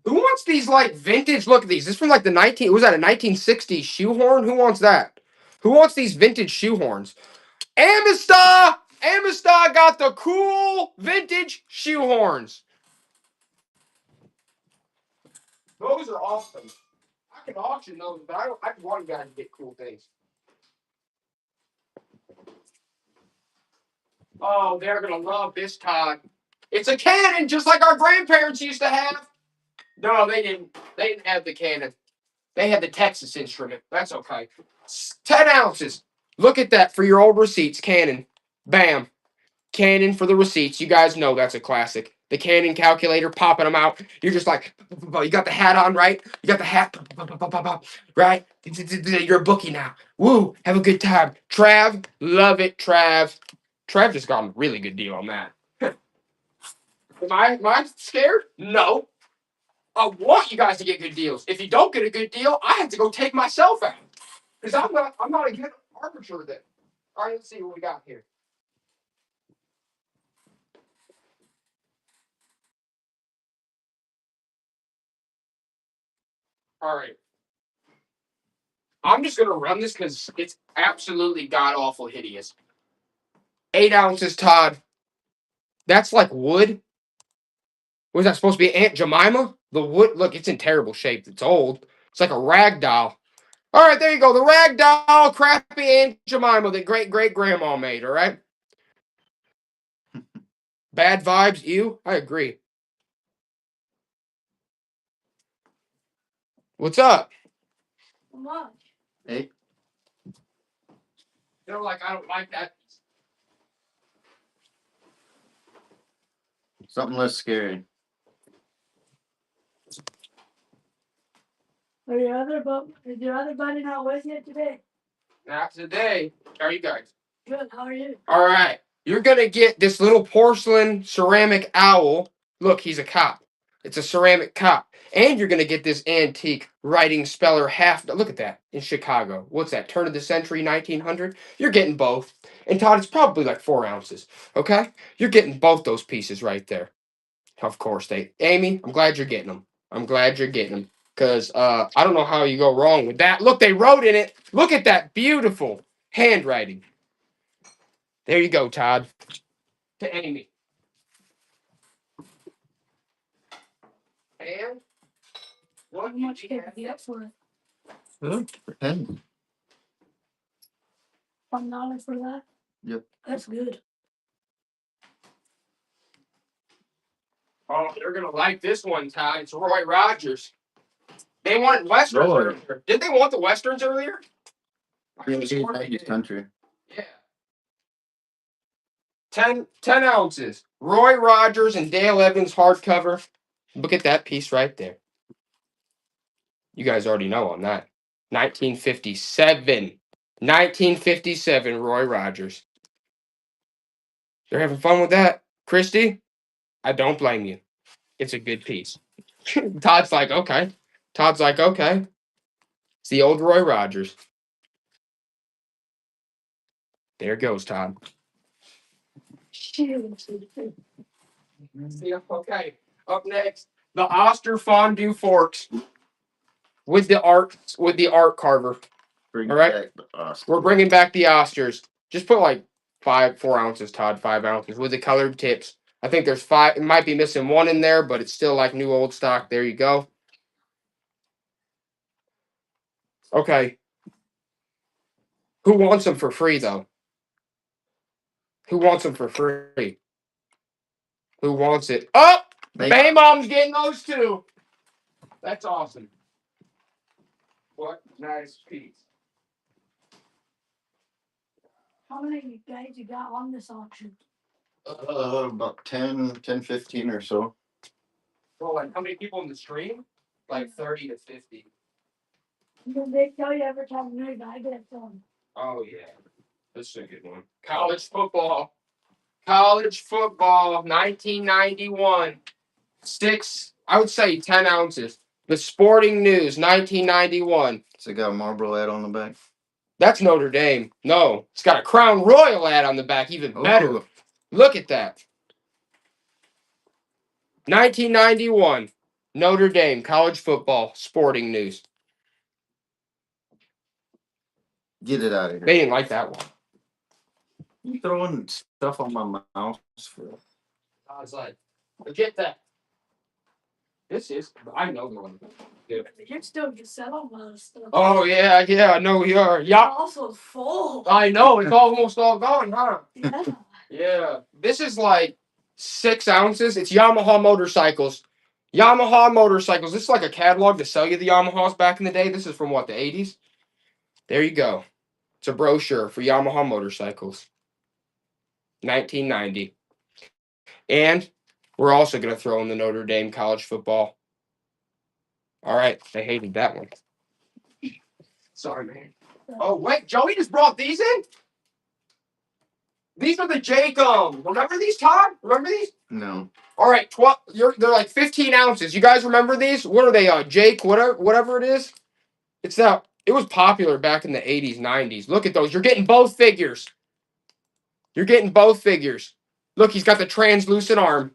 Who wants these, like, vintage? Look at these. This is from, like, was that a 1960s shoehorn? Who wants that? Who wants these vintage shoehorns? Amistar! Amistar got the cool vintage shoehorns. Those are awesome. I can auction those, but I want you guys to get cool things. Oh, they're gonna love this, Todd. It's a cannon, just like our grandparents used to have. No, they didn't. They didn't have the cannon. They had the Texas instrument. That's okay. 10 ounces. Look at that for your old receipts. Cannon. Bam. Cannon for the receipts. You guys know that's a classic. The Canon calculator, popping them out. You're just like, you got the hat on, right? You got the hat, right? You're a bookie now. Woo, have a good time. Trav, love it, Trav. Trav just got a really good deal on that. Am I scared? No. I want you guys to get good deals. If you don't get a good deal, I have to go take myself out. Because I'm not a good arbiter of that. All right, let's see what we got here. All right. I'm just going to run this because it's absolutely god-awful hideous. 8 ounces, Todd. That's like wood. Was that supposed to be Aunt Jemima? The wood, look, it's in terrible shape. It's old. It's like a rag doll. All right, there you go. The rag doll, crappy Aunt Jemima that great-great-grandma made, all right? Bad vibes, you? I agree. What's up? What? Hey, They're like, I don't like that. something less scary. Is your other buddy not with you today? Not today. How are you guys? Good. How are you? All right. You're going to get this little porcelain ceramic owl. Look, he's a cop. It's a ceramic cop. And you're going to get this antique writing speller half. Look at that in Chicago. What's that? Turn of the century, 1900? You're getting both. And Todd, it's probably like 4 ounces. Okay? You're getting both those pieces right there. Of course, Amy, I'm glad you're getting them. I'm glad you're getting them. Because I don't know how you go wrong with that. Look, they wrote in it. Look at that beautiful handwriting. There you go, Todd. To Amy. And what How much can you get for it? Pretend. $1 for that? Yep. That's good. Oh, they're gonna like this one, Todd. It's Roy Rogers. They wanted westerns Roy. earlier. Did they want the westerns earlier? I Yeah, could've he's sworn they 90s did. country. Yeah. 10 ounces. Roy Rogers and Dale Evans hardcover. Look at that piece right there. You guys already know on that. 1957. 1957, Roy Rogers. They're having fun with that. Christy, I don't blame you. It's a good piece. Todd's like, okay. Todd's like, okay. It's the old Roy Rogers. There goes Todd. Shoot. Yeah, okay. Up next, the Oster fondue forks with the art carver. Bring All right. back the Oscar. We're bringing back the Osters. Just put like 4 ounces, Todd. 5 ounces with the colored tips. I think there's 5. It might be missing 1 in there, but it's still like new old stock. There you go. Okay. Who wants them for free though? Who wants them for free? Who wants it? Oh, Bay Mom's getting those too. That's awesome. What nice piece. How many guys you got on this auction? About 10, 15 or so. Well, like how many people in the stream? Like 30 to 50. Did they tell you every time a new guy gets on? Oh yeah, this is a good one. College football. College football, 1991. I would say 10 ounces. The Sporting News, 1991. So it got a Marlboro ad on the back. That's Notre Dame. No, it's got a Crown Royal ad on the back, even better. Ooh. Look at that. 1991. Notre Dame, college football, Sporting News. Get it out of here. They didn't like that one. You throwing stuff on my mouse for I was like, forget that. I know the one. You're still just selling a lot of stuff. Oh, yeah, I know we are. Yeah, Also full. I know. It's almost all gone, huh? Yeah. Yeah. This is like 6 ounces. It's Yamaha motorcycles. Yamaha motorcycles. This is like a catalog to sell you the Yamahas back in the day. This is from what, the 80s? There you go. It's a brochure for Yamaha motorcycles. 1990. And we're also going to throw in the Notre Dame college football. All right. They hated that one. Sorry, man. Oh, wait. Joey just brought these in? These are the Jake. Remember these, Todd? Remember these? no. All right, they're like 15 ounces. You guys remember these? What are they? Jake, whatever it is. It's that. It was popular back in the 80s, 90s. Look at those. You're getting both figures. You're getting both figures. Look, he's got the translucent arm.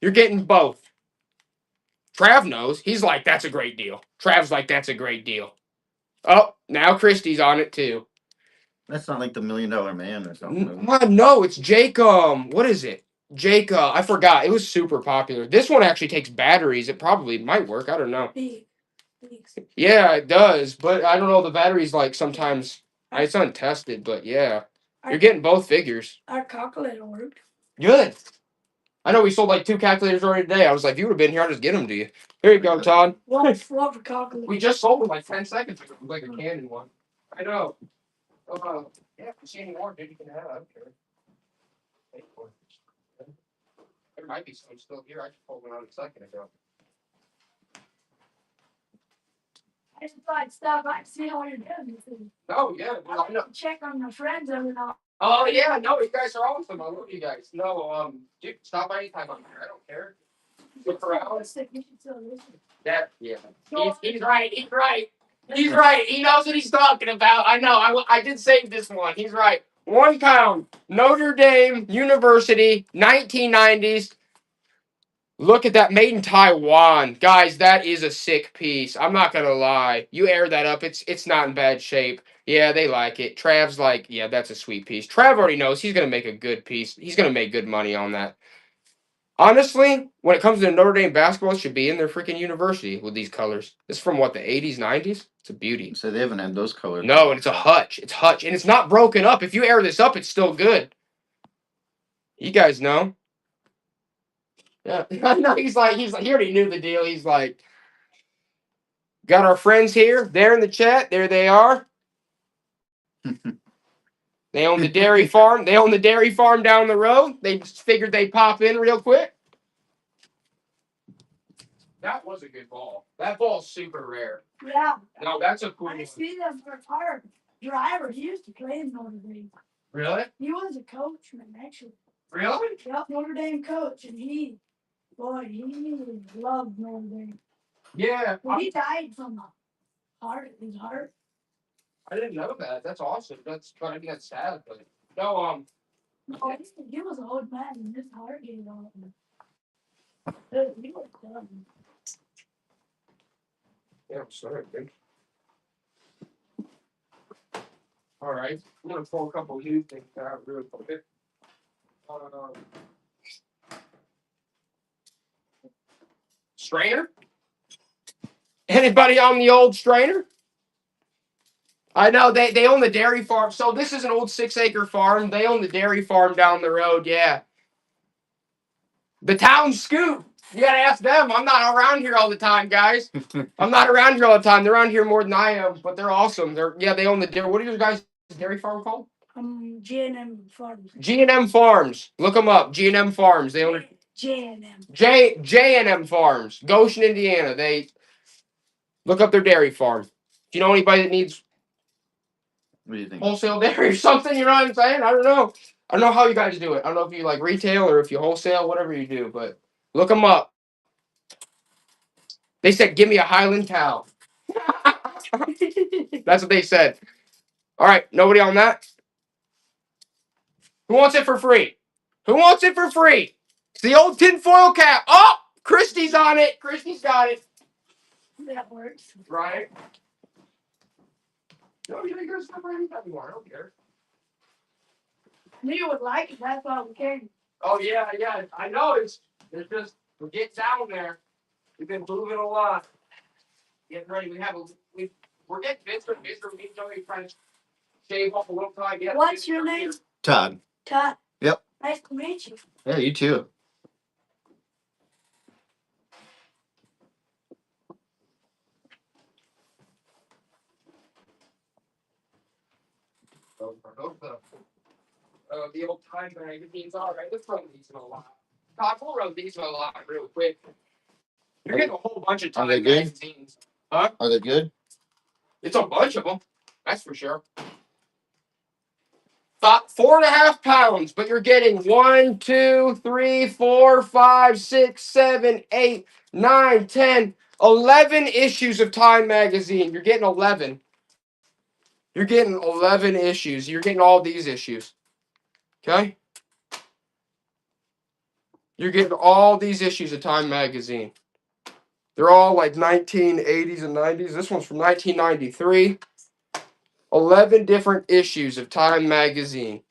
You're getting both. Trav knows. He's like, that's a great deal. Trav's like, that's a great deal. Oh, now Christy's on it too. That's not like the $1 Million Man or something. No, it's Jake. What is it? Jake, I forgot. It was super popular. This one actually takes batteries. It probably might work. I don't know. Big. Yeah, it does. But I don't know. The batteries, like, sometimes it's untested. But yeah, you're getting both figures. Our calculator worked. Good. I know we sold like 2 calculators already today. I was like, if you would have been here, I'll just get them to you. Here you go, Todd. What for calculator? We just sold them like 10 seconds ago. It was like a Canon one. I know. Yeah, if you see any more, dude, you can have it. I don't care. Pay for it. There might be some still here. I just pulled one out a second ago. I just thought I'd stop by and see how you're doing. Oh, yeah. I Well, I like know. to check on my friends every now. Oh, yeah. No, you guys are awesome. I love you guys. No, dude, stop by anytime I'm here. I don't care. Look around. You should still listen. That, yeah. He's right. He's right. He's right. He knows what he's talking about. I know. I did save this one. He's right. 1 pound. Notre Dame University, 1990s. Look at that. Made in Taiwan. Guys, that is a sick piece. I'm not going to lie. You air that up. It's not in bad shape. Yeah, they like it. Trav's like, yeah, that's a sweet piece. Trav already knows he's going to make a good piece. He's going to make good money on that. Honestly, when it comes to Notre Dame basketball, it should be in their freaking university with these colors. This is from what, the 80s, 90s? It's a beauty. So they haven't had those colors. No, and it's a hutch. It's hutch. And it's not broken up. If you air this up, it's still good. You guys know. Yeah. No, he's like, he already knew the deal. He's like, got our friends here. They're in the chat. There they are. They own the dairy farm. They own the dairy farm down the road. They just figured they'd pop in real quick. That was a good ball. That ball's super rare. Yeah. No, that's a cool I one. see them for car driver. He used to play in Notre Dame. Really? He was a coach, man, actually. Really? Yep, Notre Dame coach, and he loved Notre Dame. Yeah. Well, he died from his heart. I didn't know that. That's awesome. I mean, that's sad, but no, No, he was an old man, and his heart gave out. He was done. yeah, I'm sorry, dude. All right, I'm gonna pull a couple new things out real quick. Strainer? Anybody on the old strainer? I know they own the dairy farm. So this is an old 6-acre farm. They own the dairy farm down the road. Yeah. The town scoop. You gotta ask them. I'm not around here all the time, guys. I'm not around here all the time. They're around here more than I am, but they're awesome. They own the dairy. What are your guys' dairy farm called? G&M Farms. G&M Farms. Look them up. G&M Farms. They own J&M. J&M Farms. Goshen, Indiana. They look up their dairy farm. If you know anybody that needs What do you think? wholesale dairy or something, you know what I'm saying? I don't know. I don't know how you guys do it. I don't know if you like retail or if you wholesale, whatever you do, but look them up. They said, give me a Highland cow. That's what they said. All right, nobody on that? Who wants it for free? Who wants it for free? It's the old tinfoil cap. Oh, Christy's on it. Christy's got it. That works. Right. No, you can stuff right anytime you want. I don't care. You would like it. That's why we came. Oh yeah. I know it's just we get down there. We've been moving a lot. Getting ready. We're getting busier. We trying to shave off a little time. Yeah. What's your name? Todd. Todd. Yep. Nice to meet you. Yeah, you too. The old time magazines. All right, let's run these in a lot. Todd, we'll run these in a lot real quick. You're getting a whole bunch of Are time they good? magazines. Huh? Are they good? It's a bunch of them. That's for sure. 4.5 pounds, but you're getting 1, 2, 3, 4, 5, 6, 7, 8, 9, 10, 11 issues of Time magazine. You're getting 11. You're getting 11 issues. You're getting all these issues. Okay? You're getting all these issues of Time magazine. They're all like 1980s and 90s. This one's from 1993. 11 different issues of Time magazine.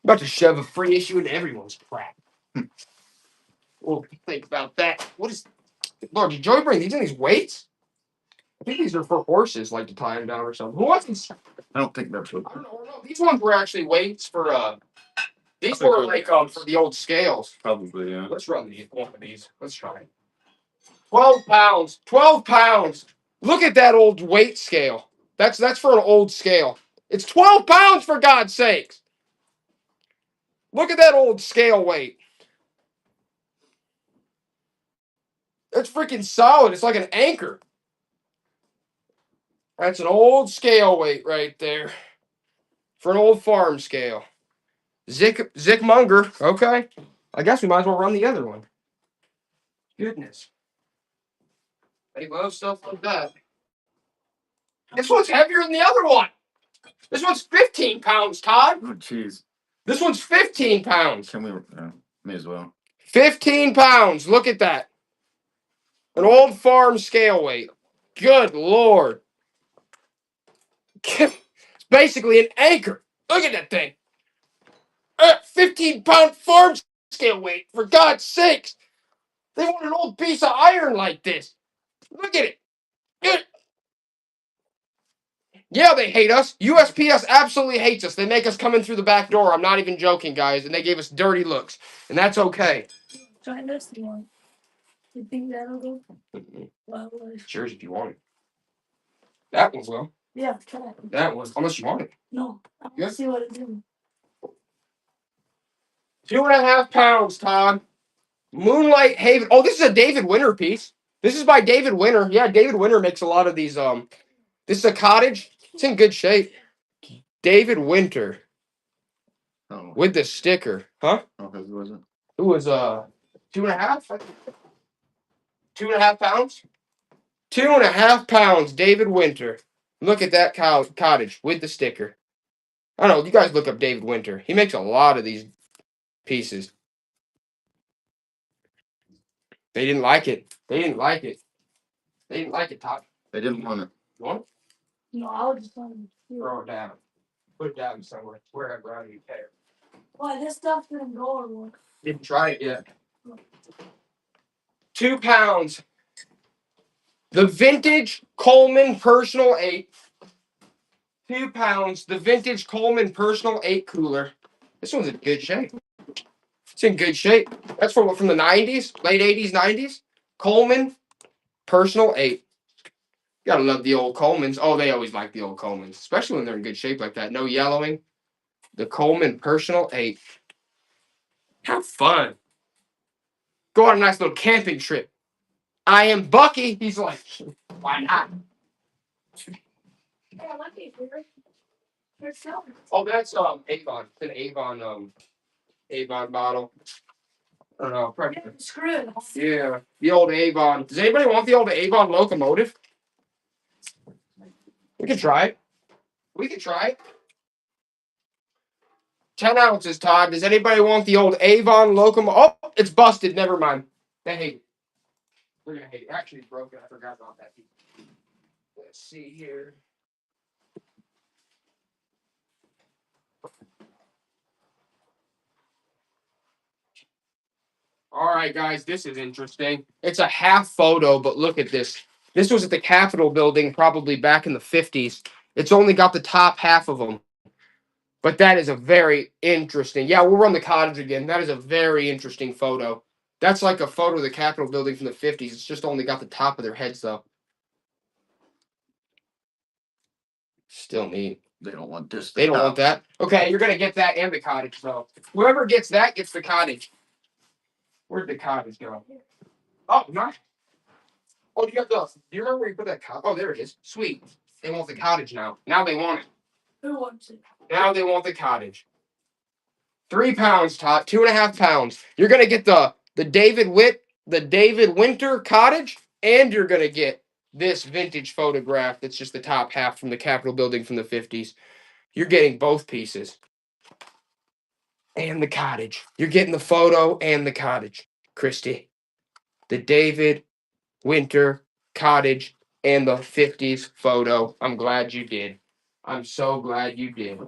About to shove a free issue into everyone's crap. Well, think about that. What is... Lord, did Joey bring these in these weights? I think these are for horses, like to tie them down or something. Who wants these? I don't think that's what. I don't know. These ones were actually weights for These Okay, were cool. like for the old scales. Probably, yeah. Let's run one of these. Let's try it. 12 pounds. 12 pounds. Look at that old weight scale. That's for an old scale. It's 12 pounds for God's sakes. Look at that old scale weight. It's freaking solid. It's like an anchor. That's an old scale weight right there. For an old farm scale. Zickmonger. Okay. I guess we might as well run the other one. Goodness. They love stuff like that. This one's heavier than the other one. This one's 15 pounds, Todd. Oh, jeez. This one's 15 pounds. Can we? May as well. 15 pounds. Look at that. An old farm scale weight. Good Lord. It's basically an anchor. Look at that thing. 15-pound farm scale weight. For God's sakes. They want an old piece of iron like this. Look at it. Yeah, they hate us. USPS absolutely hates us. They make us come in through the back door. I'm not even joking, guys. And they gave us dirty looks. And that's okay. Try this one. You think that'll go? Well, Cheers if you want it. That one will. yeah, try it. That one. Unless you want it. No, I want Yeah. to see what it do. 2.5 pounds, Todd. Moonlight Haven. Oh, this is a David Winter piece. This is by David Winter. Yeah, David Winter makes a lot of these. This is a cottage. It's in good shape. David Winter Oh, with the sticker. Huh? who was it? It was 2.5? 2.5 pounds? 2.5 pounds, David Winter. Look at that cottage with the sticker. I don't know. You guys look up David Winter. He makes a lot of these pieces. They didn't like it. They didn't like it. They didn't like it, Todd. They didn't want it. You want it? No, I was just want to see. Throw it down. Put it down somewhere. Wherever I don't care. Why this stuff didn't go or what? Didn't try it yet. 2 pounds. The vintage Coleman Personal 8. 2 pounds. The vintage Coleman Personal 8 cooler. This one's in good shape. It's in good shape. That's from the 90s, late 80s, 90s. Coleman Personal 8. Gotta love the old Colemans. Oh, they always like the old Colemans, especially when they're in good shape like that. No yellowing. The Coleman Personal 8. Have fun. Go on a nice little camping trip. I am Bucky. He's like, why not? Yeah, let me hear it. It's selling. Oh, that's Avon. It's an Avon bottle. I don't know. Probably. Yeah, screw it. Yeah, the old Avon. Does anybody want the old Avon locomotive? We can try it. We can try it. 10 ounces, Todd. Does anybody want the old Avon locomotive? Oh, it's busted. Never mind. They hate it. We're gonna hate it. Actually, it's broken. I forgot about that. Let's see here. All right, guys, this is interesting. It's a half photo, but look at this. This was at the Capitol building probably back in the 50s. It's only got the top half of them. But that is a very interesting. Yeah, we'll run the cottage again. That is a very interesting photo. That's like a photo of the Capitol building from the 50s. It's just only got the top of their heads, though. Still neat. They don't want this. They don't want that. Okay, you're going to get that and the cottage, so. Whoever gets that gets the cottage. Where'd the cottage go? Oh, nice. Oh, do you remember where you put that cottage? Oh, there it is. Sweet. They want the cottage now. Now they want it. Who wants it? Now they want the cottage. 3 pounds, Todd. 2.5 pounds. You're gonna get the David Winter cottage, and you're gonna get this vintage photograph that's just the top half from the Capitol building from the 50s. You're getting both pieces. And the cottage. You're getting the photo and the cottage, Christy. The David Winter cottage and the 50s photo. I'm glad you did. I'm so glad you did.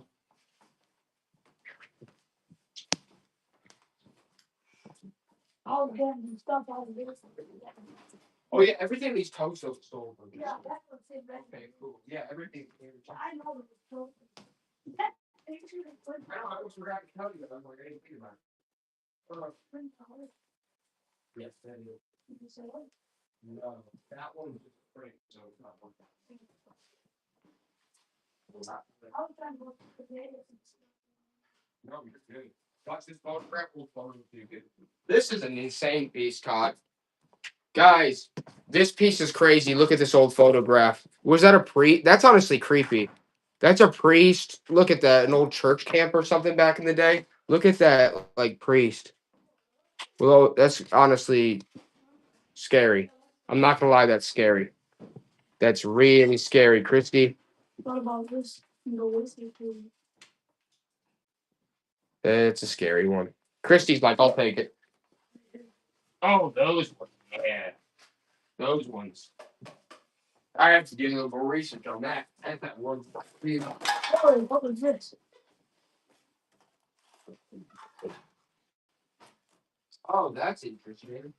I'll get the stuff out of this. Oh yeah, everything in these toast is sold. Yeah, that's what's in red. Okay, cool. Yeah, everything. I know it's so. That picture is good. I almost forgot to tell you that. I'm like, I didn't think about it. Yes, that is. You say what? No, that one's just great. So it's not one. I was trying to go to the potatoes and stuff. No, you're good. Watch this photograph. We'll photo you good. This is an insane piece, Todd. Guys, this piece is crazy. Look at this old photograph. Was that a priest? That's honestly creepy. That's a priest. Look at that. An old church camp or something back in the day. Look at that, like, priest. Well, that's honestly scary. I'm not gonna lie, that's scary. That's really scary, Christy. What about this? The whiskey too. It's a scary one. Christy's like, I'll take it. Oh, those ones. Yeah. Those ones. I have to do a little more research on that. That's that one. Oh, what was this? Oh, that's interesting.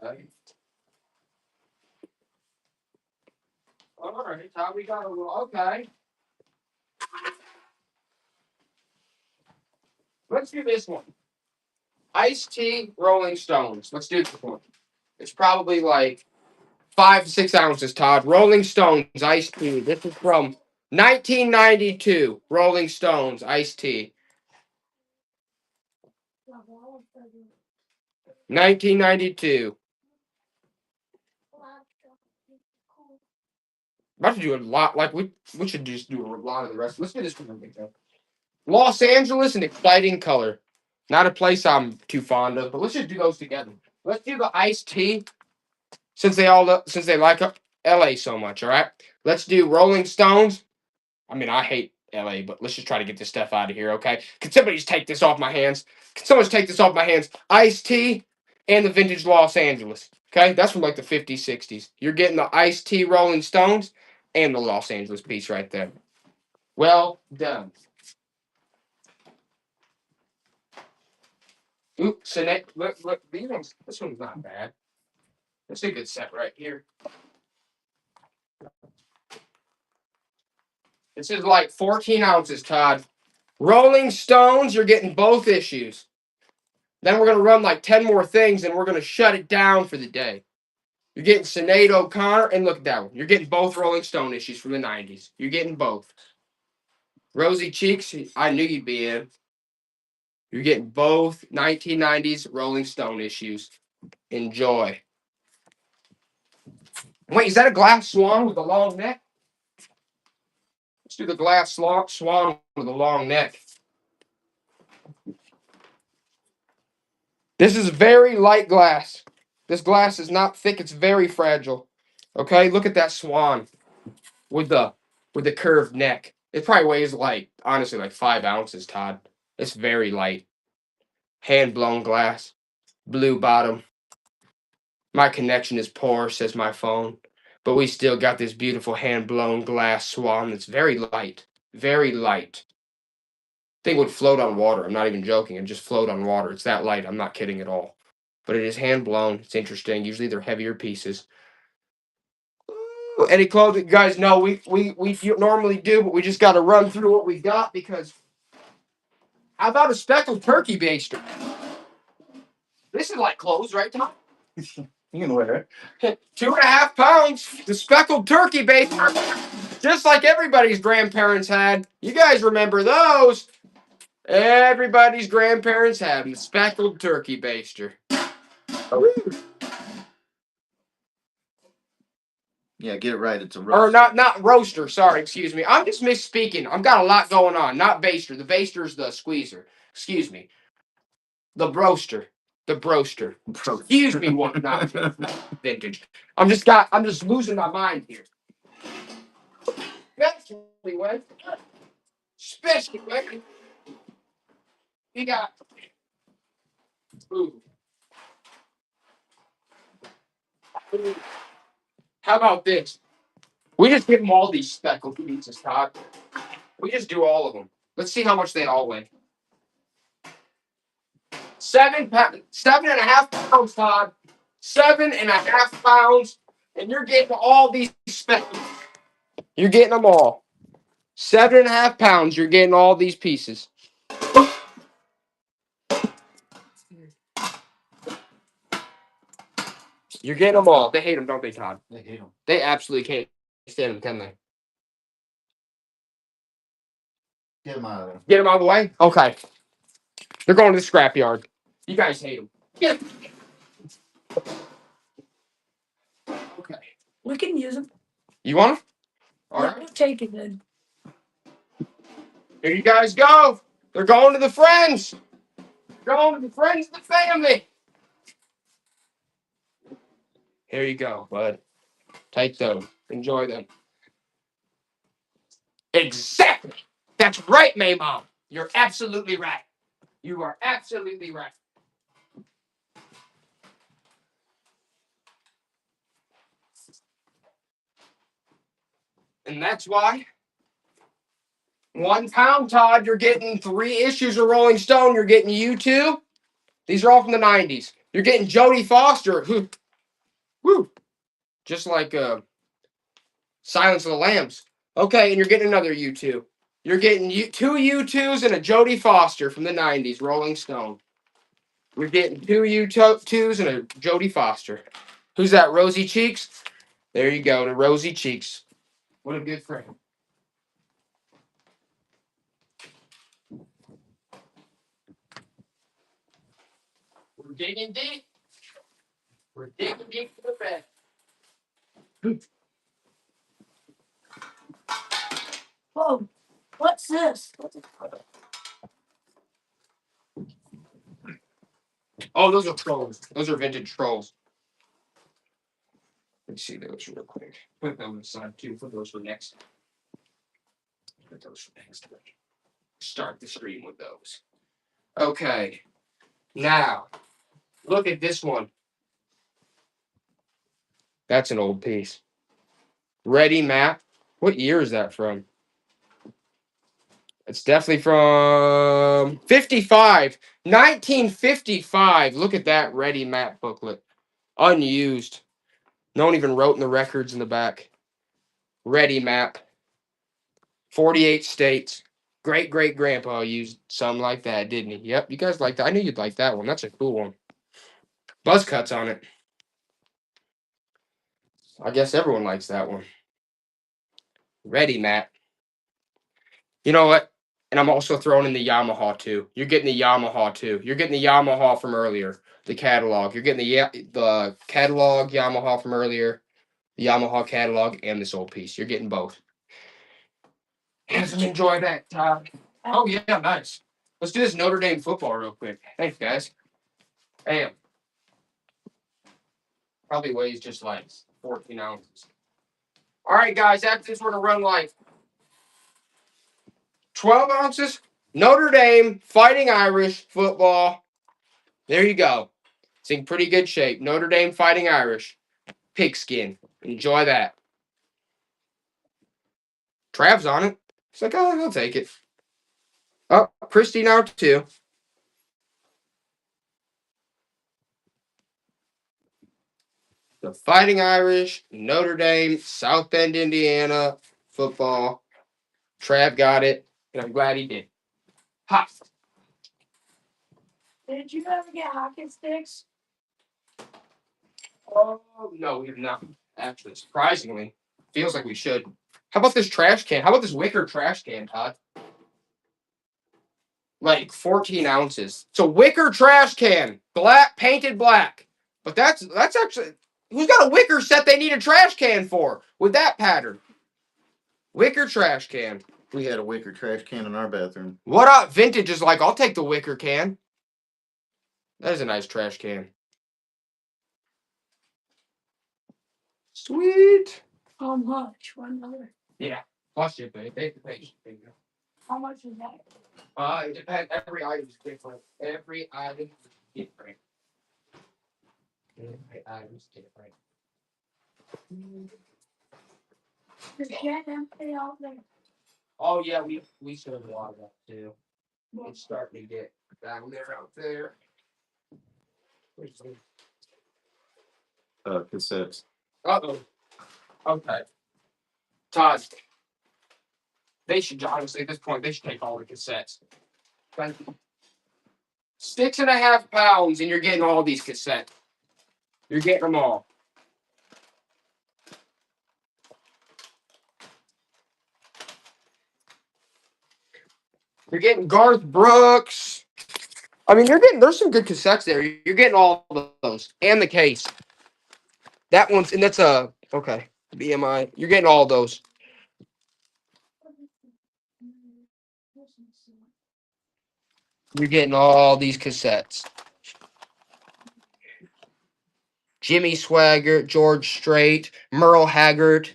Okay. All right, how we got a little. Okay. Let's do this one. Iced tea, Rolling Stones. Let's do this one. It's probably like 5 to 6 ounces, Todd. Rolling Stones, iced tea. This is from 1992. Rolling Stones, iced tea. 1992. About to do a lot. Like we should just do a lot of the rest. Let's do this one. Los Angeles, an exciting color. Not a place I'm too fond of, but let's just do those together. Let's do the iced tea since they like LA so much. All right. Let's do Rolling Stones. I mean, I hate LA, but let's just try to get this stuff out of here, okay? Can somebody just take this off my hands? Can someone just take this off my hands? Iced tea and the vintage Los Angeles. Okay, that's from like the 50s, 60s. You're getting the iced tea Rolling Stones and the Los Angeles piece right there. Well done. Oops, look, these ones, this one's not bad. That's a good set right here. This is like 14 ounces, Todd. Rolling Stones, you're getting both issues. Then we're going to run like 10 more things and we're going to shut it down for the day. You're getting Sinead O'Connor, and look at that one. You're getting both Rolling Stone issues from the 90s. You're getting both. Rosy Cheeks, I knew you'd be in. You're getting both 1990s Rolling Stone issues. Enjoy. Wait, is that a glass swan with a long neck? Let's do the glass swan with a long neck. This is very light glass. This glass is not thick. It's very fragile. Okay, look at that swan with the curved neck. It probably weighs like honestly like 5 ounces, Todd. It's very light. Hand blown glass, blue bottom. My connection is poor, says my phone, but we still got this beautiful hand blown glass swan that's very light, very light. Thing would float on water. I'm not even joking. It just float on water. It's that light. I'm not kidding at all. But it is hand blown. It's interesting. Usually they're heavier pieces. Any closing, guys? No, we normally do, but we just got to run through what we got because. How about a speckled turkey baster? This is like clothes, right, Tom? You can wear it. 2.5 pounds. The speckled turkey baster, just like everybody's grandparents had. You guys remember those? Everybody's grandparents had the speckled turkey baster. Yeah, get it right. It's a Or roast. not roaster. Sorry, excuse me. I'm just misspeaking. I've got a lot going on. Not baster. The baster's the squeezer. Excuse me. The broaster. The broaster. Excuse me, what not vintage. I'm just losing my mind here. Especially when you got ooh. Ooh. How about this? We just give them all these speckled pizzas, Todd. We just do all of them. Let's see how much they all weigh. 7.5 pounds, Todd. 7.5 pounds, and you're getting all these specials. You're getting them all. 7.5 pounds. You're getting all these pieces. You're getting them all. They hate them, don't they, Todd? They hate them. They absolutely can't stand them, can they? Get them out of there. Get them out of the way? Okay. They're going to the scrapyard. You guys hate them. Get 'em. Okay. We can use them. You want them? All Yeah, right. we'll take it then. Here you guys go. They're going to the friends. Going to the friends of the family. Here you go, bud. Take those. Enjoy them. Exactly. That's right, May Mom. You're absolutely right. You are absolutely right. And that's why 1 pound, Todd, you're getting 3 issues of Rolling Stone. You're getting U2. These are all from the 90s. You're getting Jodie Foster. Woo. Just like Silence of the Lambs. Okay, and you're getting another U2. You're getting 2 U2s and a Jodie Foster from the 90s, Rolling Stone. You're getting 2 U2s and a Jodie Foster. Who's that, Rosy Cheeks? There you go, the Rosy Cheeks. What a good friend. We're digging deep. We're digging deep to the bed. Whoa. What's this? Oh, those are trolls. Those are vintage trolls. Let's see those real quick. Put them aside too. Put those for next. Put those for next. Start the stream with those. Okay. Now, look at this one. That's an old piece. Ready Map. What year is that from? It's definitely from 55. 1955. Look at that Ready Map booklet. Unused. No one even wrote in the records in the back. Ready Map. 48 states. Great great grandpa used something like that, didn't he? Yep, you guys like that. I knew you'd like that one. That's a cool one. Buzz cuts on it. I guess everyone likes that one. Ready Map. You know what? And I'm also throwing in the Yamaha too. You're getting the Yamaha too. You're getting the Yamaha from earlier. The catalog. You're getting the catalog Yamaha from earlier. The Yamaha catalog and this old piece. You're getting both. Have some enjoy that, Todd. Oh yeah, nice. Let's do this Notre Dame football real quick. Thanks, guys. Bam. Probably weighs just like 14 ounces. All right, guys. After this, we're gonna run like 12 ounces. Notre Dame Fighting Irish football. There you go. It's in pretty good shape. Notre Dame Fighting Irish. Pigskin. Enjoy that. Trav's on it. He's like, oh, I'll take it. Oh, Christy now too. The Fighting Irish, Notre Dame, South Bend, Indiana, football. Trav got it, and I'm glad he did. Ha! Did you ever get hockey sticks? Oh, no, we have not. Actually, surprisingly, feels like we should. How about this trash can? How about this wicker trash can, Todd? Like 14 ounces. It's a wicker trash can, black, painted black. But that's actually, who's got a wicker set they need a trash can for with that pattern? Wicker trash can. We had a wicker trash can in our bathroom. What up? Vintage is like, I'll take the wicker can. That is a nice trash can. Sweet. How much? $1. Yeah. Plus shipping. They pay shipping. How much is that? It depends. Every item is different. Every item is different. Every item is different. Is that empty out there? Oh yeah, we serve a lot of that too. It's starting to get down there out there. Cassettes. Uh-oh. Okay. Todd. They should, honestly, at this point, they should take all the cassettes. Thank you. 6.5 pounds, and you're getting all these cassettes. You're getting them all. You're getting Garth Brooks. I mean, there's some good cassettes there. You're getting all of those. And the case. That one's, and that's okay. BMI. You're getting all those. You're getting all these cassettes. Jimmy Swaggart, George Strait, Merle Haggard,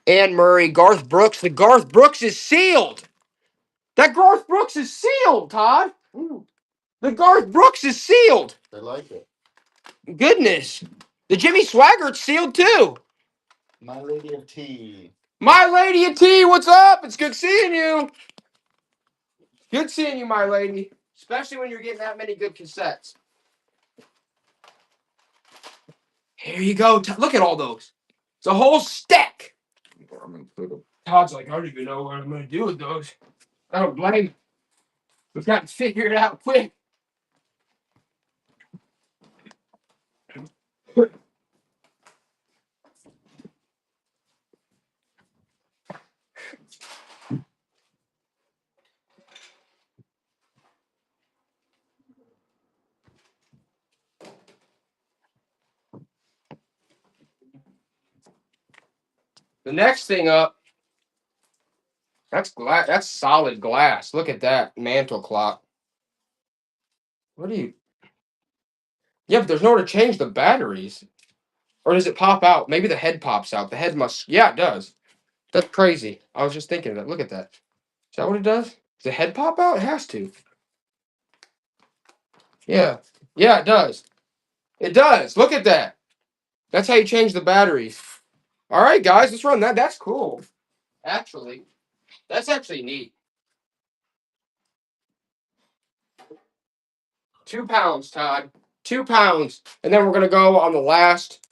Anne Murray, Garth Brooks. The Garth Brooks is sealed. That Garth Brooks is sealed, Todd. The Garth Brooks is sealed. I like it. Goodness. The Jimmy Swaggart's sealed too. My Lady of Tea. My Lady of Tea, what's up? It's good seeing you. Good seeing you, my lady. Especially when you're getting that many good cassettes. Here you go. Look at all those. It's a whole stack. I'm gonna put 'em. Todd's like, I don't even know what I'm going to do with those. I don't blame him. We've got to figure it out quick. The next thing up, that's glass. That's solid glass. Look at that mantle clock. What do you? Yeah, but there's nowhere to change the batteries. Or does it pop out? Maybe the head pops out. The head must. Yeah, it does. That's crazy. I was just thinking of that. Look at that. Is that what it does? Does the head pop out? It has to. Yeah. Yeah, it does. It does. Look at that. That's how you change the batteries. All right, guys, let's run that. That's cool. Actually, that's actually neat. 2 pounds, Todd. 2 pounds. And then we're going to go on the last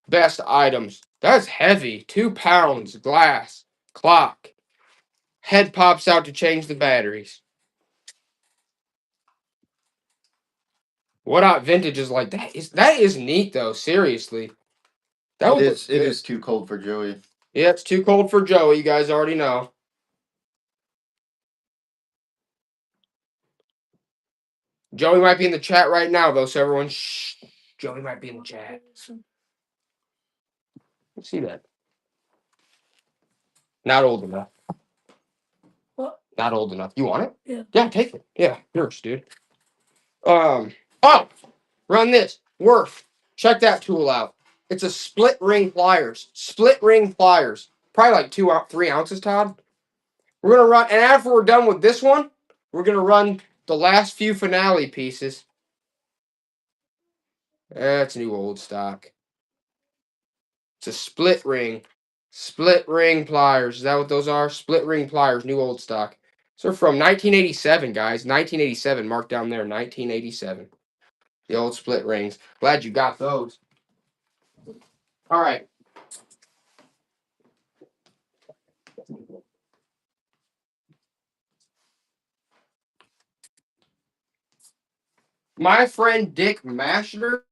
best items. That's heavy. 2 pounds. Glass. Clock. Head pops out to change the batteries. What out vintage is like that is neat though, seriously. That would It is too cold for Joey. Yeah, it's too cold for Joey, you guys already know. Joey might be in the chat right now though, so everyone shh. Joey might be in the chat. Let's see that. Not old enough. What? Not old enough. You want it? Yeah. Yeah, take it. Yeah, yours, dude. Oh, run this. Worth. Check that tool out. It's a split ring pliers. Split ring pliers. Probably like 3 ounces, Todd. We're gonna run, and after we're done with this one, we're gonna run the last few finale pieces. That's new old stock. It's a split ring. Split ring pliers. Is that what those are? Split ring pliers, new old stock. So they're from 1987, guys. 1987, marked down there, 1987. The old split rings. Glad you got those. All right. My friend Dick Masher.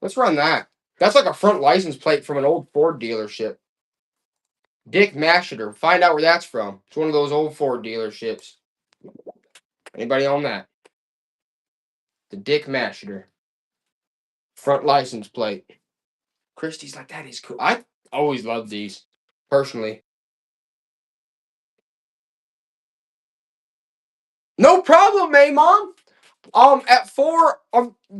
Let's run that. That's like a front license plate from an old Ford dealership. Dick Masheter. Find out where that's from. It's one of those old Ford dealerships. Anybody on that? The Dick Masheter. Front license plate. Christie's like, that is cool. I always loved these, personally. No problem, May Mom. At 4,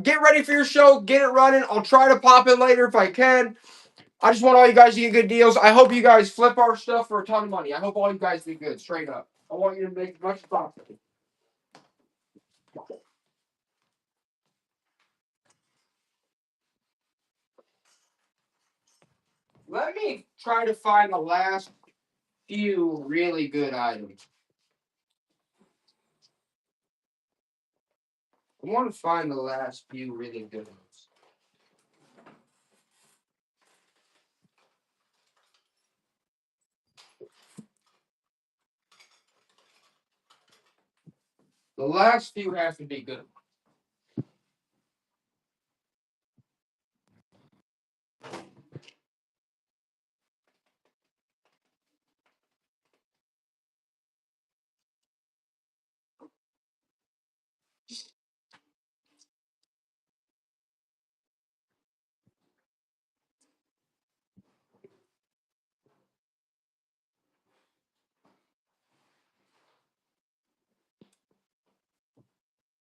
get ready for your show. Get it running. I'll try to pop in later if I can. I just want all you guys to get good deals. I hope you guys flip our stuff for a ton of money. I hope all you guys do good, straight up. I want you to make as much as possible. Let me try to find the last few really good items. I want to find the last few really good ones. The last few have to be good.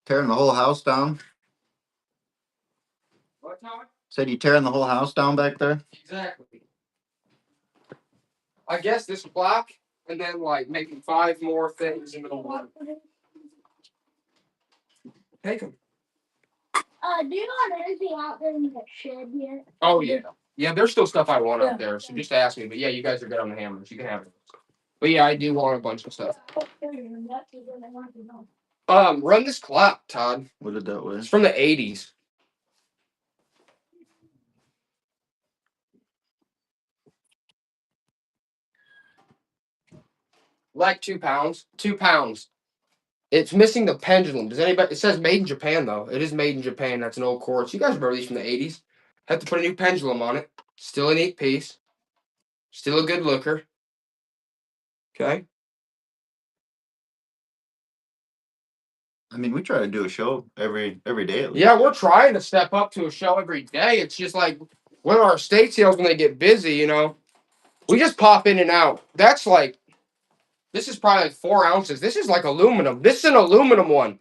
Tearing the whole house down. What, Todd? Said you tearing the whole house down back there? Exactly. I guess this block, and then like making 5 more things into the one. Take them. Do you want anything out there in that shed yet? Oh yeah, yeah. There's still stuff I want out there, so just ask me. But yeah, you guys are good on the hammers. You can have it. But yeah, I do want a bunch of stuff. Run this clock, Todd. What did that It's was? from the '80s. Like 2 pounds. 2 pounds. It's missing the pendulum. Does anybody? It says made in Japan though. It is made in Japan. That's an old quartz. You guys remember these from the '80s? Have to put a new pendulum on it. Still a neat piece. Still a good looker. Okay. I mean, we try to do a show every day at least. Yeah, we're trying to step up to a show every day. It's just like when our estate sales when they get busy, you know, we just pop in and out. That's like this is probably like 4 ounces. This is like aluminum. This is an aluminum one.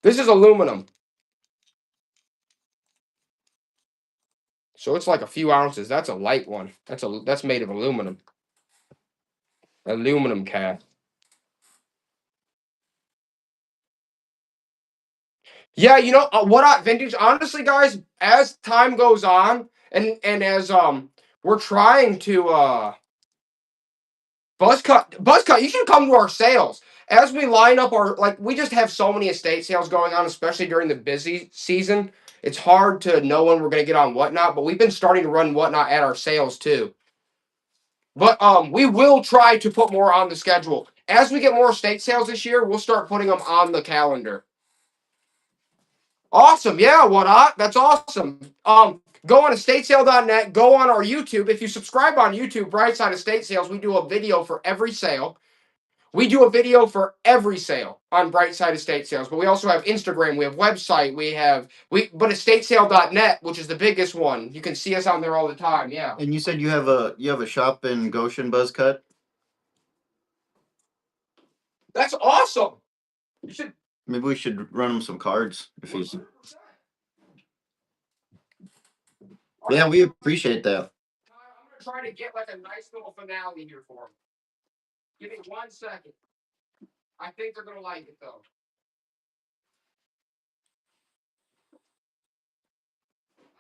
This is aluminum. So it's like a few ounces. That's a light one. That's made of aluminum. Aluminum cast. Yeah, you know what? Vintage. Honestly, guys, as time goes on, and as we're trying to Buzzcut, you should come to our sales as we line up our like. We just have so many estate sales going on, especially during the busy season. It's hard to know when we're gonna get on Whatnot, but we've been starting to run Whatnot at our sales too. But we will try to put more on the schedule as we get more estate sales this year. We'll start putting them on the calendar. Awesome. Yeah, that's awesome. Go on estatesale.net, go on our YouTube. If you subscribe on YouTube, Brightside Estate Sales, we do a video for every sale. We do a video for every sale on Brightside Estate Sales, but we also have Instagram, we have website, but estatesale.net, which is the biggest one. You can see us on there all the time. Yeah. And you said you have a shop in Goshen, Buzzcut? That's awesome. You should Maybe we should run him some cards if he's. Yeah, we appreciate that. I'm gonna try to get like a nice little finale here for him. Give me 1 second. I think they're gonna like it though.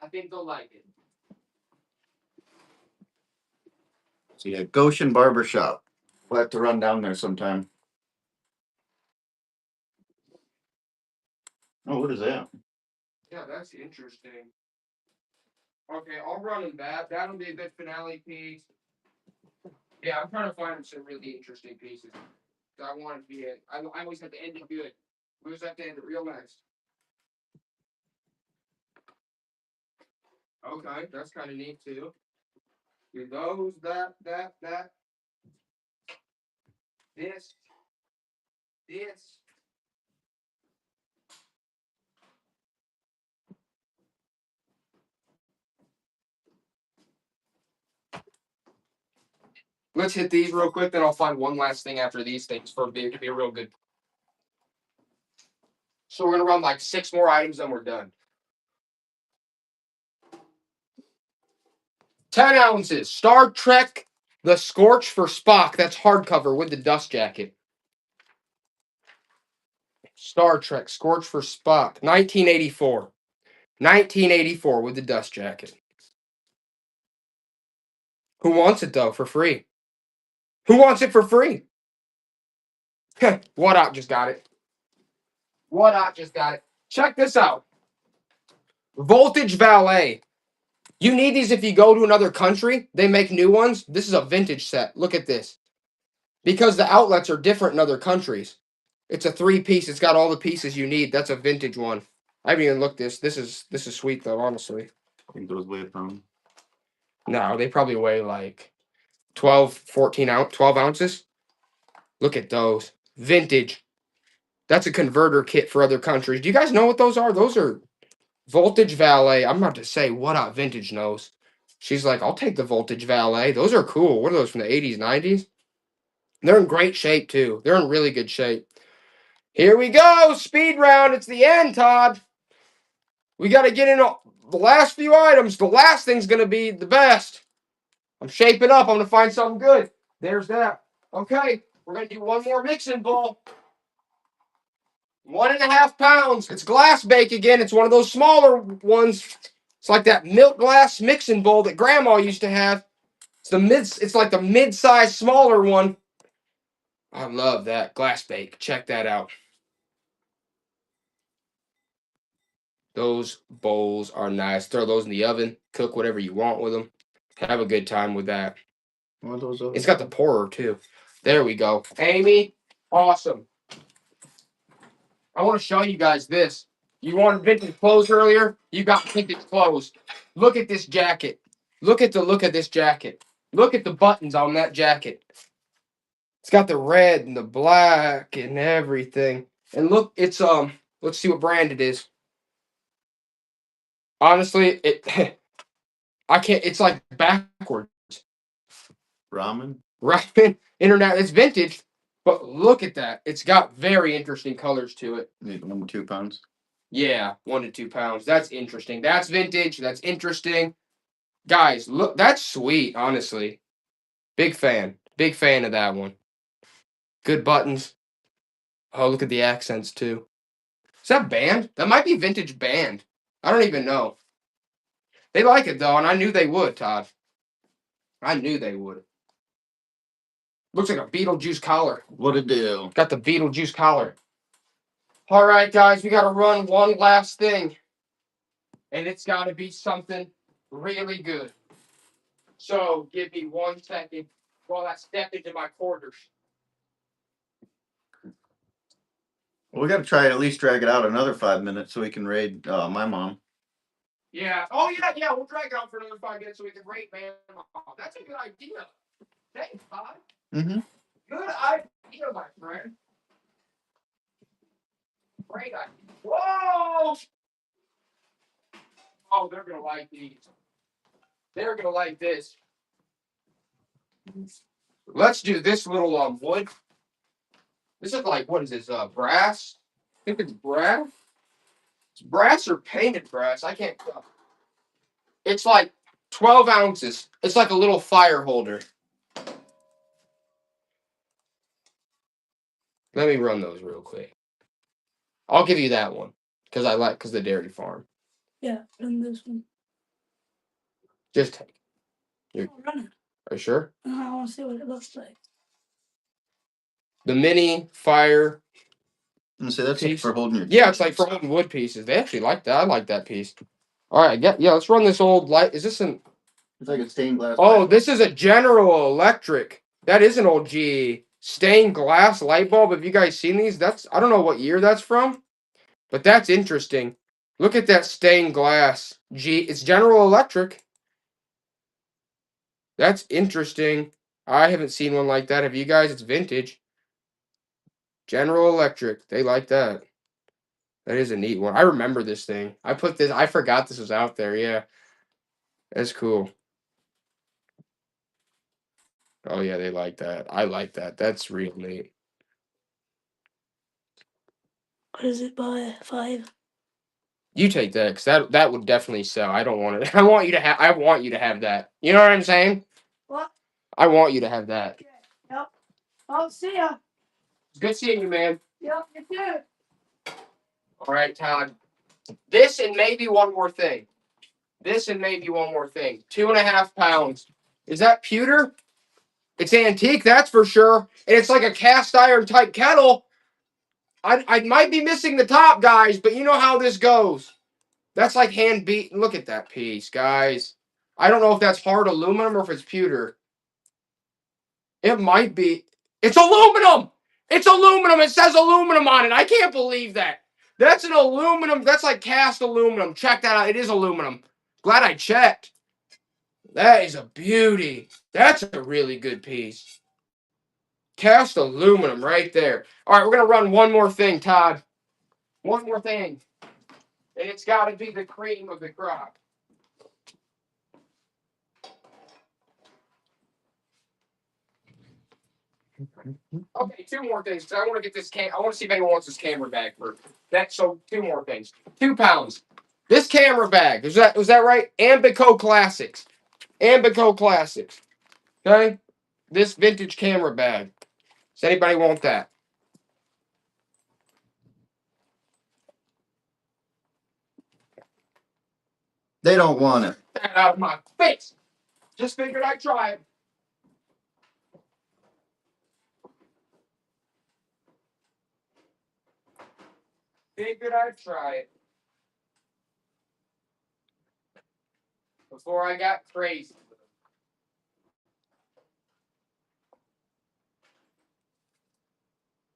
I think they'll like it. So yeah, Goshen Barbershop. We'll have to run down there sometime. Oh, what is that? Yeah, that's interesting. Okay, I'll run them back. That'll be a good finale piece. Yeah, I'm trying to find some really interesting pieces. I want it to be I always have to end it good. We always have to end it real nice. Okay, that's kind of neat too. Do those, that. This. Let's hit these real quick, then I'll find one last thing after these things for it to be a real good. So we're gonna run like 6 more items, then we're done. 10 ounces. Star Trek The Scorch for Spock. That's hardcover with the dust jacket. Star Trek Scorch for Spock. 1984. 1984 with the dust jacket. Who wants it though for free? Who wants it for free? What just got it. What just got it. Check this out. Voltage Valet. You need these if you go to another country. They make new ones. This is a vintage set. Look at this. Because the outlets are different in other countries. It's a 3-piece. It's got all the pieces you need. That's a vintage one. I haven't even looked this. This is sweet though, honestly. I think those weigh a pound. No, they probably weigh like 12 ounces. Look at those. Vintage. That's a converter kit for other countries. Do you guys know what those are? Those are Voltage Valet. I'm about to say what up Vintage knows. She's like, I'll take the Voltage Valet. Those are cool. What are those from the 80s, 90s? They're in great shape too. They're in really good shape. Here we go. Speed round. It's the end, Todd. We got to get in the last few items. The last thing's going to be the best. I'm shaping up. I'm going to find something good. There's that. Okay. We're going to do one more mixing bowl. 1.5 pounds. It's glass bake again. It's one of those smaller ones. It's like that milk glass mixing bowl that Grandma used to have. It's like the mid-size, smaller one. I love that glass bake. Check that out. Those bowls are nice. Throw those in the oven. Cook whatever you want with them. Have a good time with that. What are those? It's got the pourer too. There we go. Amy, awesome. I want to show you guys this. You wanted vintage clothes earlier? You got vintage clothes. Look at this jacket. Look at the look of this jacket. Look at the buttons on that jacket. It's got the red and the black and everything. And look, it's let's see what brand it is. Honestly, I can't, it's like backwards. Ramen? Ramen internet, it's vintage, but look at that. It's got very interesting colors to it. Need 1 to 2 pounds. Yeah, 1 to 2 pounds. That's interesting. That's vintage. That's interesting. Guys, look, that's sweet, honestly. Big fan. Big fan of that one. Good buttons. Oh, look at the accents, too. Is that band? That might be vintage band. I don't even know. They like it, though, and I knew they would, Todd. I knew they would. Looks like a Beetlejuice collar. What a deal. Got the Beetlejuice collar. All right, guys, we got to run one last thing. And it's got to be something really good. So give me 1 second while I step into my quarters. Well, we got to try to at least drag it out another 5 minutes so we can raid my mom. Yeah. Oh, yeah. We'll drag it out for another 5 minutes so we can rate man. That's a good idea. Thanks, Todd. Mm-hmm. Good idea, my friend. Great idea. Whoa! Oh, they're going to like these. They're going to like this. Let's do this little wood. This is like, what is this, brass? I think it's brass. It's brass or painted brass. I can't tell. It's like 12 ounces. It's like a little fire holder. Let me run those real quick. I'll give you that one because the dairy farm. Yeah, and this one. Just take it. I'll run it. Are you sure? I want to see what it looks like. The mini fire. And say that's Piece. for holding your. Yeah, it's like for holding wood pieces. They actually like that. I like that piece. All right, yeah. Let's run this old light. Is this an? It's like a stained glass. Oh, this is a General Electric. That is an old GE stained glass light bulb. Have you guys seen these? I don't know what year that's from, but that's interesting. Look at that stained glass. It's General Electric. That's interesting. I haven't seen one like that. Have you guys? It's vintage. General Electric. They like that. That is a neat one. I remember this thing. I forgot this was out there. Yeah. That's cool. Oh, yeah, they like that. I like that. That's real neat. What is it by 5? You take that because that would definitely sell. I don't want it. I want you to have that. You know what I'm saying? What? I want you to have that. Okay. Yep. I'll see ya. It's good seeing you, man. Yep, you too. All right, Todd. This and maybe one more thing. 2.5 pounds. Is that pewter? It's antique, that's for sure. And it's like a cast iron type kettle. I might be missing the top, guys, but you know how this goes. That's like hand beat. Look at that piece, guys. I don't know if that's hard aluminum or if it's pewter. It might be. It's aluminum. It's aluminum. It says aluminum on it. I can't believe that. That's an aluminum. That's like cast aluminum. Check that out. It is aluminum. Glad I checked. That is a beauty. That's a really good piece. Cast aluminum right there. All right, we're going to run one more thing, Todd. One more thing. And it's got to be the cream of the crop. Okay, two more things. I want to get this I want to see if anyone wants this camera bag for that. So two more things. 2 pounds. This camera bag. Was that right? Ambico Classics. Ambico Classics. Okay? This vintage camera bag. Does anybody want that? They don't want it. Get that out of my face. Just figured I'd try it. Figured I'd try it. Before I got crazy.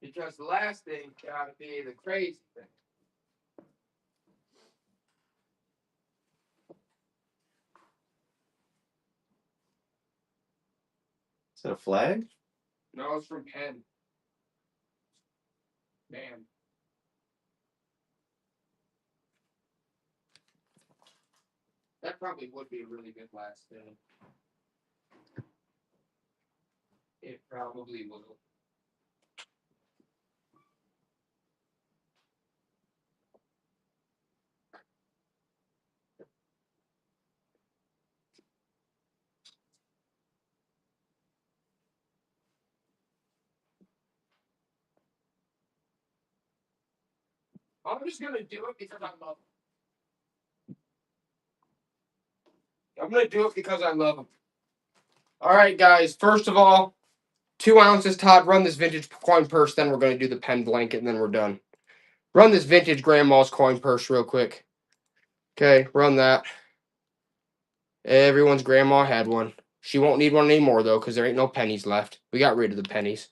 Because the last thing gotta be the crazy thing. Is that a flag? No, it's from Penn. Man. That probably would be a really good last thing. It probably will. I'm just gonna do it because I love them. I'm gonna do it because I love them. All right, guys. First of all, 2 ounces. Todd, run this vintage coin purse. Then we're gonna do the pen blanket, and then we're done. Run this vintage grandma's coin purse real quick. Okay, run that. Everyone's grandma had one. She won't need one anymore though, because there ain't no pennies left. We got rid of the pennies.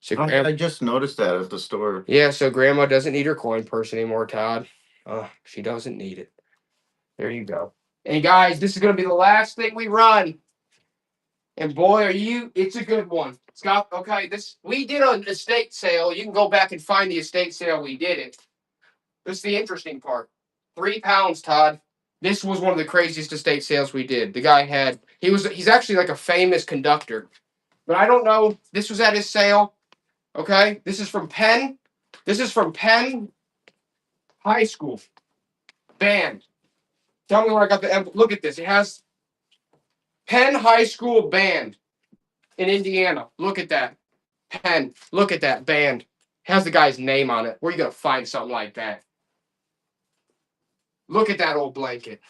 So I just noticed that at the store. yeah, so grandma doesn't need her coin purse anymore, Todd. She doesn't need it. There you go. And guys, this is gonna be the last thing we run. And boy, it's a good one. Scott, okay, we did an estate sale. You can go back and find the estate sale we did it. This is the interesting part. 3 pounds, Todd. This was one of the craziest estate sales we did. The guy he's actually like a famous conductor. But I don't know. This was at his sale. Okay? This is from Penn. This is from Penn High School. Band. Tell me where I got the look at this. It has Penn High School Band in Indiana. Look at that. Penn. Look at that band. It has the guy's name on it. Where are you gonna find something like that? Look at that old blanket.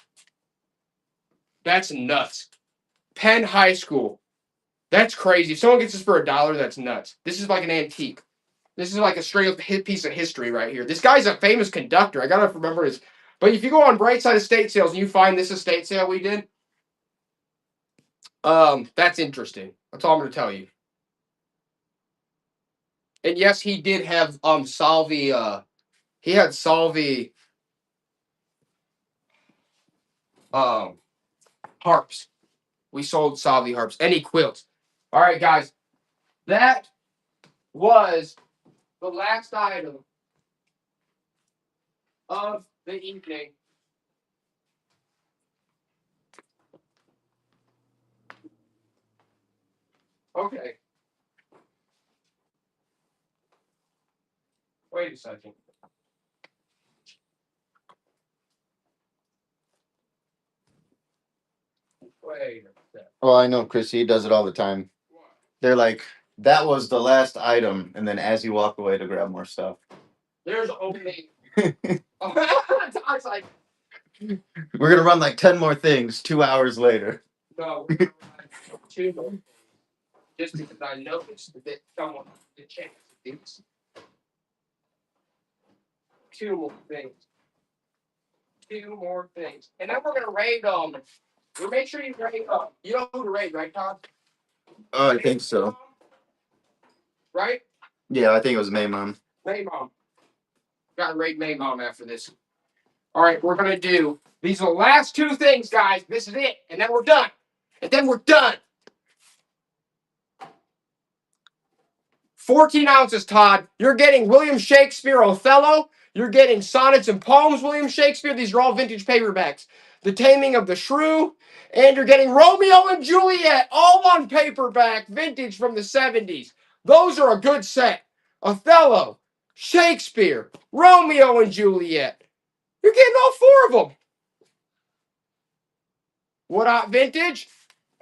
That's nuts. Penn High School. That's crazy. If someone gets this for $1, that's nuts. This is like an antique. This is like a straight up piece of history right here. This guy's a famous conductor. I gotta remember his. But if you go on Brightside Estate Sales and you find this estate sale we did, that's interesting. That's all I'm gonna tell you. And yes, he did have Salvi. He had Salvi harps. We sold Salvi harps. Any quilts. All right, guys. That was the last item of the evening. Okay. Wait a second. Wait a second. Oh, I know, Chrissy. He does it all the time. They're like, that was the last item, and then as you walk away to grab more stuff. There's only. I was like, We're gonna run like 10 more things 2 hours later. no. Two more. Just because I noticed that someone the chance of this. 2 more things. 2 more things. And then we're gonna raid we'll make sure you raid you know who to raid, right, Todd? Oh, I think so. Right? Yeah, I think it was May Mom. May Mom. Gotta raid May Mom after this. Alright, we're gonna do these are the last 2 things, guys. This is it. And then we're done. And then we're done. 14 ounces, Todd. You're getting William Shakespeare Othello. You're getting Sonnets and Poems, William Shakespeare. These are all vintage paperbacks. The Taming of the Shrew. And you're getting Romeo and Juliet, all on paperback, vintage from the 70s. Those are a good set. Othello, Shakespeare, Romeo and Juliet. You're getting all 4 of them. What up, vintage?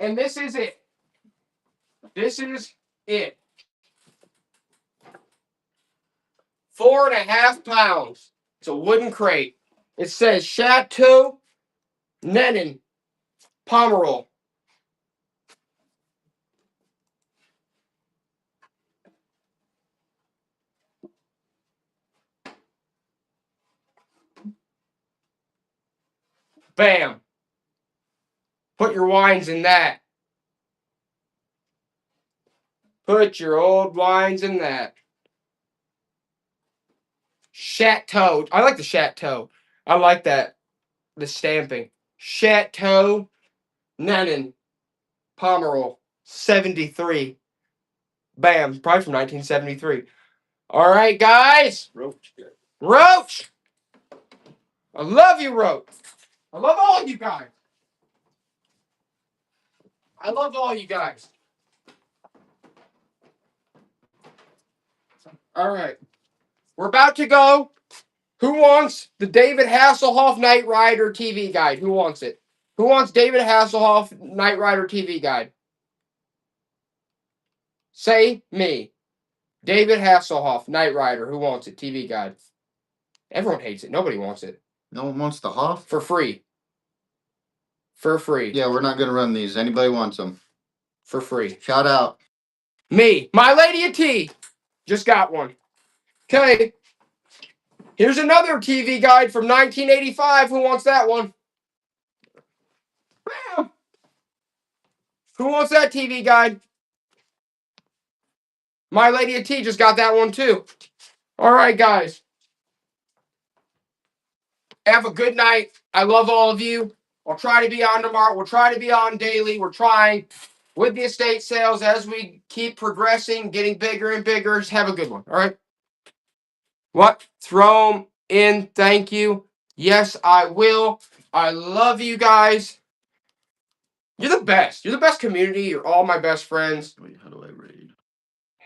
And this is it. This is it. 4.5 pounds. It's a wooden crate. It says Chateau Nenin Pomerol. Bam. Put your wines in that. Put your old wines in that. Chateau. I like the Chateau. I like that. The stamping. Chateau Nenin Pomerol. 73. Bam. Probably from 1973. All right, guys. Roach. Roach. I love you, Roach. I love all you guys. I love all you guys. All right. We're about to go. Who wants the David Hasselhoff Knight Rider TV guide? Who wants it? Who wants David Hasselhoff Knight Rider TV guide? Say me. David Hasselhoff Knight Rider. Who wants it? TV guide. Everyone hates it. Nobody wants it. No one wants the Hoff? For free. For free. Yeah, we're not going to run these. Anybody wants them? For free. Shout out. Me. My Lady of T. Just got one. Okay. Here's another TV guide from 1985. Who wants that one? Bam. Who wants that TV guide? My Lady of T just got that one too. All right, guys. Have a good night. I love all of you. I'll try to be on tomorrow. We'll try to be on daily. We're trying with the estate sales as we keep progressing, getting bigger and bigger. Just have a good one. All right. What? Throw 'em in. Thank you. Yes, I will. I love you guys. You're the best. You're the best community. You're all my best friends. Wait, how do I raid?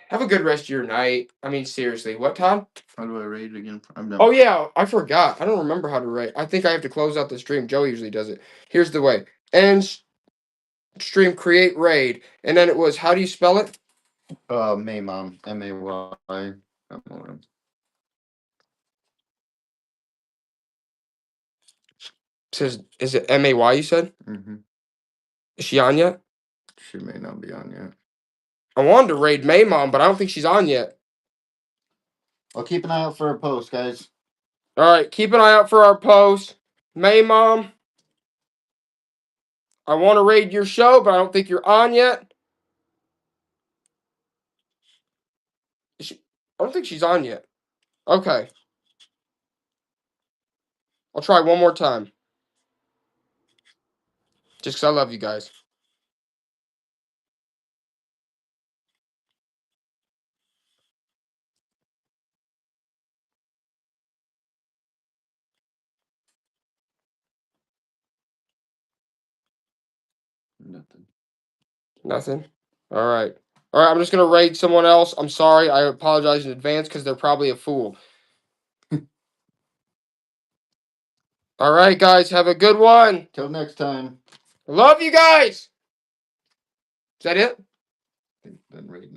Have a good rest of your night. I mean, seriously. What, Todd? How do I raid again? I'm done. Oh, yeah. I forgot. I don't remember how to rate. I think I have to close out the stream. Joe usually does it. Here's the way. End stream, create raid. And then it was, how do you spell it? May Mom. M-A-Y. It says, is it M-A-Y you said? Mm-hmm. Is she on yet? She may not be on yet. I wanted to raid May Mom, but I don't think she's on yet. I'll keep an eye out for a post, guys. All right. Keep an eye out for our post. May Mom. I want to raid your show, but I don't think you're on yet. I don't think she's on yet. Okay. I'll try one more time. Just because I love you guys. Nothing. Nothing? All right. All right, I'm just going to raid someone else. I'm sorry. I apologize in advance because they're probably a fool. All right, guys. Have a good one. Till next time. Love you guys. Is that it? Then raid now.